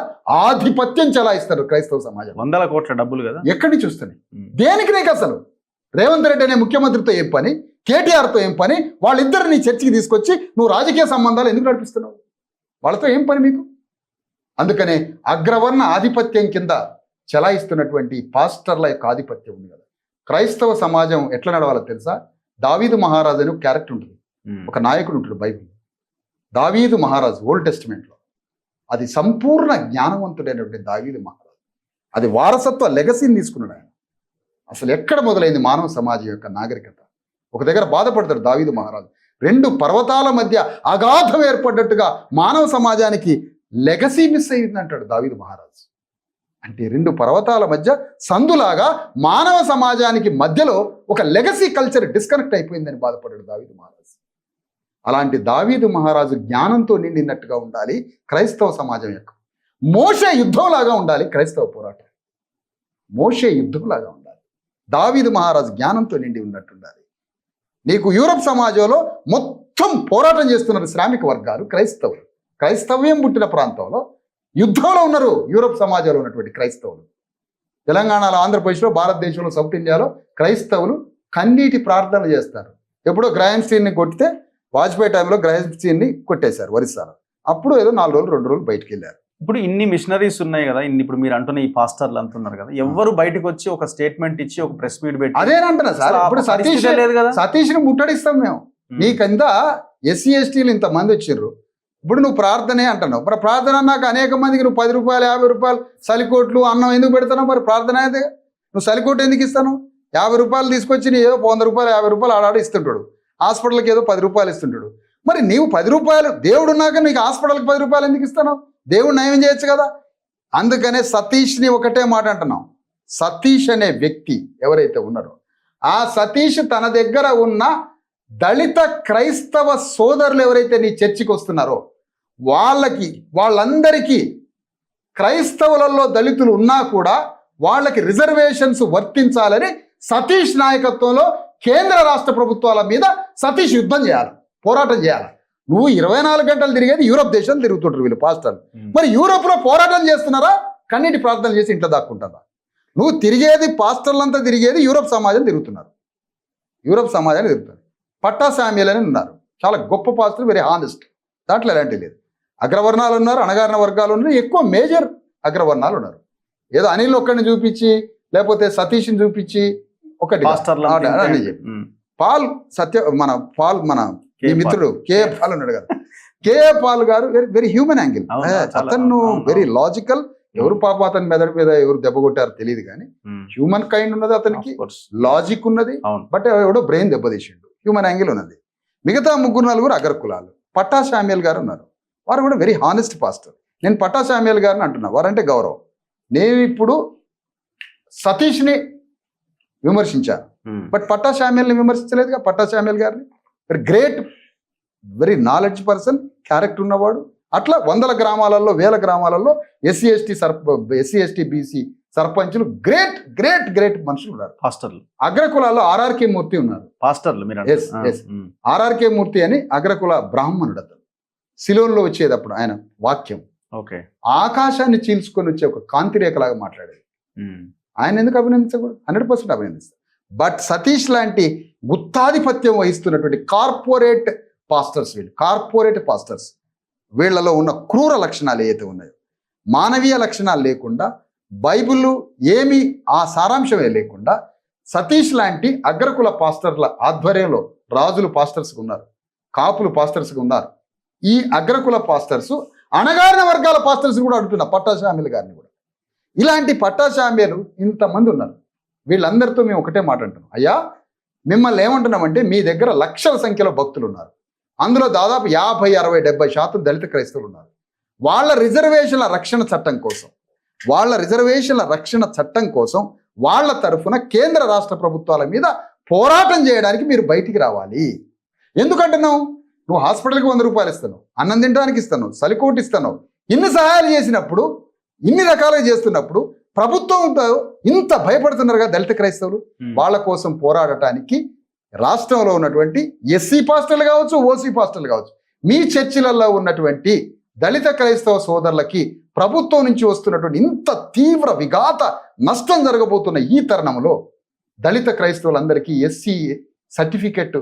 ఆధిపత్యం చలాయిస్తారు క్రైస్తవ సమాజం. 100 కోట్ల డబ్బులు కదా, ఎక్కడి నుంచి వస్తున్నాయి? దేనికి నీకు అసలు? రేవంత్ రెడ్డి అనే ముఖ్యమంత్రితో ఏం పని, కేటీఆర్తో ఏం పని? వాళ్ళిద్దరిని నీ చర్చికి తీసుకొచ్చి నువ్వు రాజకీయ సంబంధాలు ఎందుకు నడిపిస్తున్నావు? వాళ్ళతో ఏం పని మీకు? అందుకనే అగ్రవర్ణ ఆధిపత్యం కింద చలాయిస్తున్నటువంటి పాస్టర్ల యొక్క ఆధిపత్యం ఉంది కదా. క్రైస్తవ సమాజం ఎట్లా నడవాలో తెలుసా? దావీదు మహారాజు అని ఒక క్యారెక్టర్ ఉంటుంది, ఒక నాయకుడు ఉంటాడు బైబిల్. దావీదు మహారాజు ఓల్డ్ టెస్టిమెంట్లో, అది సంపూర్ణ జ్ఞానవంతుడైనటువంటి దావీదు మహారాజు. అది వారసత్వ లెగసీని తీసుకున్నాడు ఆయన. అసలు ఎక్కడ మొదలైంది మానవ సమాజం యొక్క నాగరికత? ఒక దగ్గర బాధపడతాడు దావీదు మహారాజు. 2 పర్వతాల మధ్య అగాధం ఏర్పడ్డట్టుగా మానవ సమాజానికి లెగసీ మిస్ అయింది అంటాడు దావీదు మహారాజు. అంటే రెండు పర్వతాల మధ్య సందులాగా మానవ సమాజానికి మధ్యలో ఒక లెగసీ కల్చర్ డిస్కనెక్ట్ అయిపోయిందని బాధపడ్డాడు దావీదు మహారాజు. అలాంటి దావీదు మహారాజు జ్ఞానంతో నిండినట్టుగా ఉండాలి క్రైస్తవ సమాజం యొక్క. మోషే యుద్ధంలాగా ఉండాలి క్రైస్తవ పోరాటం. మోషే యుద్ధంలాగా ఉండాలి. దావీదు మహారాజు జ్ఞానంతో నిండి ఉన్నట్టు ఉండాలి. నీకు యూరప్ సమాజంలో మొత్తం పోరాటం చేస్తున్నారు శ్రామిక వర్గాలు, క్రైస్తవులు. క్రైస్తవ్యం పుట్టిన ప్రాంతంలో యుద్ధంలో ఉన్నారు యూరప్ సమాజంలో ఉన్నటువంటి క్రైస్తవులు. తెలంగాణలో, ఆంధ్రప్రదేశ్లో, భారతదేశంలో, సౌత్ ఇండియాలో క్రైస్తవులు కన్నీటి ప్రార్థనలు చేస్తారు. ఎప్పుడో గ్రహం స్టీన్ని కొట్టితే వాజ్పేయి టైంలో గ్రహం స్టీన్ని కొట్టేశారు ఒరిస్సాలో. అప్పుడు ఏదో 4 రోజులు 2 రోజులు బయటికి వెళ్ళారు. ఇప్పుడు ఇన్ని మిషనరీస్ ఉన్నాయి కదా, ఇప్పుడు మీరు అంటున్న ఈ పాస్టర్లు అంటున్నారు కదా, ఎవరు బయటకు వచ్చి ఒక స్టేట్మెంట్ ఇచ్చి ఒక ప్రెస్ మీట్ పెట్టి అదేనంటున్నా సార్. ఇప్పుడు లేదు కదా, సతీష్ని ముట్టడిస్తాం మేము. నీకంత ఎస్సీ ఎస్టీలు ఇంతమంది వచ్చిర్రు. ఇప్పుడు నువ్వు ప్రార్థనే అంటున్నావు. మరి ప్రార్థన నాకు అనేక మందికి నువ్వు 10 రూపాయలు 50 రూపాయలు సలికోట్లు అన్నం ఎందుకు పెడతావు? మరి ప్రార్థన అయితే నువ్వు సలికోట్లు ఎందుకు ఇస్తాను? 50 రూపాయలు తీసుకొచ్చి నీ ఏదో 100 రూపాయలు 50 రూపాయలు ఆడాడు ఇస్తుంటాడు. హాస్పిటల్కి ఏదో 10 రూపాయలు ఇస్తుంటాడు. మరి నీవు 10 రూపాయలు దేవుడు ఉన్నాక నీకు హాస్పిటల్కి 10 రూపాయలు ఎందుకు ఇస్తాను? దేవుడు నయం చేయొచ్చు కదా. అందుకనే సతీష్ని ఒకటే మాట అంటున్నాం. సతీష్ అనే వ్యక్తి ఎవరైతే ఉన్నారో ఆ సతీష్ తన దగ్గర ఉన్న దళిత క్రైస్తవ సోదరులు ఎవరైతే నీ చర్చికి వస్తున్నారో వాళ్ళందరికీ క్రైస్తవులలో దళితులు ఉన్నా కూడా వాళ్ళకి రిజర్వేషన్స్ వర్తించాలని సతీష్ నాయకత్వంలో కేంద్ర రాష్ట్ర ప్రభుత్వాల మీద సతీష్ యుద్ధం చేయాలి, పోరాటం చేయాలి. నువ్వు 24 గంటలు తిరిగేది యూరోప్ దేశాలు తిరుగుతుంటారు వీళ్ళు పాస్టర్లు. మరి యూరోప్లో పోరాటం చేస్తున్నారా? కన్నీటి ప్రార్థన చేసి ఇంట్లో దాక్కుంటారా? నువ్వు తిరిగేది పాస్టర్లంతా తిరిగేది యూరోప్ సమాజం తిరుగుతున్నారు. యూరోప్ సమాజాన్ని తిరుగుతున్నారు. పట్టా శామ్యుల్ అని ఉన్నారు, చాలా గొప్ప పాస్టర్, వెరీ హానెస్ట్. దాంట్లో ఎలాంటి లేదు. అగ్రవర్ణాలు ఉన్నారు, అణగారిన వర్గాలు ఉన్నారు, ఎక్కువ మేజర్ అగ్రవర్ణాలు ఉన్నారు. ఏదో అనిల్ ఒక్కడిని చూపించి లేకపోతే సతీష్ని చూపించి ఒకటి పాల్ సత్య మన ఈ మిత్రుడు కేఏ పాల్ ఉన్నాడు కదా, కేఏ పాల్ గారు వెరీ హ్యూమన్ యాంగిల్. అతను వెరీ లాజికల్. ఎవరు పాప అతని మెదడు మీద ఎవరు దెబ్బ కొట్టారో తెలియదు కానీ హ్యూమన్ కైండ్ ఉన్నది అతనికి, లాజిక్ ఉన్నది. బట్ ఎవడో బ్రెయిన్ దెబ్బతీసిండు, హ్యూమన్ యాంగిల్ ఉన్నది. మిగతా 3-4 అగ్రకులాలు. పట్టా శామ్యుల్ గారు ఉన్నారు, వారు కూడా వెరీ హానెస్ట్ పాస్టర్. నేను పట్టా శామ్యుల్ గారిని అంటున్నా, వారంటే గౌరవం. నేను ఇప్పుడు సతీష్ని విమర్శించాను, బట్ పట్టా శామ్యుల్ని విమర్శించలేదుగా. పట్టా శామ్యుల్ గారిని very great, very knowledge person, character ఉన్నవాడు. అట్లా 100 గ్రామాలలో 1000 గ్రామాలలో ఎస్సీ ఎస్టీ బీసీ సర్పంచులు గ్రేట్ గ్రేట్ గ్రేట్ మనుషులు ఉన్నారు. పాస్టర్లు అగ్రకులాల్లో ఆర్ఆర్కే మూర్తి ఉన్నారు. పాస్టర్లు ఆర్ఆర్కే మూర్తి అని అగ్రకుల బ్రాహ్మణుడు. అతను సిలోన్లో వచ్చేటప్పుడు ఆయన వాక్యం ఆకాశాన్ని చీల్చుకొని వచ్చే ఒక కాంతిరేఖలాగా మాట్లాడేది. ఆయన ఎందుకు అభినందించకూడదు? 100% అభినందిస్తారు. బట్ సతీష్ లాంటి గుత్తాధిపత్యం వహిస్తున్నటువంటి కార్పొరేట్ పాస్టర్స్, కార్పొరేట్ పాస్టర్స్, వీళ్లలో ఉన్న క్రూర లక్షణాలు ఏవైతే ఉన్నాయో, మానవీయ లక్షణాలు లేకుండా, బైబిల్ ఏమి ఆ సారాంశమే లేకుండా, సతీష్ లాంటి అగ్రకుల పాస్టర్ల ఆధ్వర్యంలో రాజులు పాస్టర్స్కి ఉన్నారు, కాపులు పాస్టర్స్కి ఉన్నారు. ఈ అగ్రకుల పాస్టర్స్ అణగారిన వర్గాల పాస్టర్స్ కూడా అడుగుతున్నా, పట్టా శామ్యుల్ గారిని కూడా. ఇలాంటి పట్టా శామ్యులు ఇంతమంది ఉన్నారు. వీళ్ళందరితో మేము ఒకటే మాట అంటున్నాం, అయ్యా మిమ్మల్ని ఏమంటున్నామంటే మీ దగ్గర లక్షల సంఖ్యలో భక్తులు ఉన్నారు. అందులో దాదాపు 50-60-70% దళిత క్రైస్తవులు ఉన్నారు. వాళ్ళ రిజర్వేషన్ల రక్షణ చట్టం కోసం వాళ్ళ తరఫున కేంద్ర రాష్ట్ర ప్రభుత్వాల మీద పోరాటం చేయడానికి మీరు బయటికి రావాలి. ఎందుకంటున్నావు? నువ్వు హాస్పిటల్కి 100 రూపాయలు ఇస్తాను, అన్నం తినడానికి ఇస్తాను, సలికోటి ఇస్తాను, ఇన్ని సహాయాలు చేసినప్పుడు, ఇన్ని రకాలుగా చేస్తున్నప్పుడు ప్రభుత్వంతో ఇంత భయపడుతున్నారుగా దళిత క్రైస్తవులు. వాళ్ళ కోసం పోరాడటానికి రాష్ట్రంలో ఉన్నటువంటి ఎస్సీ పాస్టర్లు కావచ్చు, ఓసీ పాస్టర్లు కావచ్చు, మీ చర్చిలలో ఉన్నటువంటి దళిత క్రైస్తవ సోదరులకి ప్రభుత్వం నుంచి వస్తున్నటువంటి ఇంత తీవ్ర విఘాత నష్టం జరగబోతున్న ఈ తరుణంలో దళిత క్రైస్తవులందరికీ ఎస్సీ సర్టిఫికెట్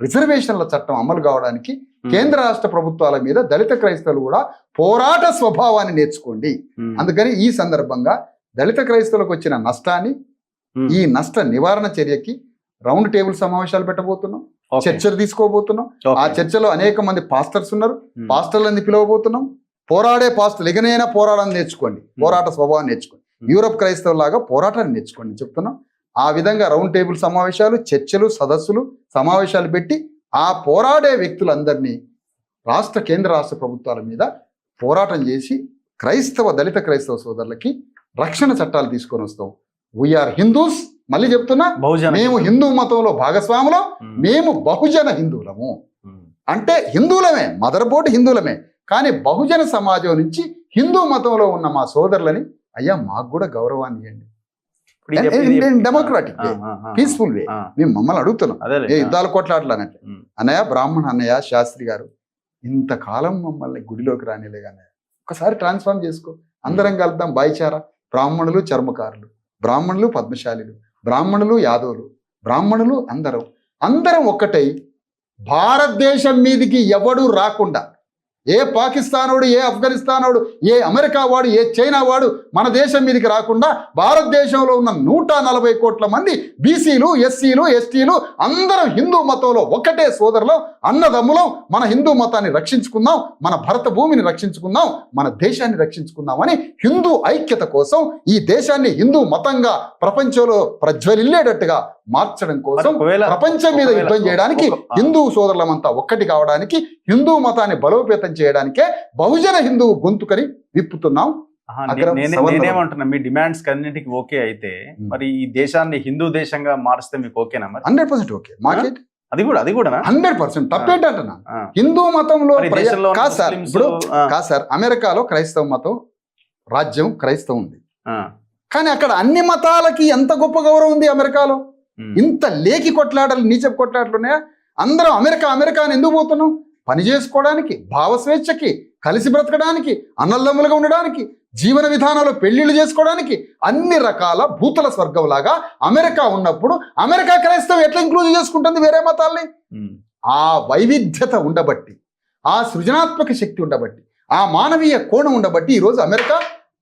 రిజర్వేషన్ల చట్టం అమలు కావడానికి కేంద్ర రాష్ట్ర ప్రభుత్వాల మీద దళిత క్రైస్తవులు కూడా పోరాట స్వభావాన్ని నేర్చుకోండి. అందుకని ఈ సందర్భంగా దళిత క్రైస్తవులకు వచ్చిన నష్టాన్ని, ఈ నష్ట నివారణ చర్యకి రౌండ్ టేబుల్ సమావేశాలు పెట్టబోతున్నాం, చర్చలు తీసుకోబోతున్నాం. ఆ చర్చలో అనేక మంది పాస్టర్స్ ఉన్నారు, పాస్టర్లని పిలవబోతున్నాం. పోరాడే పాస్టర్లు ఎగనైనా పోరాడాన్ని నేర్చుకోండి, పోరాట స్వభావాన్ని నేర్చుకోండి, యూరోప్ క్రైస్తవులాగా పోరాటాన్ని నేర్చుకోండి చెప్తున్నాం. ఆ విధంగా రౌండ్ టేబుల్ సమావేశాలు, చర్చలు, సదస్సులు, సమావేశాలు పెట్టి ఆ పోరాడే వ్యక్తులందరినీ కేంద్ర రాష్ట్ర ప్రభుత్వాల మీద పోరాటం చేసి దళిత క్రైస్తవ సోదరులకి రక్షణ చట్టాలు తీసుకొని వస్తాం. వీఆర్ హిందూస్, మళ్ళీ చెప్తున్నా, బహుజన మేము హిందూ మతంలో భాగస్వాములం, మేము బహుజన హిందువులము. అంటే హిందువులమే, మదర్ బోర్డు హిందువులమే, కానీ బహుజన సమాజం నుంచి హిందూ మతంలో ఉన్న మా సోదరులని అయ్యా మాకు కూడా గౌరవాన్ని ఇవ్వండి. డెమోక్రాటిక్ వే, పీస్ఫుల్ వే. మేము మమ్మల్ని అడుగుతున్నాం, ఏ యుద్ధాలు కొట్లాడలానంటే అన్నయ్య బ్రాహ్మణ అన్నయ్య శాస్త్రి గారు ఇంతకాలం మమ్మల్ని గుడిలోకి రానిలేగా అన్నయ్య, ఒకసారి ట్రాన్స్ఫార్మ్ చేసుకో, అందరం కలుద్దాం, భాయిచారా. బ్రాహ్మణులు చర్మకారులు, బ్రాహ్మణులు పద్మశాలిలు, బ్రాహ్మణులు యాదవులు, బ్రాహ్మణులు అందరం ఒక్కటై భారతదేశం మీదికి ఎవడూ రాకుండా, ఏ పాకిస్తానోడు, ఏ ఆఫ్ఘనిస్తానోడు, ఏ అమెరికా వాడు, ఏ చైనా వాడు మన దేశం మీదకి రాకుండా భారతదేశంలో ఉన్న 140 కోట్ల మంది బీసీలు, ఎస్సీలు, ఎస్టీలు అందరం హిందూ మతంలో ఒకటే సోదరులం, అన్నదమ్ములం. మన హిందూ మతాన్ని రక్షించుకుందాం, మన భరత భూమిని రక్షించుకుందాం, మన దేశాన్ని రక్షించుకుందామని హిందూ ఐక్యత కోసం ఈ దేశాన్ని హిందూ మతంగా ప్రపంచంలో ప్రజ్వలిల్లేటట్టుగా మార్చడం కోసం, ప్రపంచం మీద యుద్ధం చేయడానికి, హిందూ సోదరులమంతా ఒక్కటి కావడానికి, హిందూ మతాన్ని బలోపేతం చేయడానికే బహుజన హిందూ గొంతుకని విప్పుతున్నాం. నేనేమంటున్నా, మీ డిమాండ్స్ అన్నింటికి ఓకే అయితే మరి ఈ దేశాన్ని హిందూ దేశంగా మారిస్తే మీకు ఓకేనా? మరి 100% ఓకే. మార్కెట్ అది కూడా 100% తప్పేంటంటున్నా. హిందూ మతంలో కాదు సార్, ఇప్పుడు కాదు సార్, అమెరికాలో క్రైస్తవ మతం రాజ్యం, క్రైస్తవం ఉంది, కానీ అక్కడ అన్ని మతాలకి ఎంత గొప్ప గౌరవం ఉంది. అమెరికాలో ఇంత లేకి కొట్లాటలు, నీచ కొట్లాటలు ఉన్నాయా? అందరం అమెరికా అని ఎందుకు పోతున్నాం? పని చేసుకోవడానికి, భావస్వేచ్ఛకి, కలిసి బ్రతకడానికి, అన్నదమ్ములుగా ఉండడానికి, జీవన విధానంలో పెళ్లిళ్ళు చేసుకోవడానికి, అన్ని రకాల భూతల స్వర్గంలాగా అమెరికా ఉన్నప్పుడు అమెరికా క్రైస్తవం ఎట్లా ఇంక్లూజ్ చేసుకుంటుంది వేరే మతాల్ని? ఆ వైవిధ్యత ఉండబట్టి, ఆ సృజనాత్మక శక్తి ఉండబట్టి, ఆ మానవీయ కోణం ఉండబట్టి ఈరోజు అమెరికా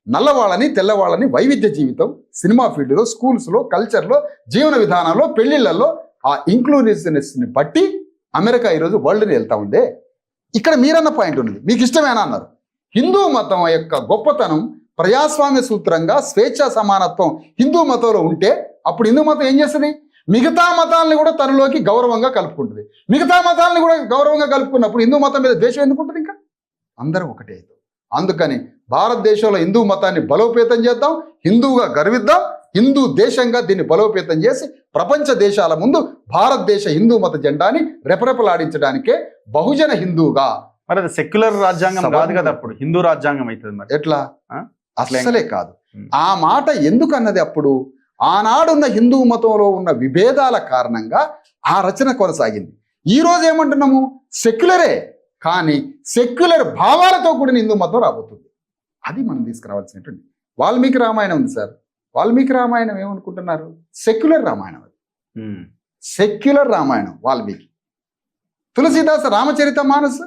నల్లవాళ్ళని తెల్లవాళ్ళని వైవిధ్య జీవితం, సినిమా ఫీల్డ్లో, స్కూల్స్లో, కల్చర్లో, జీవన విధానంలో, పెళ్లిళ్లలో ఆ ఇంక్లూజివ్నెస్ని బట్టి అమెరికా ఈరోజు వరల్డ్ని వెళ్తా ఉందే. ఇక్కడ మీరన్న పాయింట్ ఉన్నది, మీకు ఇష్టమేనా అన్నారు. హిందూ మతం యొక్క గొప్పతనం ప్రజాస్వామ్య సూత్రంగా స్వేచ్ఛా సమానత్వం హిందూ మతంలో ఉంటే అప్పుడు హిందూ మతం ఏం చేస్తుంది? మిగతా మతాలని కూడా తనలోకి గౌరవంగా కలుపుకుంటుంది. మిగతా మతాలని కూడా గౌరవంగా కలుపుకున్నప్పుడు హిందూ మతం మీద ద్వేషం ఎందుకు ఉంటుంది? ఇంకా అందరం ఒకటే అవుతాం. అందుకని భారతదేశంలో హిందూ మతాన్ని బలోపేతం చేద్దాం, హిందువుగా గర్విద్దాం, హిందూ దేశంగా దీన్ని బలోపేతం చేసి ప్రపంచ దేశాల ముందు భారతదేశ హిందూ మత జెండాని రెపరెపలాడించడానికే బహుజన హిందూగా. మరి అది సెక్యులర్ రాజ్యాంగం కాదు కదా, అప్పుడు హిందూ రాజ్యాంగం అవుతుంది. మరి ఎట్లా? అస్సలే కాదు. ఆ మాట ఎందుకు అన్నది, అప్పుడు ఆనాడున్న హిందూ మతంలో ఉన్న విభేదాల కారణంగా ఆ రచన కొనసాగింది. ఈ రోజు ఏమంటున్నాము? సెక్యులరే, కానీ సెక్యులర్ భావాలతో కూడిన హిందూ మతం రాబోతుంది. అది మనం తీసుకురావాల్సినటువంటి. వాల్మీకి రామాయణం ఉంది సార్, వాల్మీకి రామాయణం ఏమనుకుంటున్నారు? సెక్యులర్ రామాయణం. అది సెక్యులర్ రామాయణం వాల్మీకి. తులసీదాస్ రామచరిత మానస్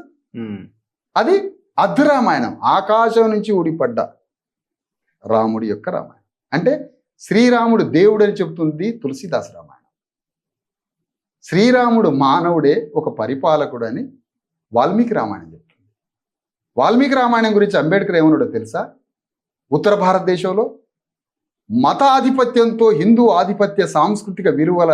అది అర్ధరామాయణం, ఆకాశం నుంచి ఊడిపడ్డ రాముడి యొక్క రామాయణం. అంటే శ్రీరాముడు దేవుడు అని చెప్తుంది తులసీదాస్ రామాయణం. శ్రీరాముడు మానవుడే, ఒక పరిపాలకుడు అని వాల్మీకి రామాయణం చెప్తుంది. వాల్మీకి రామాయణం గురించి అంబేద్కర్ ఏమన్నాడో తెలుసా? ఉత్తర భారతదేశంలో మత ఆధిపత్యంతో హిందూ ఆధిపత్య సాంస్కృతిక విలువల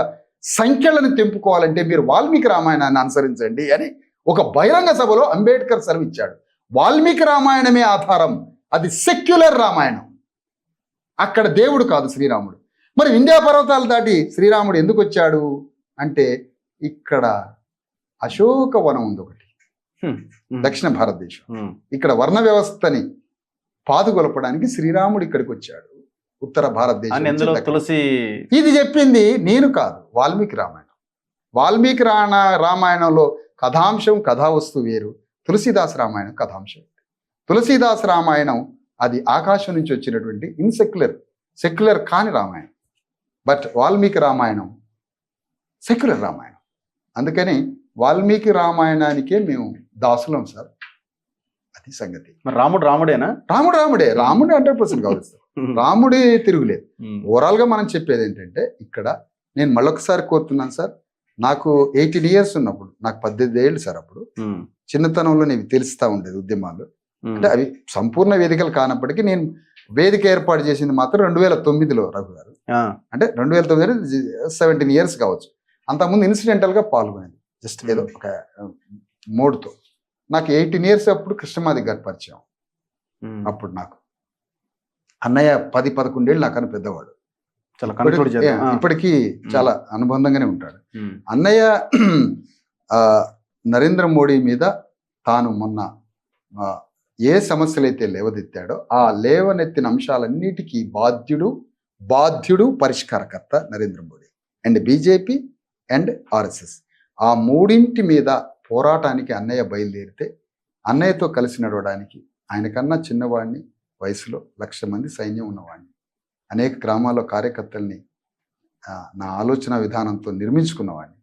సంఖ్యలను తెంపుకోవాలంటే మీరు వాల్మీకి రామాయణాన్ని అనుసరించండి అని ఒక బహిరంగ సభలో అంబేద్కర్ సెలవిచ్చాడు. వాల్మీకి రామాయణమే ఆధారం, అది సెక్యులర్ రామాయణం. అక్కడ దేవుడు కాదు శ్రీరాముడు. మరి వింధ్యా పర్వతాలు దాటి శ్రీరాముడు ఎందుకు వచ్చాడు అంటే, ఇక్కడ అశోకవనం ఉంది ఒకటి, దక్షిణ భారతదేశం. ఇక్కడ వర్ణ వ్యవస్థని పాదుగొలపడానికి శ్రీరాముడు ఇక్కడికి వచ్చాడు. ఉత్తర భారతదేశం ఇది చెప్పింది నేను కాదు, వాల్మీకి రామాయణం. వాల్మీకి రామాయణంలో కథాంశం, కథావస్తు వేరు. తులసీదాస్ రామాయణం కథాంశం. తులసీదాస్ రామాయణం అది ఆకాశం నుంచి వచ్చినటువంటి సెక్యులర్ కాని రామాయణం. But Valmiki Ramayanam secular Ramayanam. అందుకని వాల్మీకి రామాయణానికే మేము దాసులం సార్. అది సంగతి. రాముడేనా? రాముడే 100% గౌరవిస్తాం. రాముడే తిరుగులేదు. ఓవరాల్ గా మనం చెప్పేది ఏంటంటే, ఇక్కడ నేను మళ్ళొకసారి కోరుతున్నాను సార్, నాకు 18 years ఉన్నప్పుడు, నాకు 18 ఏళ్ళు సార్. అప్పుడు చిన్నతనంలో నేను తెలుస్తా ఉండేది ఉద్యమాలు. అంటే అవి సంపూర్ణ వేదికలు కానప్పటికీ నేను వేదిక ఏర్పాటు చేసింది మాత్రం 2009లో రఘు గారు. అంటే 2009 17 years కావచ్చు. అంతకుముందు ఇన్సిడెంటల్ గా పాల్గొనేది, జస్ట్ ఏదో ఒక మోడ్తో. నాకు 18 years అప్పుడు కృష్ణమాది గారి పరిచయం. అప్పుడు నాకు అన్నయ్య 10-11 ఏళ్ళు నాకన్నా పెద్దవాడు. చాలా కంక్లూడ్ చేద్దాం. ఇప్పటికీ చాలా అనుబంధంగానే ఉంటాడు. ఉమ్, అన్నయ్య ఆ, నరేంద్ర మోడీ మీద తాను మొన్న ఆ, ఏ సమస్యలైతే లేవనెత్తాడో ఆ లేవనెత్తిన అంశాలన్నిటికీ బాధ్యుడు పరిష్కారకర్త Narendra Modi and BJP and RSS. ఆ మూడింటి మీద పోరాటానికి అన్నయ్య బయలుదేరితే అన్నయ్యతో కలిసి నడవడానికి ఆయనకన్నా చిన్నవాడిని, వయసులో 1,00,000 మంది సైన్యం ఉన్నవాడిని, అనేక గ్రామాల్లో కార్యకర్తల్ని నా ఆలోచన విధానంతో నిర్మించుకున్నవాడిని.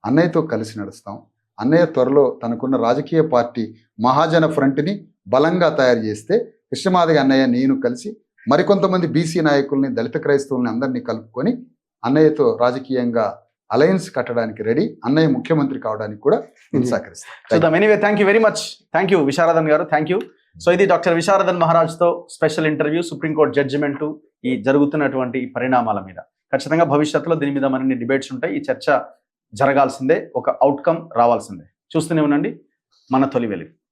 అన్నయ్యతో కలిసి నడుస్తాం. అన్నయ్య త్వరలో తనకున్న రాజకీయ పార్టీ మహాజన ఫ్రంట్ని బలంగా తయారు చేస్తే కృష్ణమాదిగ అన్నయ్య నేను కలిసి మరికొంతమంది బీసీ నాయకుల్ని, దళిత క్రైస్తవుల్ని అందరినీ కలుపుకొని అన్నయ్యతో రాజకీయంగా అలయన్స్ కట్టడానికి రెడీ. అన్నయ్య ముఖ్యమంత్రి కావడానికి కూడా నేను సహకరిస్తాను. చూద్దాం. Anyway, thank you very much. Thank you Visharadan garu, thank you. So ఇది డాక్టర్ విశారదన్ మహారాజ్తో స్పెషల్ ఇంటర్వ్యూ సుప్రీంకోర్టు జడ్జిమెంటు ఈ జరుగుతున్నటువంటి ఈ పరిణామాల మీద. ఖచ్చితంగా భవిష్యత్తులో దీని మీద మరిన్ని డిబేట్స్ ఉంటాయి. ఈ చర్చ జరగాల్సిందే, ఒక అవుట్కమ్ రావాల్సిందే. చూస్తూనే ఉండండి మన తొలి వెలుగు.